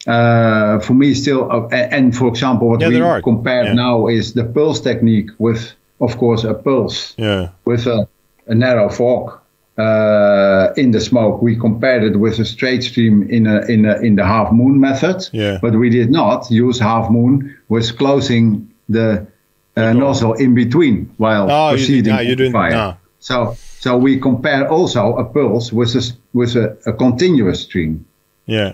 for me still, and for example, what we compare now is the pulse technique with, of course, a pulse with a narrow fork in the smoke. We compared it with a straight stream in the half moon method, but we did not use half moon with closing the nozzle in between while proceeding with fire. So we compare also a pulse with a continuous stream. Yeah.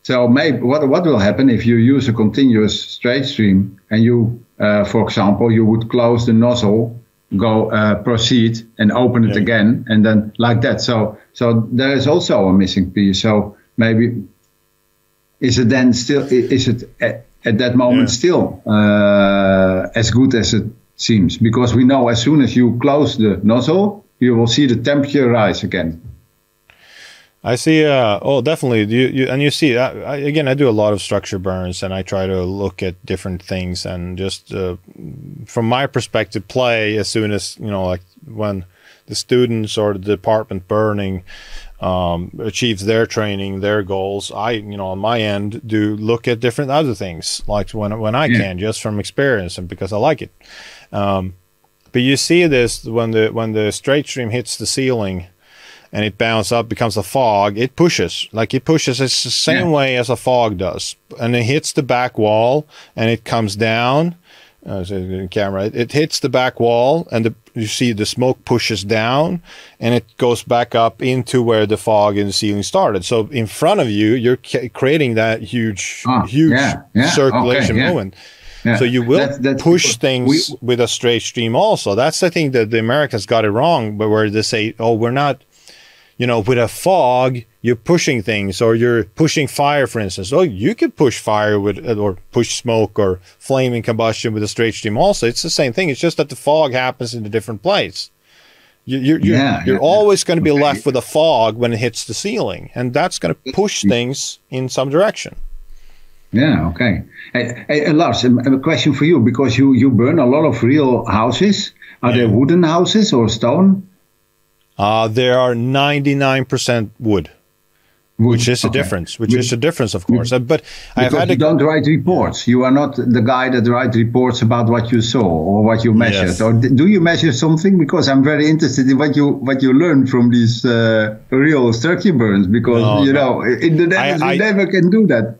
So maybe what will happen if you use a continuous straight stream and you, for example, you would close the nozzle, proceed and open it again, and then like that. So there is also a missing piece. So maybe is it at that moment still as good as it seems? Because we know as soon as you close the nozzle, you will see the temperature rise again. I see. Definitely. You see. Again, I do a lot of structure burns, and I try to look at different things, and just from my perspective, play as soon as like when the students or the department burning achieves their training, their goals. I, on my end, do look at different other things, like when I can, just from experience and because I like it. But you see this when the straight stream hits the ceiling and it bounces up, becomes a fog. It pushes. It's the same way as a fog does, and it hits the back wall and it comes down. So camera, it hits the back wall, and you see the smoke pushes down, and it goes back up into where the fog in the ceiling started. So in front of you, you're creating that huge circulation movement. Yeah. So you will push things with a straight stream also. That's the thing that the Americans got it wrong, but where they say, oh, we're not, with a fog, you're pushing things, or you're pushing fire, for instance. Oh, you could push fire or push smoke or flaming combustion with a straight stream also. It's the same thing. It's just that the fog happens in a different place. You're always going to be left with a fog when it hits the ceiling, and that's going to push things in some direction. Yeah, okay. Hey, Lars, a question for you, because you burn a lot of real houses. Are they wooden houses or stone? There are 99% wood, which is a difference. Is a difference, of course. But you don't write reports. You are not the guy that writes reports about what you saw or what you measured. Yes. Or do you measure something? Because I'm very interested in what you learn from these real structure burns. Because in the Netherlands we never can do that.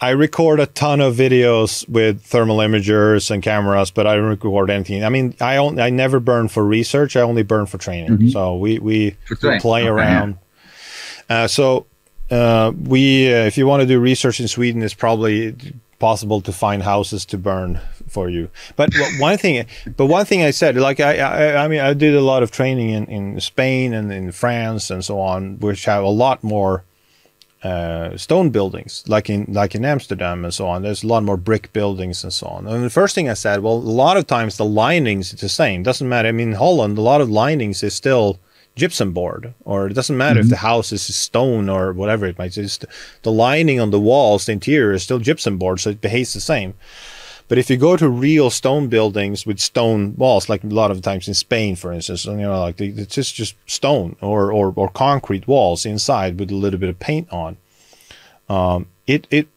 I record a ton of videos with thermal imagers and cameras, but I don't record anything. I mean, I never burn for research. I only burn for training. Mm-hmm. So we play around. Yeah. If you want to do research in Sweden, it's probably possible to find houses to burn for you. But one thing I said, like I did a lot of training in Spain and in France and so on, which have a lot more stone buildings, like in Amsterdam and so on. There's a lot more brick buildings and so on. And the first thing I said, well, a lot of times the linings is the same. Doesn't matter. I mean, in Holland, a lot of linings is still gypsum board, or it doesn't matter if the house is stone or whatever it might be. The lining on the walls, the interior is still gypsum board, so it behaves the same. But if you go to real stone buildings with stone walls, like a lot of times in Spain, for instance, it's just stone or concrete walls inside with a little bit of paint on. It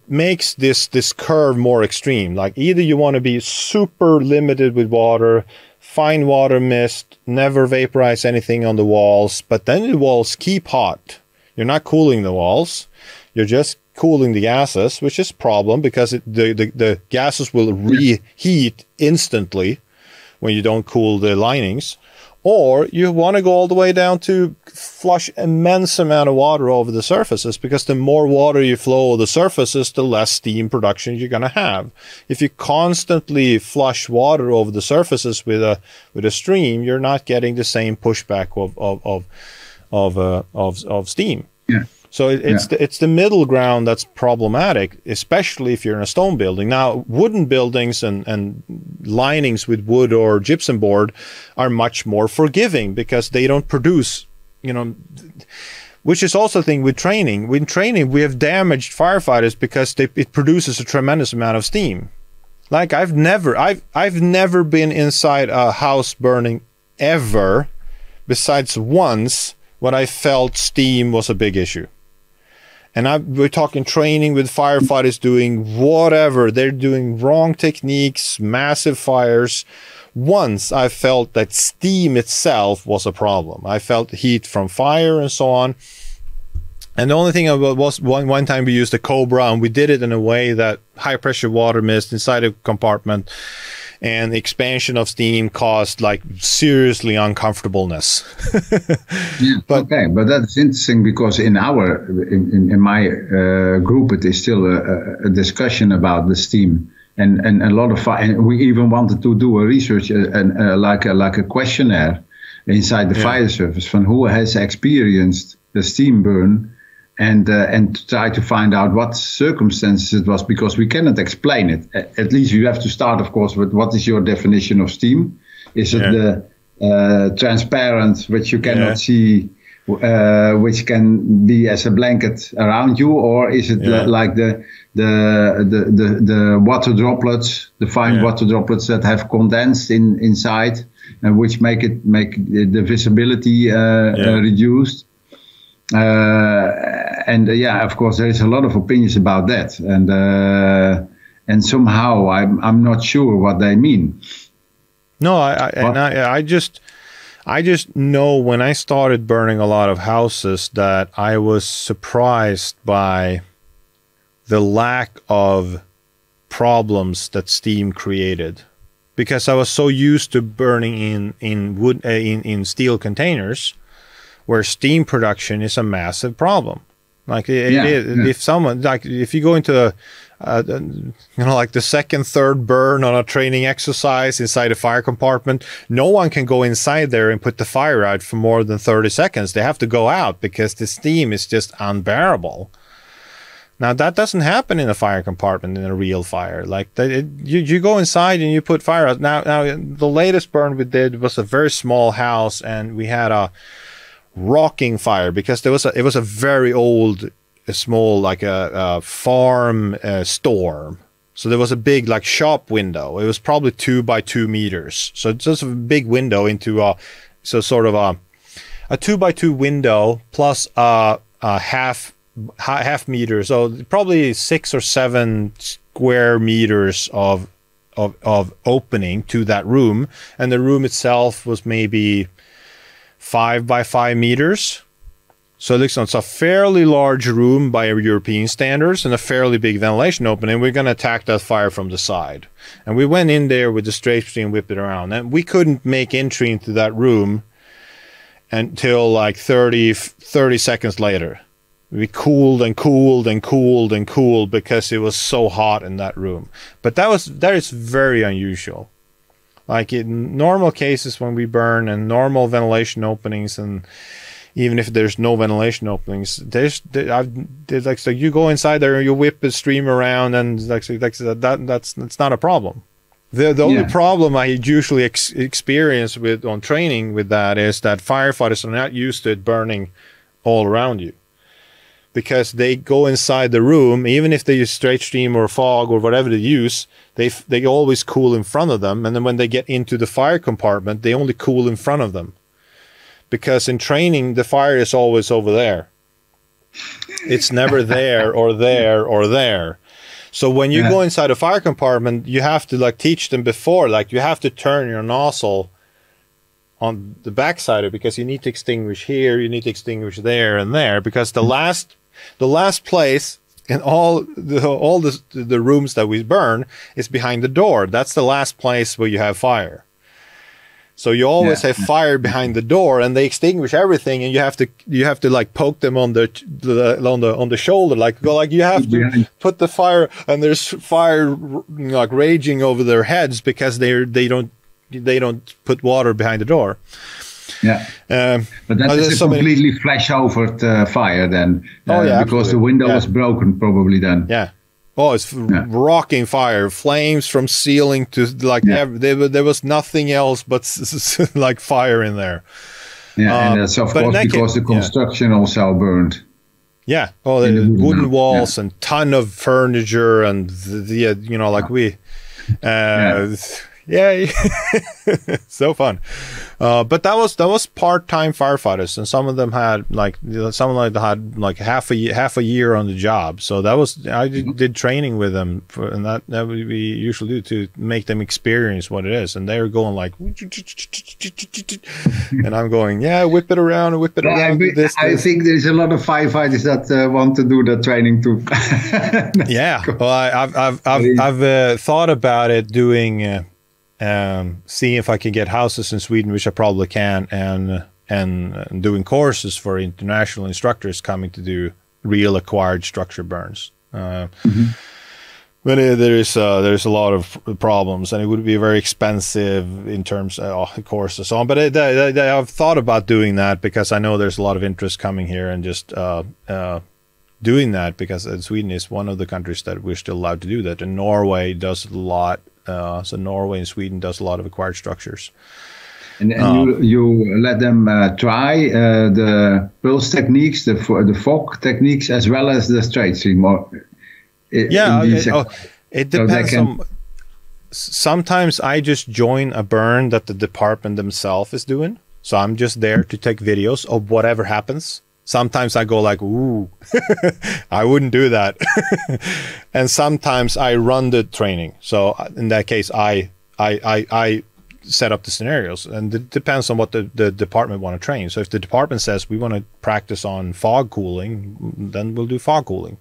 makes this curve more extreme. Like either you want to be super limited with water, fine water mist, never vaporize anything on the walls, but then the walls keep hot. You're not cooling the walls. You're just cooling the gases, which is a problem because the gases will reheat instantly when you don't cool the linings. Or you want to go all the way down to flush immense amount of water over the surfaces, because the more water you flow over the surfaces, the less steam production you're going to have. If you constantly flush water over the surfaces with a stream, you're not getting the same pushback of steam. Yeah. So it's the middle ground that's problematic, especially if you're in a stone building. Now, wooden buildings and linings with wood or gypsum board are much more forgiving because they don't produce, which is also the thing with training. With training, we have damaged firefighters because it produces a tremendous amount of steam. Like I've never been inside a house burning ever, besides once when I felt steam was a big issue. And we're talking training with firefighters doing whatever. They're doing wrong techniques, massive fires. Once I felt that steam itself was a problem. I felt heat from fire and so on. And the only thing was one time we used a Cobra, and we did it in a way that high pressure water mist inside a compartment and the expansion of steam caused like seriously uncomfortableness. But that's interesting because in my group it is still a discussion about the steam and a lot of and we even wanted to do a research like a questionnaire inside the fire service from who has experienced the steam burn. And to try to find out what circumstances it was, because we cannot explain it. At least you have to start, of course, with what is your definition of steam? Is it the transparent, which you cannot see, which can be as a blanket around you, or is it like the water droplets, the fine water droplets that have condensed inside, and which make the visibility reduced? Of course, there is a lot of opinions about that, and somehow I'm not sure what they mean. No, I just know when I started burning a lot of houses that I was surprised by the lack of problems that steam created, because I was so used to burning in wood in steel containers, where steam production is a massive problem. Like if someone, like if you go into like the second, third burn on a training exercise inside a fire compartment, no one can go inside there and put the fire out for more than 30 seconds. They have to go out because the steam is just unbearable. Now that doesn't happen in a fire compartment in a real fire. Like you go inside and you put fire out. Now the latest burn we did was a very small house, and we had a rocking fire because it was a very old, small, like a farm store. So there was a big like shop window. It was probably 2 by 2 meters. So it's just a big window into a 2 by 2 window plus a half meter. So probably 6 or 7 square meters of opening to that room, and the room itself was maybe 5 by 5 meters. So it's a fairly large room by European standards and a fairly big ventilation opening. We're going to attack that fire from the side. And we went in there with the straight stream, whipped it around. And we couldn't make entry into that room until like 30 seconds later. We cooled and cooled and cooled and cooled because it was so hot in that room. But that is very unusual. Like in normal cases when we burn and normal ventilation openings, and even if there's no ventilation openings, there's like you go inside there and you whip the stream around, and that's not a problem. The only problem I usually experience on training with that is that firefighters are not used to it burning all around you, because they go inside the room, even if they use straight stream or fog or whatever they use, they always cool in front of them. And then when they get into the fire compartment, they only cool in front of them. Because in training, the fire is always over there. It's never there or there or there. So when you go inside a fire compartment, you have to like teach them before, like you have to turn your nozzle on the backside of it, because you need to extinguish here, you need to extinguish there and there, because the last place in all the rooms that we burn is behind the door. That's the last place where you have fire. So you always have fire behind the door, and they extinguish everything, and you have to like poke them on the shoulder, like you have to put the fire, and there's fire like raging over their heads because they don't put water behind the door. Yeah. But that is a completely flash-overed fire then. Because the window was broken probably then. Yeah. Oh, it's rocking fire, flames from ceiling to like there was nothing else but like fire in there. Yeah, and that's of course because the construction also burned. Yeah. Oh, the wooden walls and ton of furniture and so fun. But that was part-time firefighters, and some of them had like half a year on the job. So I did training with them, and that we usually do to make them experience what it is. And they were going like, and I'm going, whip it around and whip it around. I think there's a lot of firefighters that want to do that training too. Yeah, well, I've thought about it doing. See if I can get houses in Sweden, which I probably can, and doing courses for international instructors coming to do real acquired structure burns. But there's a lot of problems, and it would be very expensive in terms of courses and so on. But I've thought about doing that because I know there's a lot of interest coming here, and just doing that because Sweden is one of the countries that we're still allowed to do that, and Norway does a lot. So Norway and Sweden does a lot of acquired structures. And you let them try the pulse techniques, the fog techniques, as well as the straight stream. It depends on. Sometimes I just join a burn that the department themselves is doing. So I'm just there to take videos of whatever happens. Sometimes I go like, ooh, I wouldn't do that. And sometimes I run the training. So in that case, I set up the scenarios, and it depends on what the department want to train. So if the department says we want to practice on fog cooling, then we'll do fog cooling.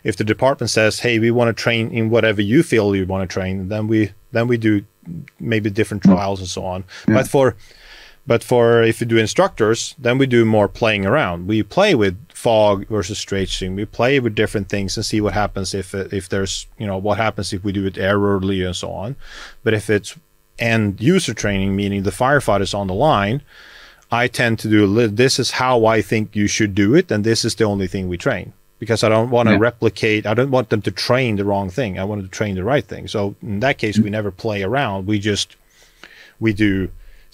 If the department says, hey, we want to train in whatever you feel you want to train, then we do maybe different trials and so on. Yeah. But for if you do instructors, then we do more playing around. We play with fog versus straight stream. We play with different things and see what happens if there's, what happens if we do it errorly and so on. But if it's end user training, meaning the firefighters on the line, I tend to do, this is how I think you should do it, and this is the only thing we train. Because I don't want to replicate, I don't want them to train the wrong thing. I want them to train the right thing. So in that case, we never play around. We do,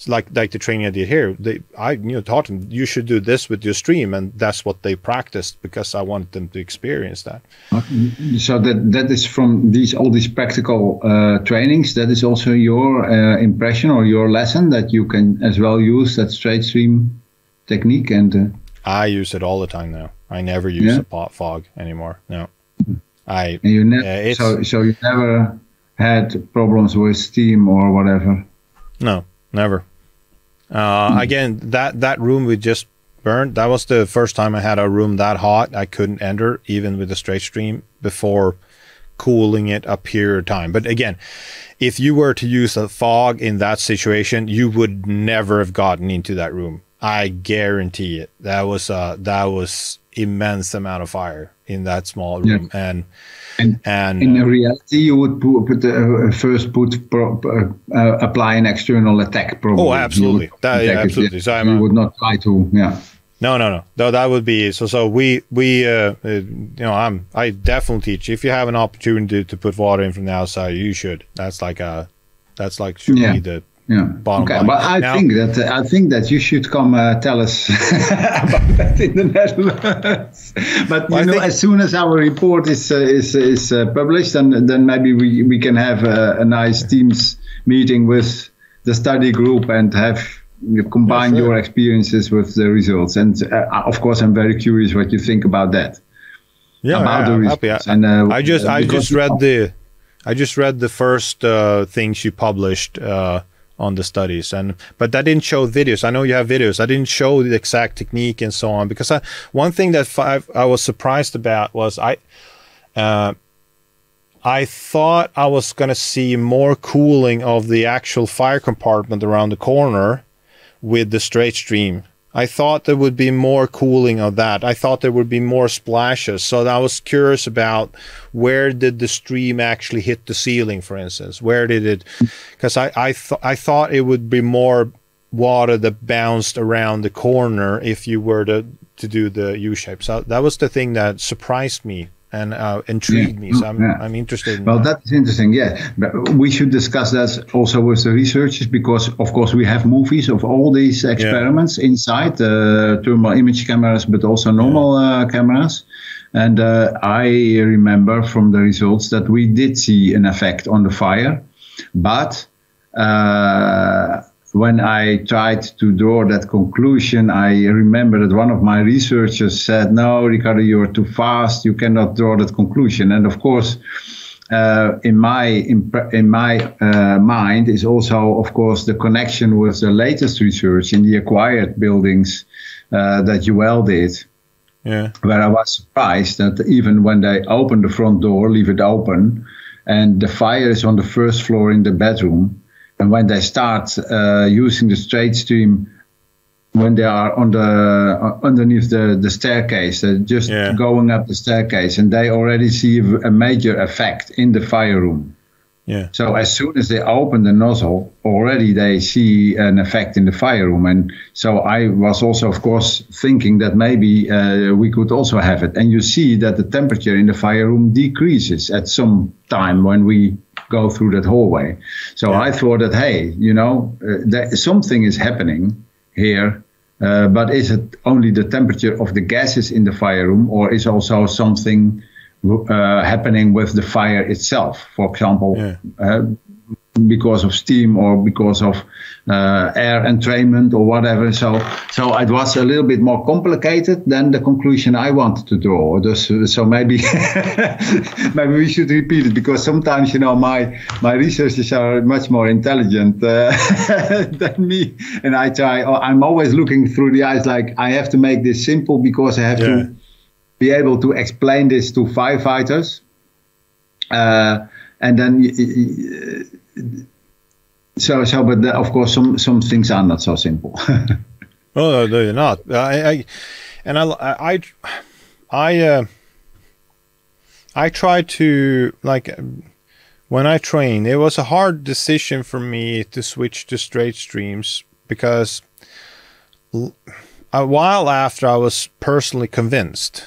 like the training I did here. I taught them, you should do this with your stream, and that's what they practiced because I wanted them to experience that. Okay. So that is from all these practical trainings. That is also your impression or your lesson that you can as well use that straight stream technique. And I use it all the time now. I never use a pot fog anymore. No, so you never had problems with steam or whatever. No. Never. Again, that room we just burned, that was the first time I had a room that hot. I couldn't enter even with a straight stream before cooling it a period of time. But again, if you were to use a fog in that situation, you would never have gotten into that room. I guarantee it. That was immense amount of fire in that small room. Yeah. And in reality, you would apply an external attack. Probably. Oh, absolutely. Absolutely. So you would not try to. Yeah. No. That would be so. We I definitely teach. If you have an opportunity to put water in from the outside, you should. That's like should be the. Yeah. Okay, but I think that you should come tell us about that in the Netherlands. But as soon as our report is published, then maybe we can have a nice Teams meeting with the study group and have combine your experiences with the results. And of course, I'm very curious what you think about that. Yeah, about the results. And I just read the first things you published. On the studies, but that didn't show videos. I know you have videos. I didn't show the exact technique and so on, because one thing that I was surprised about was I thought I was going to see more cooling of the actual fire compartment around the corner with the straight stream. I thought there would be more cooling of that. I thought there would be more splashes. So I was curious about where did the stream actually hit the ceiling, for instance. Where did it? Because I thought it would be more water that bounced around the corner if you were to do the U-shape. So that was the thing that surprised me and intrigued me. So I'm interested in that. That's interesting. Yeah, but we should discuss that also with the researchers, because of course we have movies of all these experiments inside thermal image cameras, but also normal cameras. And I remember from the results that we did see an effect on the fire, but when I tried to draw that conclusion, I remember that one of my researchers said, "No, Ricardo, you are too fast. You cannot draw that conclusion." And of course, in my mind is also, of course, the connection with the latest research in the acquired buildings that UL did. Yeah. Where I was surprised that even when they open the front door, leave it open, and the fire is on the first floor in the bedroom, and when they start using the straight stream, when they are on the underneath the staircase, they're just going up the staircase, and they already see a major effect in the fire room. Yeah. So as soon as they open the nozzle, already they see an effect in the fire room. And so I was also, of course, thinking that maybe we could also have it. And you see that the temperature in the fire room decreases at some time when we go through that hallway. So I thought that, hey, you know, something is happening here. But is it only the temperature of the gases in the fire room, or is also something happening with the fire itself, for example, because of steam or because of air entrainment or whatever. So it was a little bit more complicated than the conclusion I wanted to draw. So maybe maybe we should repeat it, because sometimes, you know, my researchers are much more intelligent than me, and I'm always looking through the eyes like I have to make this simple because I have to be able to explain this to firefighters, and then but of course some things are not so simple. Oh, no, they're not. I try to, like, when I train, it was a hard decision for me to switch to straight streams, because a while after I was personally convinced,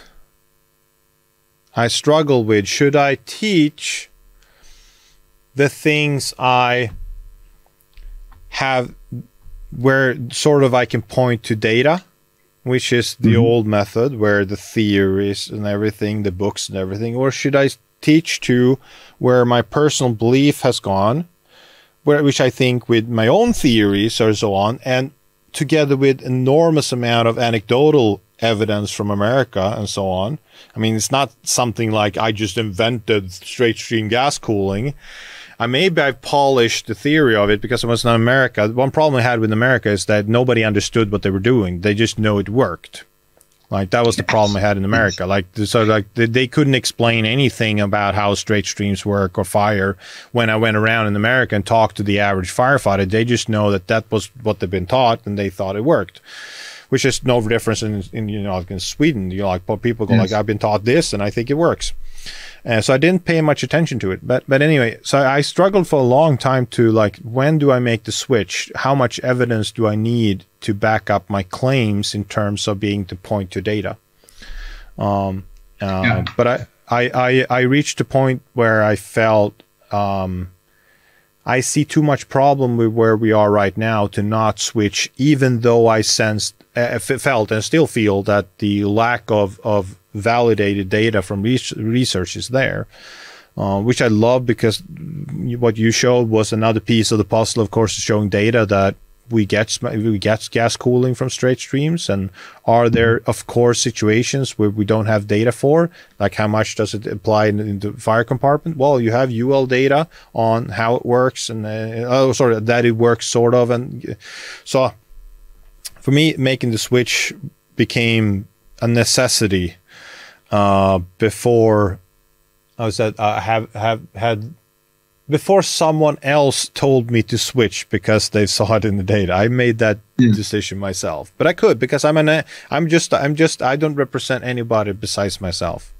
I struggle with, should I teach the things I have where sort of I can point to data, which is the old method where the theories and everything, the books and everything, or should I teach to where my personal belief has gone, which I think with my own theories or so on, and together with enormous amount of anecdotal evidence from America and so on. I mean, it's not something like I just invented straight stream gas cooling. Maybe I've polished the theory of it because it was in America. One problem I had with America is that nobody understood what they were doing. They just know it worked. Like, that was the problem I had in America. Like, so like they couldn't explain anything about how straight streams work or fire. When I went around in America and talked to the average firefighter, they just know that that was what they've been taught, and they thought it worked. Which is no difference in you know, like in Sweden. You know, like people go like, I've been taught this and I think it works. So I didn't pay much attention to it. But anyway, so I struggled for a long time to, like, when do I make the switch? How much evidence do I need to back up my claims in terms of being to point to data? But I reached a point where I felt I see too much problem with where we are right now to not switch, even though I felt and still feel that the lack of validated data from research is there, which I love, because what you showed was another piece of the puzzle, of course, showing data that we get gas cooling from straight streams. And are there, of course, situations where we don't have data for, like how much does it apply in the fire compartment? Well, you have UL data on how it works, and that it works sort of. And so for me, making the switch became a necessity before I was before someone else told me to switch because they saw it in the data. I made that decision myself, but I could, because I don't represent anybody besides myself.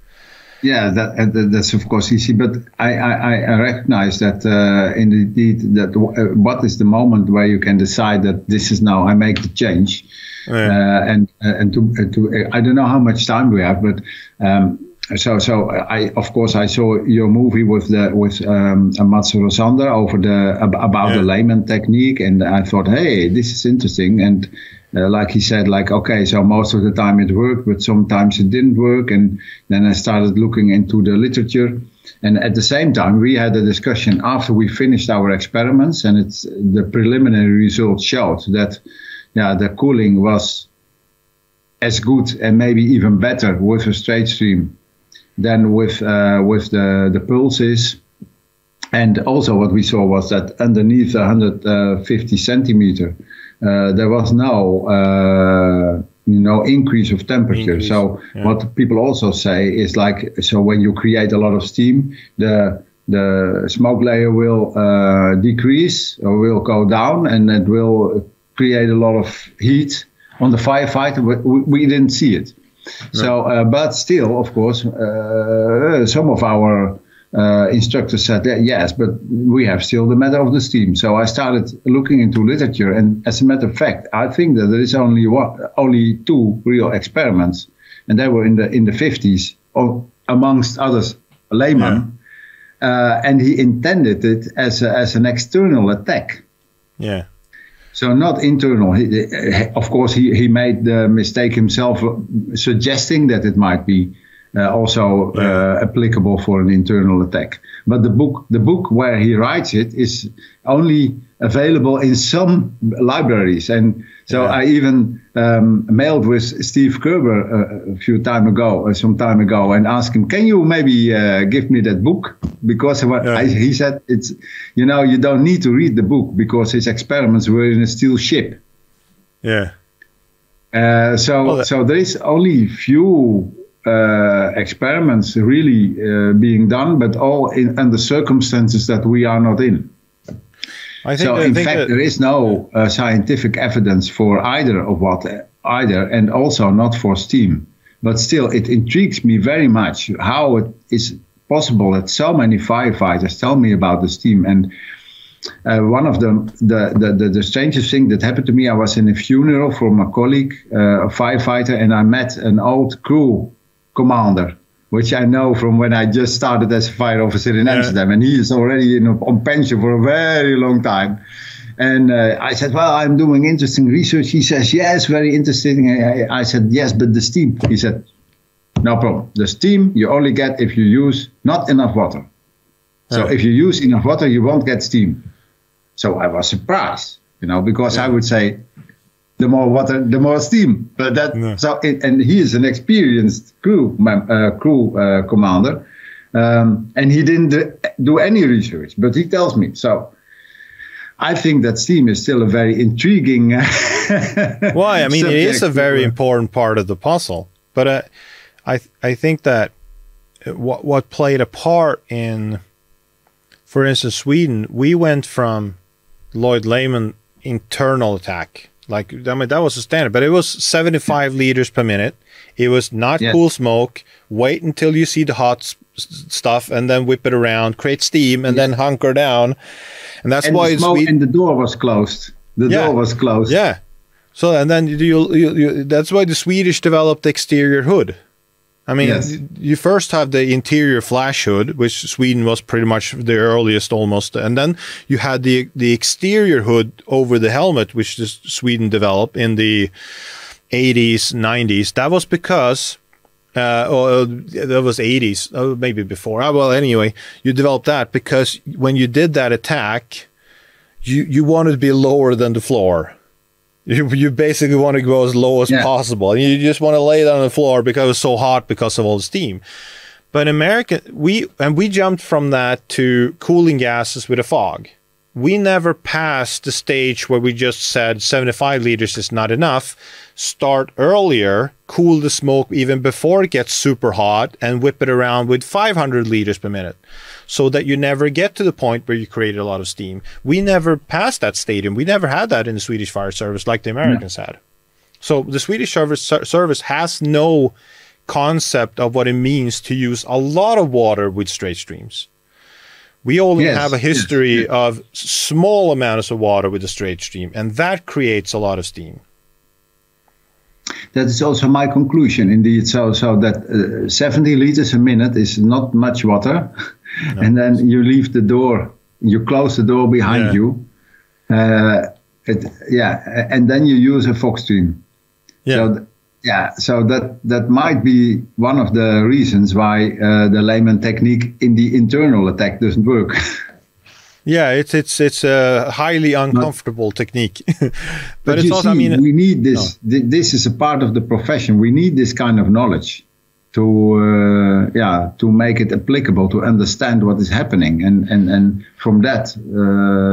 Yeah, that's of course easy, but I recognize that indeed that what is the moment where you can decide that this is now I make the change, and to I don't know how much time we have, but so I of course I saw your movie with Mats Rosander over about the layman technique, and I thought, hey, this is interesting. And like he said, like, okay, so most of the time it worked, but sometimes it didn't work. And then I started looking into the literature. And at the same time, we had a discussion after we finished our experiments, and the preliminary results showed that, the cooling was as good and maybe even better with a straight stream than with the pulses. And also what we saw was that underneath 150 centimeter, there was no increase of temperature. So what people also say is like, so when you create a lot of steam, the smoke layer will decrease or will go down, and it will create a lot of heat on the firefighter. We didn't see it. No. So, but still, of course, some of our instructors said that, yes, but we have still the matter of the steam. So I started looking into literature, and as a matter of fact, I think that there is only two real experiments, and they were in the 50s, amongst others, Lehman, and he intended it as an external attack. Yeah. So not internal. Of course, he made the mistake himself, suggesting that it might be also applicable for an internal attack. But the book where he writes it is only available in some libraries. And so I even mailed with Steve Kerber some time ago, and asked him, can you maybe give me that book? Because he said, it's, you don't need to read the book because his experiments were in a steel ship. Yeah. So there is only few experiments really being done, but all under circumstances that we are not in. In fact, there is no scientific evidence for either, and also not for steam. But still, it intrigues me very much how it is possible that so many firefighters tell me about the steam. And one of the strangest thing that happened to me, I was in a funeral from a colleague, a firefighter, and I met an old crew commander, which I know from when I just started as a fire officer in Amsterdam, and he is already on pension for a very long time. And I said, well, I'm doing interesting research. He says, yes, very interesting. I said, yes, but the steam. He said, no problem. The steam you only get if you use not enough water. So if you use enough water, you won't get steam. So I was surprised, because I would say, the more water, the more steam. But and he is an experienced crew commander, and he didn't do any research, but he tells me. So I think that steam is still a very intriguing. Why? I mean, it is a very important part of the puzzle. But I think that what played a part in, for instance, Sweden, we went from Lloyd Lehman internal attack. Like, I mean, that was the standard, but it was 75 liters per minute. It was not cool smoke. Wait until you see the hot stuff and then whip it around, create steam, and then hunker down. And that's why and the door was closed. The door was closed. Yeah. So, and then that's why the Swedish developed the exterior hood. I mean, you first have the interior flash hood, which Sweden was pretty much the earliest almost. And then you had the exterior hood over the helmet, which Sweden developed in the 80s, 90s. That was because, that was 80s, maybe before. Well, anyway, you developed that because when you did that attack, you wanted to be lower than the floor. You basically want to go as low as possible. And you just want to lay down on the floor because it was so hot because of all the steam. But in America, we jumped from that to cooling gases with a fog. We never passed the stage where we just said 75 liters is not enough. Start earlier, cool the smoke even before it gets super hot, and whip it around with 500 liters per minute, so that you never get to the point where you created a lot of steam. We never passed that stadium. We never had that in the Swedish fire service like the Americans had. So the Swedish service has no concept of what it means to use a lot of water with straight streams. We only have a history of small amounts of water with a straight stream, and that creates a lot of steam. That is also my conclusion, indeed. So that 70 liters a minute is not much water, no. And then you leave the door, you close the door behind you, and then you use a fog stream. So that might be one of the reasons why the layman technique in the internal attack doesn't work. Yeah, it's a highly uncomfortable technique. but it's also, see, we need this. No. This is a part of the profession. We need this kind of knowledge to make it applicable, to understand what is happening, and from that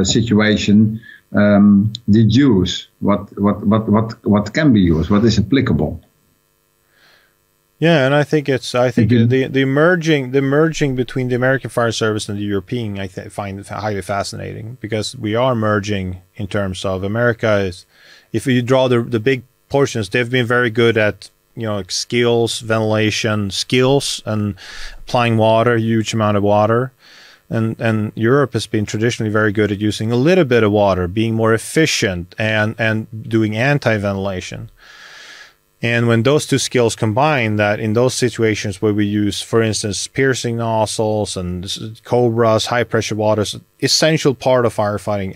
situation deduce what can be used, what is applicable. Yeah, and I think the merging between the American Fire Service and the European, I find highly fascinating, because we are merging in terms of America is, if you draw the big portions, they've been very good at skills, ventilation skills, and applying water, huge amount of water. And Europe has been traditionally very good at using a little bit of water, being more efficient, and doing anti-ventilation. And when those two skills combine, that in those situations where we use, for instance, piercing nozzles and cobras, high pressure waters, essential part of firefighting,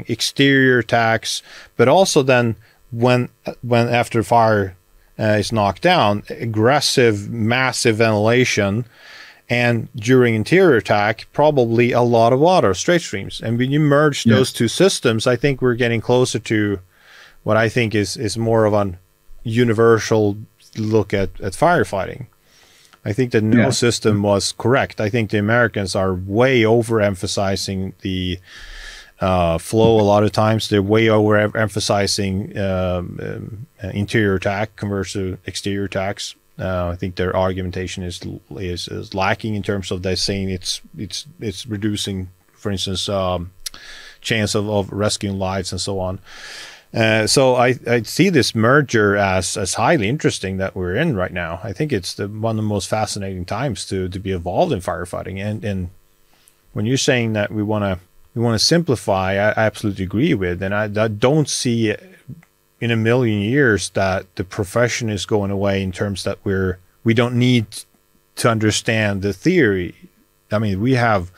exterior attacks, but also then when after fire is knocked down, aggressive, massive ventilation. And during interior attack, probably a lot of water, straight streams. And when you merge those two systems, I think we're getting closer to what I think is more of an universal look at firefighting. I think the no system was correct. I think the Americans are way overemphasizing the flow a lot of times. They're way overemphasizing interior attack compared to exterior attacks. I think their argumentation is lacking in terms of they're saying it's reducing, for instance, chance of rescuing lives and so on. So I see this merger as highly interesting that we're in right now. I think it's one of the most fascinating times to be involved in firefighting. And when you're saying that we want to simplify, I absolutely agree with. And I don't see in a million years that the profession is going away in terms that we don't need to understand the theory. I mean, we have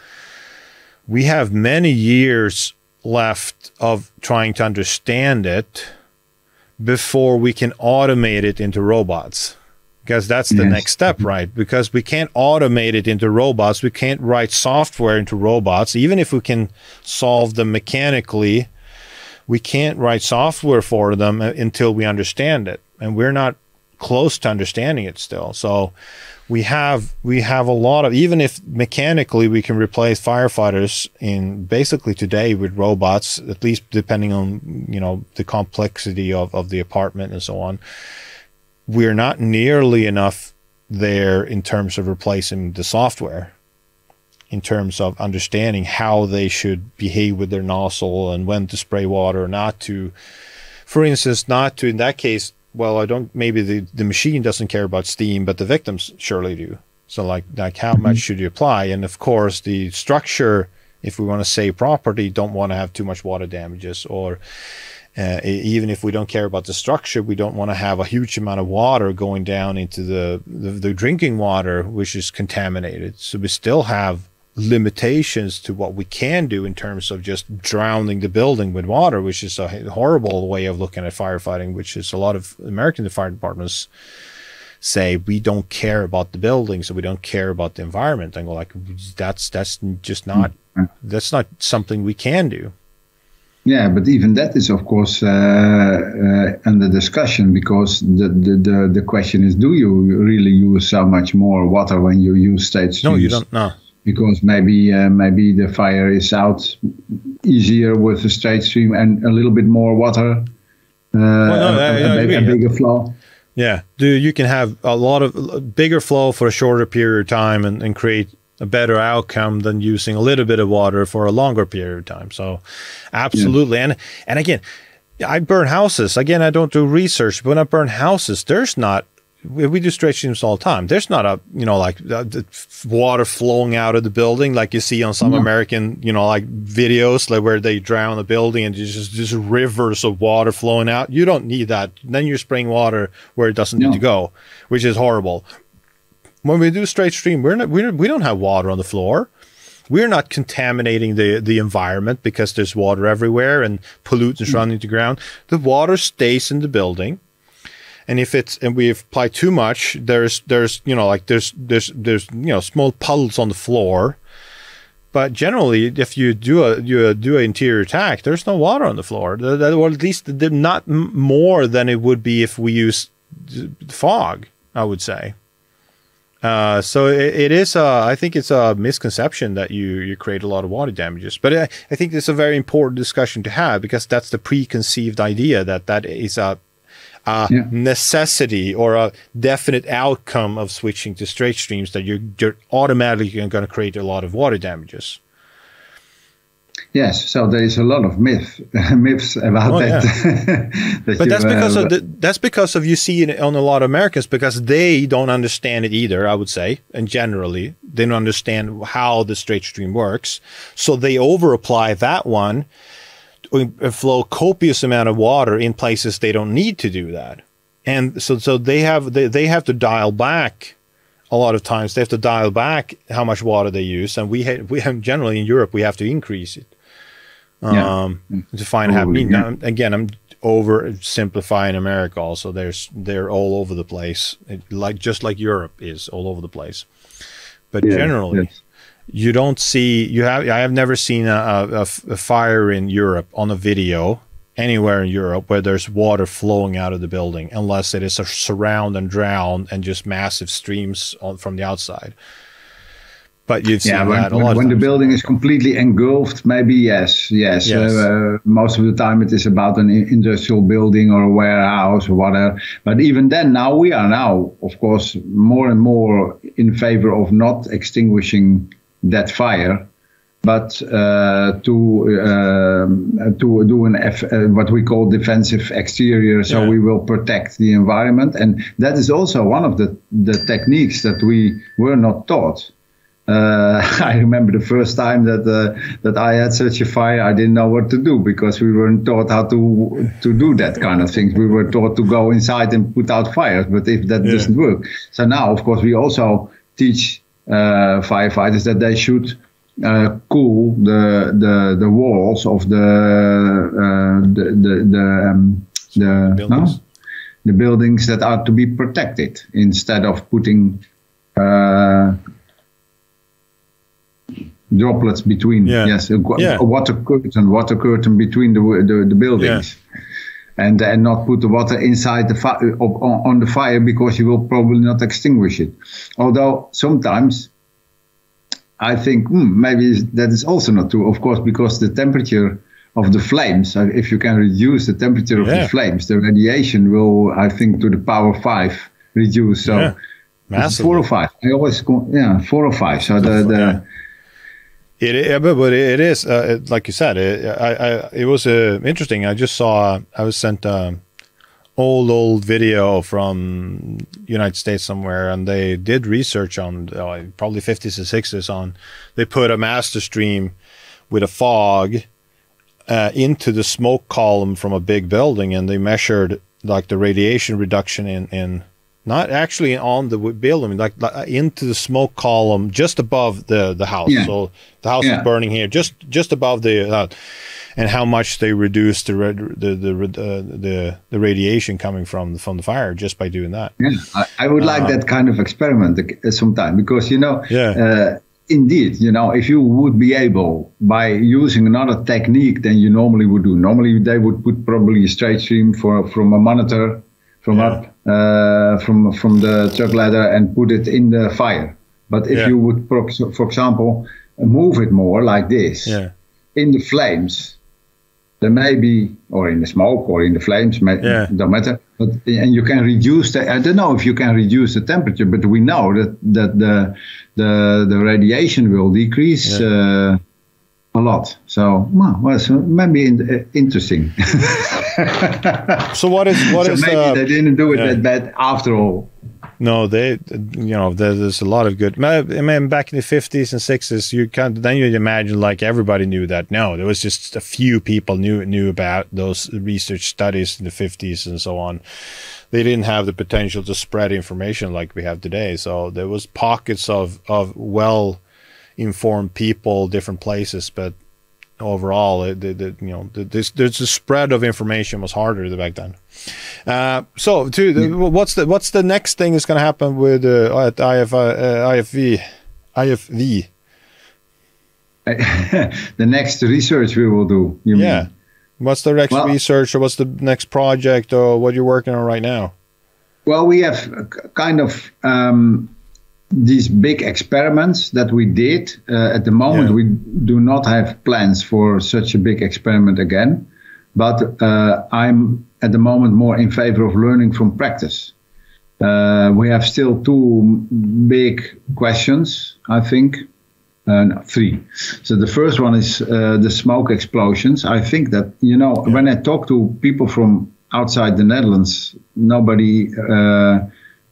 many years left of trying to understand it before we can automate it into robots, because that's the next step, right? Because we can't automate it into robots. We can't write software into robots. Even if we can solve them mechanically, we can't write software for them until we understand it, and we're not close to understanding it still. So we have a lot of, even if mechanically we can replace firefighters in basically today with robots, at least depending on the complexity of the apartment and so on, we're not nearly enough there in terms of replacing the software, in terms of understanding how they should behave with their nozzle and when to spray water, not to, for instance, in that case, well, maybe the machine doesn't care about steam, but the victims surely do. So like how much should you apply? And of course, the structure, if we want to save property, don't want to have too much water damages, or even if we don't care about the structure, we don't want to have a huge amount of water going down into the drinking water, which is contaminated. So we still have limitations to what we can do in terms of just drowning the building with water, which is a horrible way of looking at firefighting, which is a lot of American fire departments say we don't care about the building, so we don't care about the environment. And go like, that's just not, that's not something we can do. Yeah, but even that is, of course, under discussion, because the question is, do you really use so much more water when you use straight streams? No, you don't. No. Because maybe the fire is out easier with a straight stream and a little bit more water, a bigger flow. Yeah, you can have a lot of bigger flow for a shorter period of time and create a better outcome than using a little bit of water for a longer period of time. So absolutely. Yeah. And again, I burn houses. Again, I don't do research, but when I burn houses, there's not we do straight streams all the time. There's not a, like the water flowing out of the building like you see on some American, like videos like where they drown a building and there's just rivers of water flowing out. You don't need that. Then you're spraying water where it doesn't need to go, which is horrible. When we do straight stream, we don't have water on the floor. We're not contaminating the environment because there's water everywhere and pollutants running to the ground. The water stays in the building. And if we apply too much, there's small puddles on the floor. But generally, if you do an interior attack, there's no water on the floor, or at least not more than it would be if we use fog, I would say. So it is. I think it's a misconception that you create a lot of water damages. But I think it's a very important discussion to have, because that's the preconceived idea that is a necessity or a definite outcome of switching to straight streams, that you're automatically going to create a lot of water damages. Yes, so there is a lot of myths about that. Yeah. But that's because of you see it on a lot of Americans, because they don't understand it either, I would say, and generally they don't understand how the straight stream works, so they over apply that one. Flow copious amount of water in places they don't need to do that, and so they have to dial back. A lot of times they have to dial back how much water they use, and we have generally in Europe we have to increase it to find how. Now, again, I'm oversimplifying America. Also, they're all over the place, just like Europe is all over the place. But generally. Yes. You don't see, I have never seen a fire in Europe on a video anywhere in Europe where there's water flowing out of the building, unless it is a surround and drown and just massive streams from the outside. But you've seen that a lot. When the building is completely engulfed, maybe yes. Most of the time it is about an industrial building or a warehouse or whatever. But even then, we are of course, more and more in favor of not extinguishing that fire, but to do what we call defensive exterior. So we will protect the environment, and that is also one of the techniques that we were not taught. I remember the first time that I had such a fire, I didn't know what to do, because we weren't taught how to do that kind of things. We were taught to go inside and put out fires, but if that doesn't work, so now of course we also teach firefighters that they should cool the walls of the buildings that are to be protected, instead of putting droplets between. A water curtain between the buildings. And not put the water inside the on the fire, because you will probably not extinguish it. Although sometimes I think maybe that is also not true, of course, because the temperature of the flames, if you can reduce the temperature of the flames, the radiation will, I think, to the power 5 reduce. So it's 4 or 5. I always go 4 or 5. So but it is like you said. It was interesting. I just saw. I was sent old video from United States somewhere, and they did research on probably 50s and 60s on. They put a master stream with a fog into the smoke column from a big building, and they measured like the radiation reduction in not actually on the building, like into the smoke column just above the house. So the house is burning here, just above the, and how much they reduced the radiation coming from the fire just by doing that. Yeah, I would like that kind of experiment sometime, because indeed, if you would be able, by using another technique than you normally would do. Normally they would put probably a straight stream from a monitor from up from the truck ladder and put it in the fire. But if you would, for example, move it more like this in the flames, there may be, or in the smoke or in the flames, don't matter. But and you can reduce the. I don't know if you can reduce the temperature, but we know that the radiation will decrease. a lot. So, well, so maybe interesting. So what is maybe they didn't do it that bad after all. No, there's a lot of good. I mean, back in the 50s and 60s, then you'd imagine like everybody knew that. No, there was just a few people knew about those research studies in the 50s and so on. They didn't have the potential to spread information like we have today. So there was pockets of well-informed people, different places, but overall, the spread of information was harder back then. What's the next thing that's going to happen with at IFV? The next research we will do. You mean? What's the next research, or what's the next project, or what you're working on right now? Well, we have kind of these big experiments that we did. At the moment, we do not have plans for such a big experiment again. But I'm at the moment more in favor of learning from practice. We have still two big questions, I think. No, three. So the first one is the smoke explosions. I think that, when I talk to people from outside the Netherlands, nobody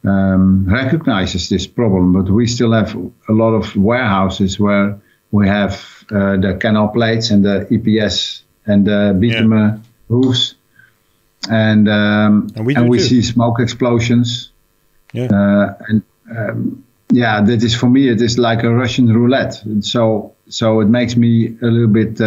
recognizes this problem. But we still have a lot of warehouses where we have the canal plates and the EPS and the bitumen roofs. And we see smoke explosions. That is, for me, it is like a Russian roulette. So it makes me a little bit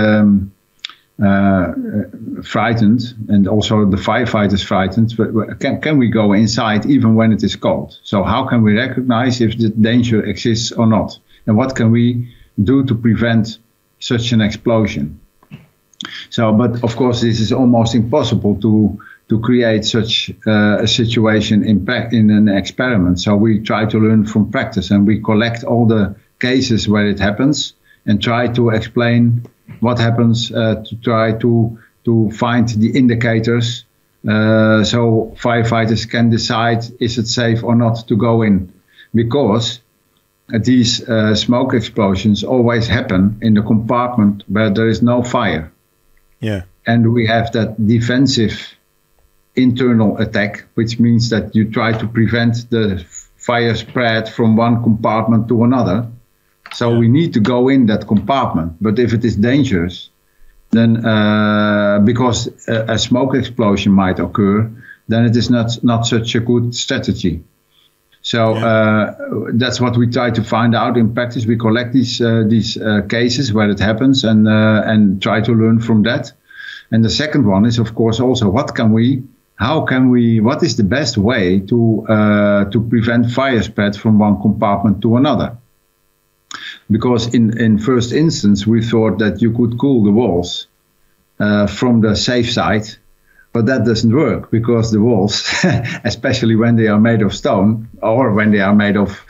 frightened, and also the firefighters frightened. But can we go inside even when it is cold? So how can we recognize if the danger exists or not? And what can we do to prevent such an explosion? So, but of course, this is almost impossible to create such a situation in an experiment. So we try to learn from practice, and we collect all the cases where it happens and try to explain what happens, to try to find the indicators, so firefighters can decide is it safe or not to go in. Because these smoke explosions always happen in the compartment where there is no fire. Yeah. And we have that defensive internal attack, which means that you try to prevent the fire spread from one compartment to another. So we need to go in that compartment. But if it is dangerous, then because a smoke explosion might occur, then it is not such a good strategy. So that's what we try to find out in practice. We collect these cases where it happens and try to learn from that. And the second one is, of course, also what is the best way to prevent fire spread from one compartment to another? Because in first instance, we thought that you could cool the walls from the safe side. But that doesn't work, because the walls, especially when they are made of stone or when they are made of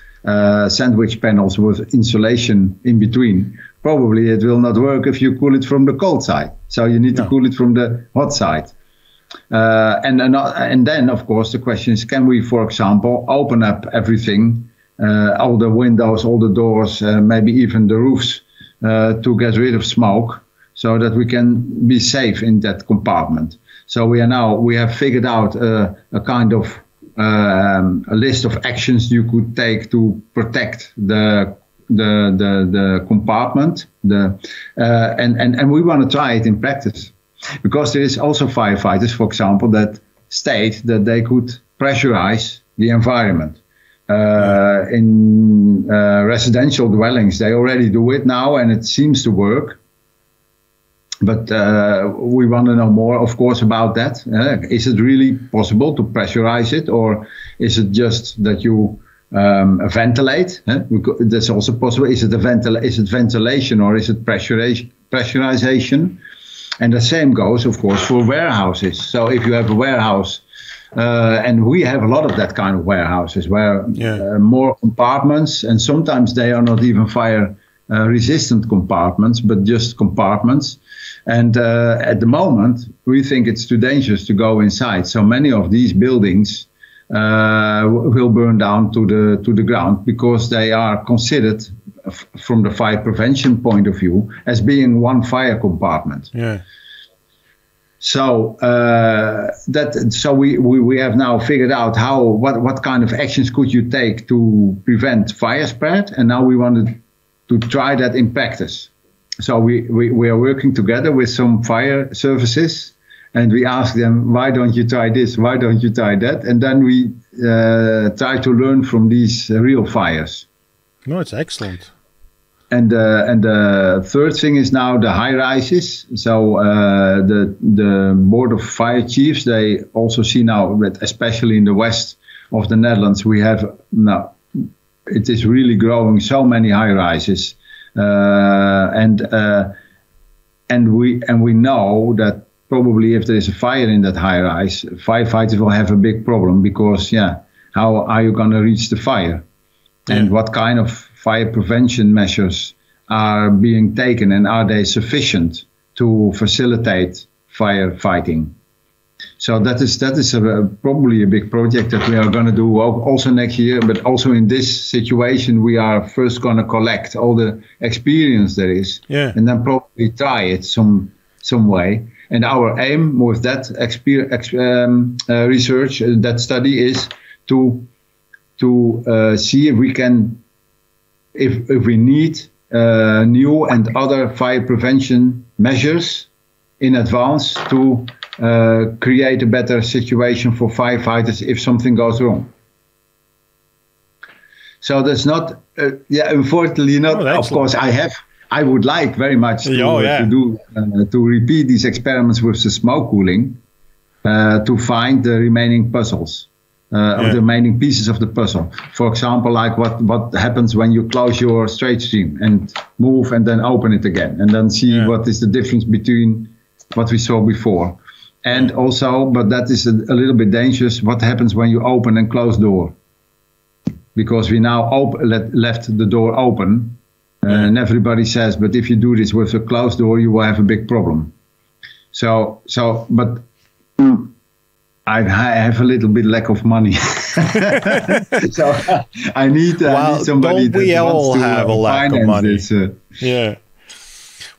sandwich panels with insulation in between, probably it will not work if you cool it from the cold side. So you need to cool it from the hot side. And then, of course, the question is, can we, for example, open up everything, all the windows, all the doors, maybe even the roofs, to get rid of smoke, so that we can be safe in that compartment. So we have figured out a kind of a list of actions you could take to protect the compartment. And we want to try it in practice, because there is also firefighters, for example, that state that they could pressurize the environment. In residential dwellings, they already do it now, and it seems to work. But we want to know more, of course, about that. Is it really possible to pressurize it, or is it just that you ventilate? That's also possible. Is it ventilation, or is it pressurization? And the same goes, of course, for warehouses. So if you have a warehouse, and we have a lot of that kind of warehouses where more compartments, and sometimes they are not even fire resistant compartments, but just compartments. And at the moment, we think it's too dangerous to go inside. So many of these buildings will burn down to the ground, because they are considered from the fire prevention point of view as being one fire compartment. Yeah. So we have now figured out what kind of actions could you take to prevent fire spread, and now we wanted to try that in practice. So we are working together with some fire services, and we ask them, why don't you try this? Why don't you try that? And then we try to learn from these real fires. No, it's excellent. And the third thing is now the high rises. So the board of fire chiefs, they also see now that especially in the west of the Netherlands, we have now, it is really growing, so many high rises, and we know that probably if there is a fire in that high rise, firefighters will have a big problem, because how are you going to reach the fire, and what kind of fire prevention measures are being taken, and are they sufficient to facilitate firefighting? So that is probably a big project that we are going to do also next year. But also in this situation, we are first going to collect all the experience there is, and then probably try it some way. And our aim with that research, that study, is to see if we can, if we need new and other fire prevention measures in advance to create a better situation for firefighters if something goes wrong. So that's not, unfortunately not. Of course, I would like very much to repeat these experiments with the smoke cooling to find the remaining puzzles. Of the remaining pieces of the puzzle. For example, like what happens when you close your straight stream and move and then open it again, and then see what is the difference between what we saw before. And also, but that is a little bit dangerous, what happens when you open and close door. Because we now left the door open, and everybody says, but if you do this with a closed door, you will have a big problem. But I have a little bit lack of money, so I need somebody don't we that all wants to have a lack of money? This,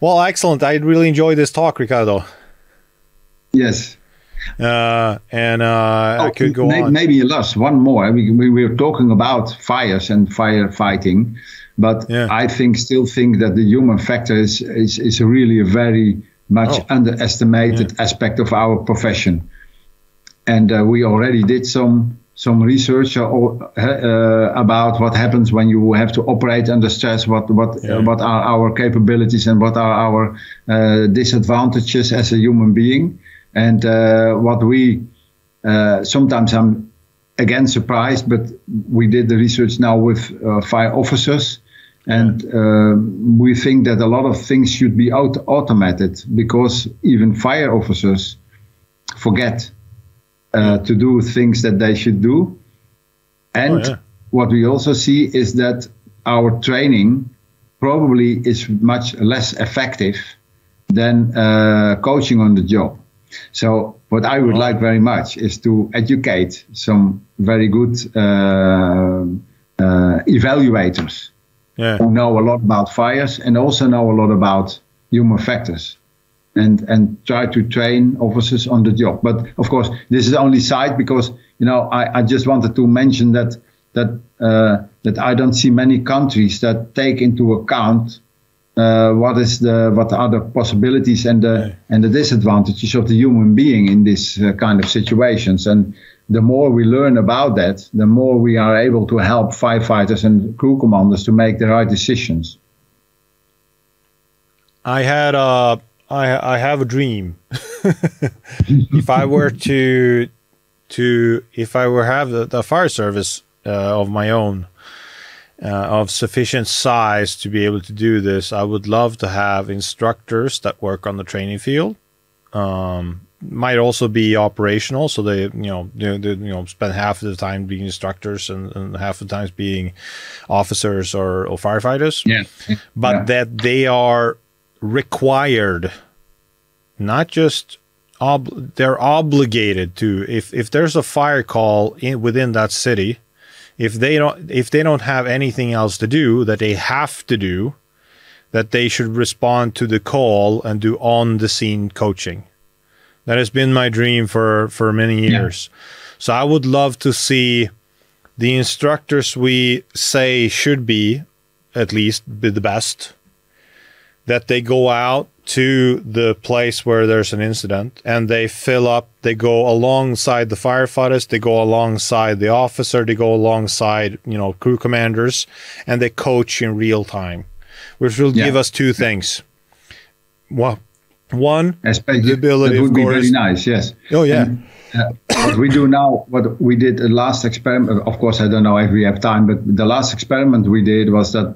Well, excellent. I really enjoyed this talk, Ricardo. Yes. I could go on. Maybe Lars, one more. We were talking about fires and firefighting, but I still think that the human factor is really a very much underestimated aspect of our profession. And we already did some research about what happens when you have to operate under stress. What are our capabilities and what are our disadvantages as a human being? And what we sometimes I'm again surprised, but we did the research now with fire officers, and we think that a lot of things should be automated, because even fire officers forget to do things that they should do. And what we also see is that our training probably is much less effective than coaching on the job. So what I would like very much is to educate some very good evaluators who know a lot about fires and also know a lot about human factors. And try to train officers on the job. But of course, this is only side, because I just wanted to mention that I don't see many countries that take into account what are the possibilities and the disadvantages of the human being in this kind of situations. And the more we learn about that, the more we are able to help firefighters and crew commanders to make the right decisions. I have a dream. If I were have the fire service of my own, of sufficient size to be able to do this, I would love to have instructors that work on the training field. Might also be operational, so they spend half of the time being instructors and half of the times being officers or firefighters. But that they are required, not just they're obligated to, if there's a fire call within that city, if they don't have anything else to do that they have to do, that they should respond to the call and do on the scene coaching. That has been my dream for many years. Yeah. So I would love to see the instructors we say should be, at least, be the best, that they go out to the place where there's an incident and they fill up, they go alongside the firefighters, they go alongside the officer, they go alongside, crew commanders, and they coach in real time, which will give us two things. Well, one, the ability, that would of be course. Very nice, yes. Oh, yeah. And, what we do now, what we did the last experiment, of course, I don't know if we have time, but the last experiment we did was that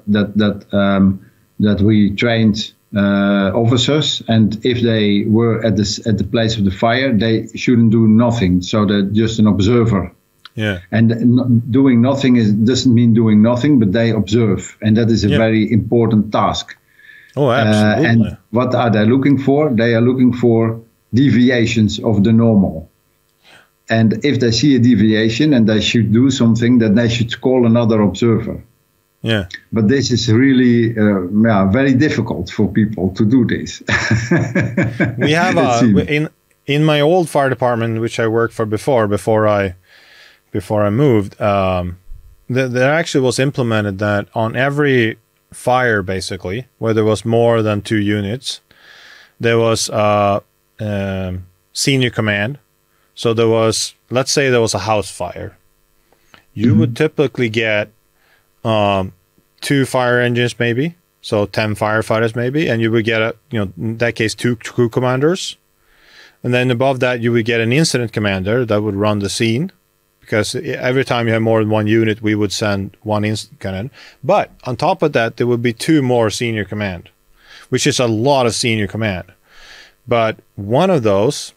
we trained officers, and if they were at the place of the fire, they shouldn't do nothing, so they're just an observer. Yeah. And doing nothing doesn't mean doing nothing, but they observe, and that is a very important task. Oh, absolutely. And what are they looking for? They are looking for deviations of the normal. And if they see a deviation and they should do something, then they should call another observer. Yeah. But this is really very difficult for people to do this. We have in my old fire department, which I worked for before I moved, there actually was implemented that on every fire, basically, where there was more than 2 units, there was senior command. So there was, let's say there was a house fire. You would typically get 2 fire engines maybe, so 10 firefighters maybe, and you would get, in that case, 2 crew commanders. And then above that, you would get an incident commander that would run the scene, because every time you have more than 1 unit, we would send 1 incident commander. But on top of that, there would be 2 more senior command, which is a lot of senior command. But one of those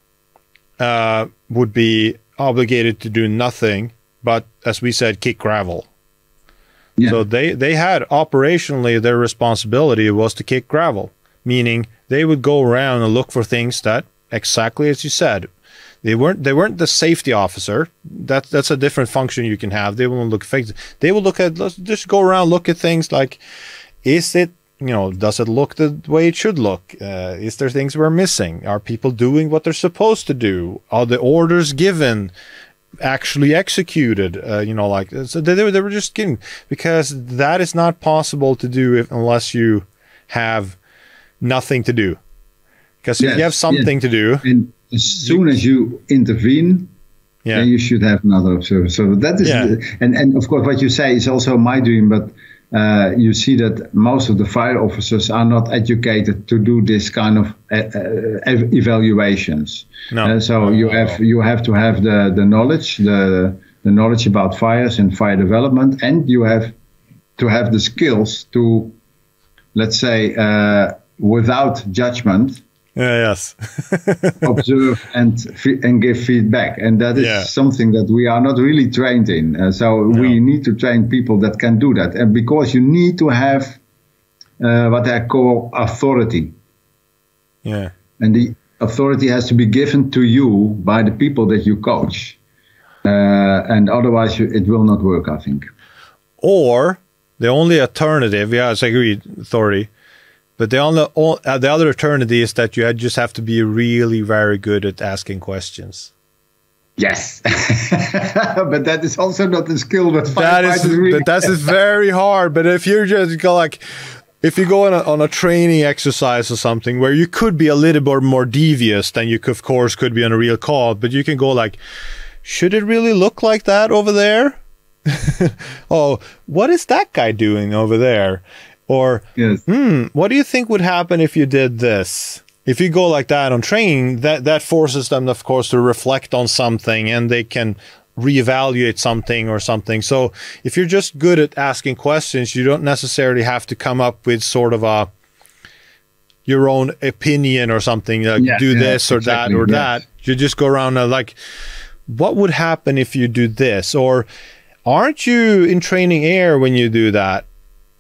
would be obligated to do nothing but, as we said, kick gravel. Yeah. So they had operationally, their responsibility was to kick gravel, meaning they would go around and look for things that, exactly as you said, they weren't the safety officer. That's a different function you can have. They won't look fake. They will look at, let's just go around, look at things like, is it, does it look the way it should look? Is there things we're missing? Are people doing what they're supposed to do? Are the orders given actually executed? So they were just kidding, because that is not possible to do unless you have nothing to do. Because if you have something to do, and as soon as you intervene, then you should have another observer. So that is, and of course, what you say is also my dream, but. You see that most of the fire officers are not educated to do this kind of evaluations. No. So you have to have the knowledge, the knowledge about fires and fire development, and you have to have the skills to, let's say, without judgment, observe and give feedback, and that is something that we are not really trained in. We need to train people that can do that, and because you need to have what I call authority. Yeah, and the authority has to be given to you by the people that you coach, and otherwise it will not work, I think. Or the only alternative, I agree, authority. But the other alternative is that you just have to be really very good at asking questions. Yes, but that is also not a skill that is very hard. But if you just go if you go on a training exercise or something where you could be a little bit more devious than you of course could be on a real call, but you can go should it really look like that over there? Oh, what is that guy doing over there? Or, what do you think would happen if you did this? If you go like that on training, that forces them, of course, to reflect on something, and they can reevaluate something or something. So if you're just good at asking questions, you don't necessarily have to come up with sort of your own opinion or something, do this or that or that. You just go around and what would happen if you do this? Or aren't you in training air when you do that?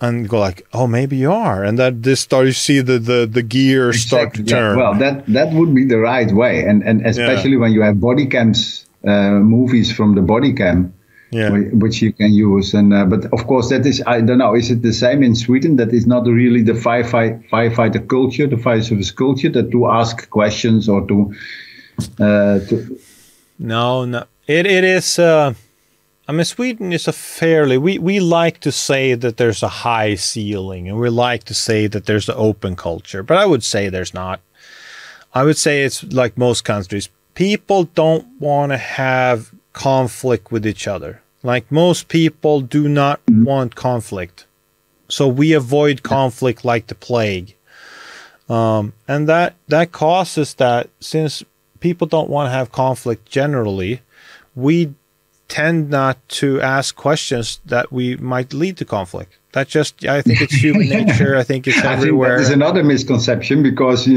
And go oh, maybe you are, and that this start you see the gears start to turn. Well, that would be the right way, and especially when you have body cams, movies from the body cam, Yeah. Which you can use. And but of course, that is, I don't know, is it the same in Sweden? That is not really the firefighter culture, the fire service culture, that to ask questions or to No. It is. I mean, Sweden is a fairly. We like to say that there's a high ceiling, and we like to say that there's an open culture. But I would say there's not. I would say it's like most countries. People don't want to have conflict with each other. Like most people do not want conflict. So we avoid conflict like the plague. And that causes that, since people don't want to have conflict generally, we tend not to ask questions that we might lead to conflict. That just, I think it's human nature. I think it's everywhere. I think that is another misconception, because,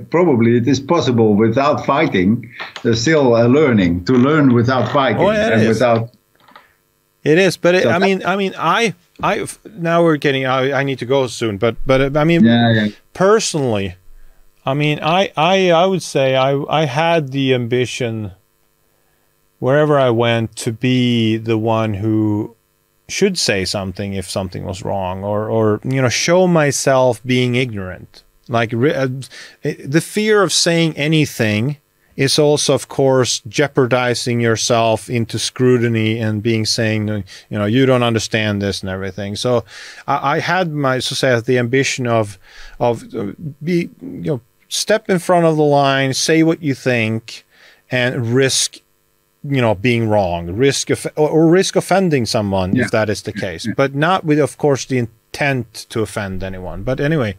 probably it is possible without fighting, still learning, to learn without fighting. Oh, yeah, and without. It is, but I now we're getting, I need to go soon, but I mean, personally, I mean, I would say I had the ambition wherever I went to be the one who should say something if something was wrong, or show myself being ignorant. Like the fear of saying anything is also, of course, jeopardizing yourself into scrutiny and saying, you don't understand this and everything. So I had the ambition of step in front of the line, say what you think, and risk being wrong, risk offending someone, if that is the case, but not with, of course, the intent to offend anyone. But anyway,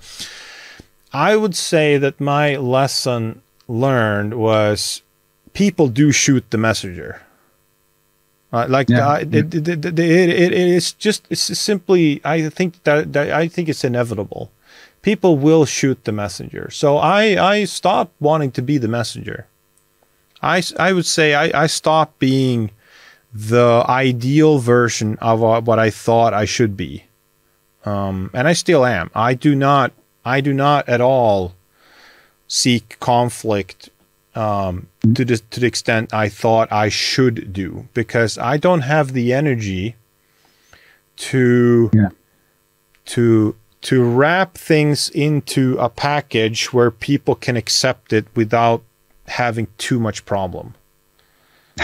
I would say that my lesson learned was people do shoot the messenger. It's simply, I think it's inevitable. People will shoot the messenger. So I stopped wanting to be the messenger. I would say I stopped being the ideal version of what I thought I should be, and I still am. I do not at all seek conflict to the extent I thought I should do, because I don't have the energy to wrap things into a package where people can accept it without having too much problem.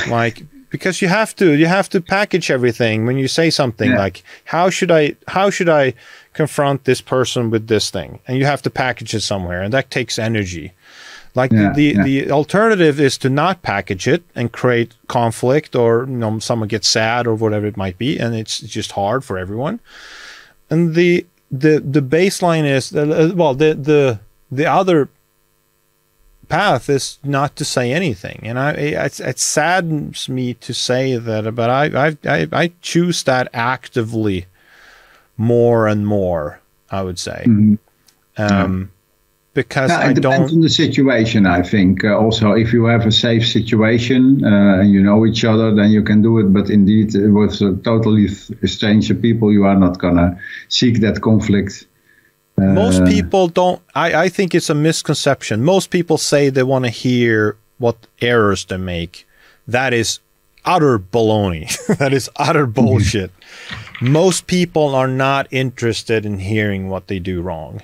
Like, because you have to package everything when you say something like, how should I confront this person with this thing, and you have to package it somewhere, and that takes energy. Like the alternative is to not package it and create conflict, or someone gets sad or whatever it might be, and it's just hard for everyone. And the baseline is the other path is not to say anything, and it saddens me to say that, but I choose that actively more and more, I would say. Because it depends on the situation, I think. Also, if you have a safe situation and you know each other, then you can do it. But indeed, with totally stranger people, you are not gonna seek that conflict. Most people don't. I think it's a misconception. Most people say they want to hear what errors they make. That is utter baloney. That is utter bullshit. Most people are not interested in hearing what they do wrong.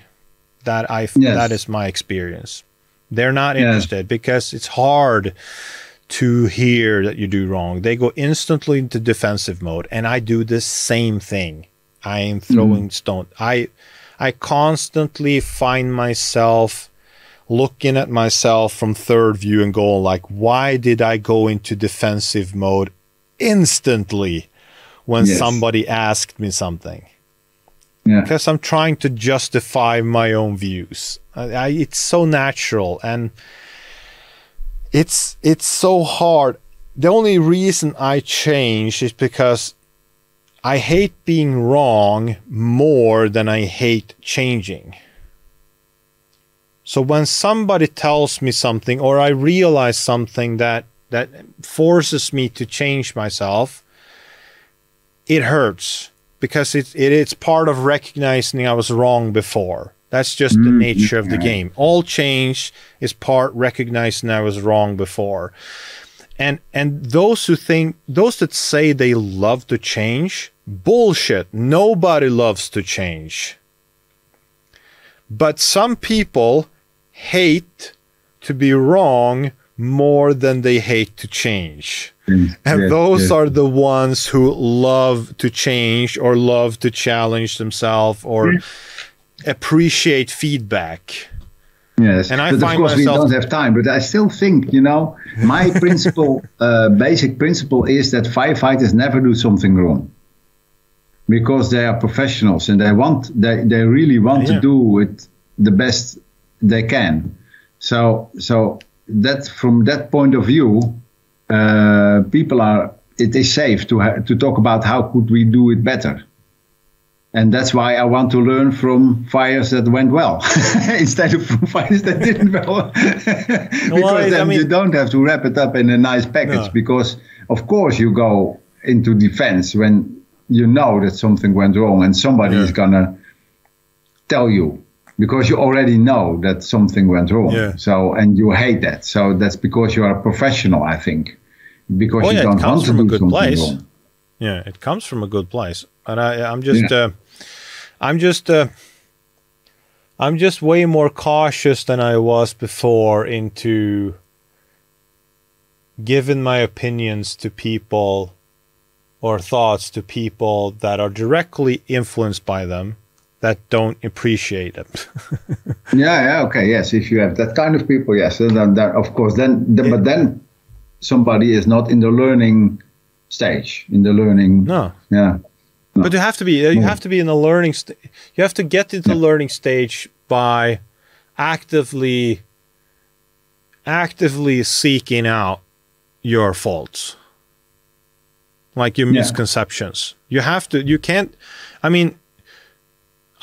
That is my experience. They're not interested because it's hard to hear that you do wrong. They go instantly into defensive mode, and I do the same thing. I am throwing stone. I constantly find myself looking at myself from third view and going like, why did I go into defensive mode instantly when somebody asked me something? Because I'm trying to justify my own views. It's so natural, and it's so hard. The only reason I change is because I hate being wrong more than I hate changing. So when somebody tells me something, or I realize something that forces me to change myself, it hurts, because it's part of recognizing I was wrong before. That's just the nature of the game. All change is part recognizing I was wrong before. And those that say they love to change, bullshit. Nobody loves to change. But some people hate to be wrong more than they hate to change. And those are the ones who love to change or love to challenge themselves or appreciate feedback. Yes, and but of course we don't have time. But I still think, my principle, basic principle is that firefighters never do something wrong, because they are professionals and they really want to do it the best they can. So that from that point of view, it is safe to talk about how could we do it better. And that's why I want to learn from fires that went well instead of from fires that didn't well. Because then you don't have to wrap it up in a nice package. Because, of course, you go into defense when you know that something went wrong and somebody is going to tell you. Because you already know that something went wrong. So, and you hate that. So that's because you are a professional, I think. Because you don't want to do something wrong. Yeah, it comes from a good place. And I'm just way more cautious than I was before into giving my opinions to people or thoughts to people that are directly influenced by them, that don't appreciate it. Okay, yes. If you have that kind of people, yes, then of course, but then somebody is not in the learning stage. But you have to be in the learning stage. You have to get into the learning stage by actively seeking out your faults, like your misconceptions.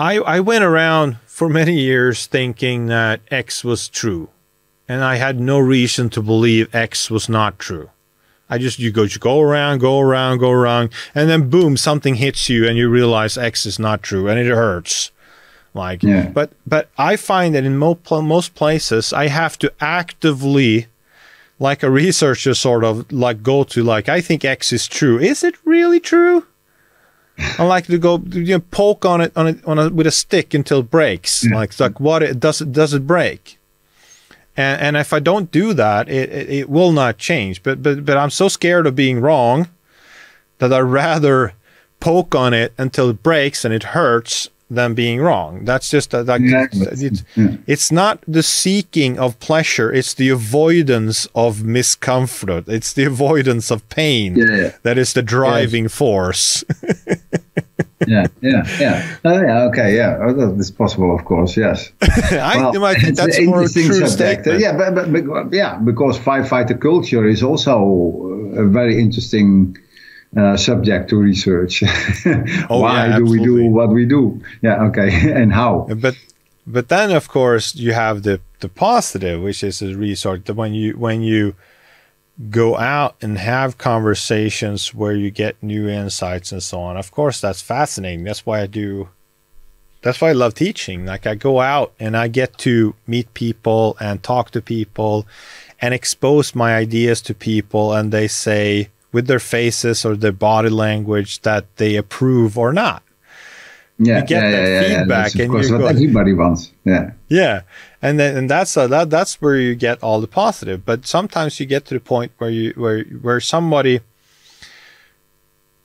I went around for many years thinking that X was true, and I had no reason to believe X was not true. You go around, and then boom, something hits you, and you realize X is not true, and it hurts. But I find that in most places, I have to actively, like a researcher, sort of like go to I think X is true. Is it really true? I like to go poke on it with a stick until it breaks. Does it break? And if I don't do that, it will not change. But I'm so scared of being wrong that I'd rather poke on it until it breaks and it hurts than being wrong. That's just it's not the seeking of pleasure. It's the avoidance of discomfort. It's the avoidance of pain that is the driving force. That's possible, of course. Yes. I think that's more a true statement. Because firefighter culture is also a very interesting subject to research. Why do we do what we do? And how? But then, of course, you have the positive, which is a research that when you go out and have conversations where you get new insights and so on. Of course, that's fascinating. That's why I love teaching. I go out and I get to meet people and talk to people and expose my ideas to people, and they say with their faces or their body language that they approve or not. You get that feedback, and of course what everybody wants. And that's where you get all the positive. But sometimes you get to the point where somebody,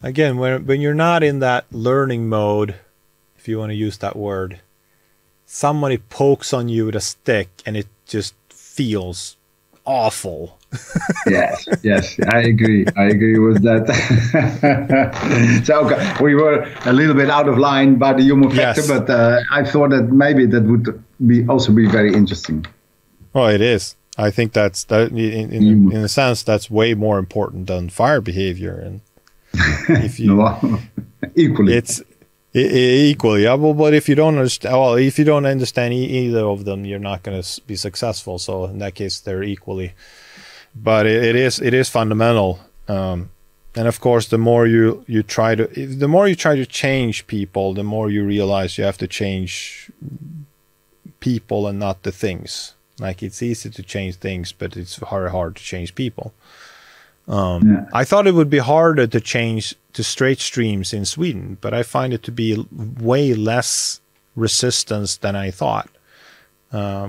again, when you're not in that learning mode, if you want to use that word, somebody pokes on you with a stick and it just feels awful. Yes, I agree with that. So we were a little bit out of line by the human factor, but I thought that maybe that would also be very interesting. Well, it is. I think that in a sense that's way more important than fire behavior, and if you equally, it's equally. Yeah, but if you don't understand, either of them, you're not going to be successful. So in that case, they're equally. But it is fundamental, and of course, the more you try to change people, the more you realize you have to change people and not the things. Like, it's easy to change things, but it's very hard to change people. I thought it would be harder to change to straight streams in Sweden, but I find it to be way less resistance than I thought,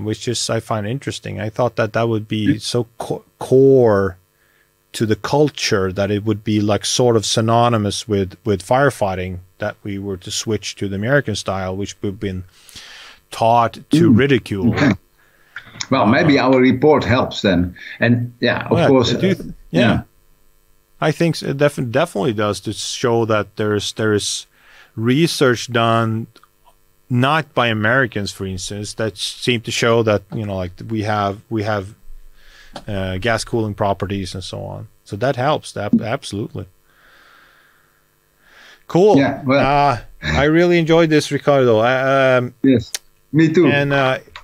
which is I find interesting. I thought that that would be so core to the culture that it would be like sort of synonymous with firefighting, that we were to switch to the American style, which we've been taught to ridicule. Okay. Well, maybe our report helps then. And yeah, of course. I think it definitely does, to show that there's research done not by Americans, for instance, that seem to show that, you know, like we have gas cooling properties and so on. So that helps. Absolutely. Cool. Yeah, well, I really enjoyed this, Ricardo. yes, me too. And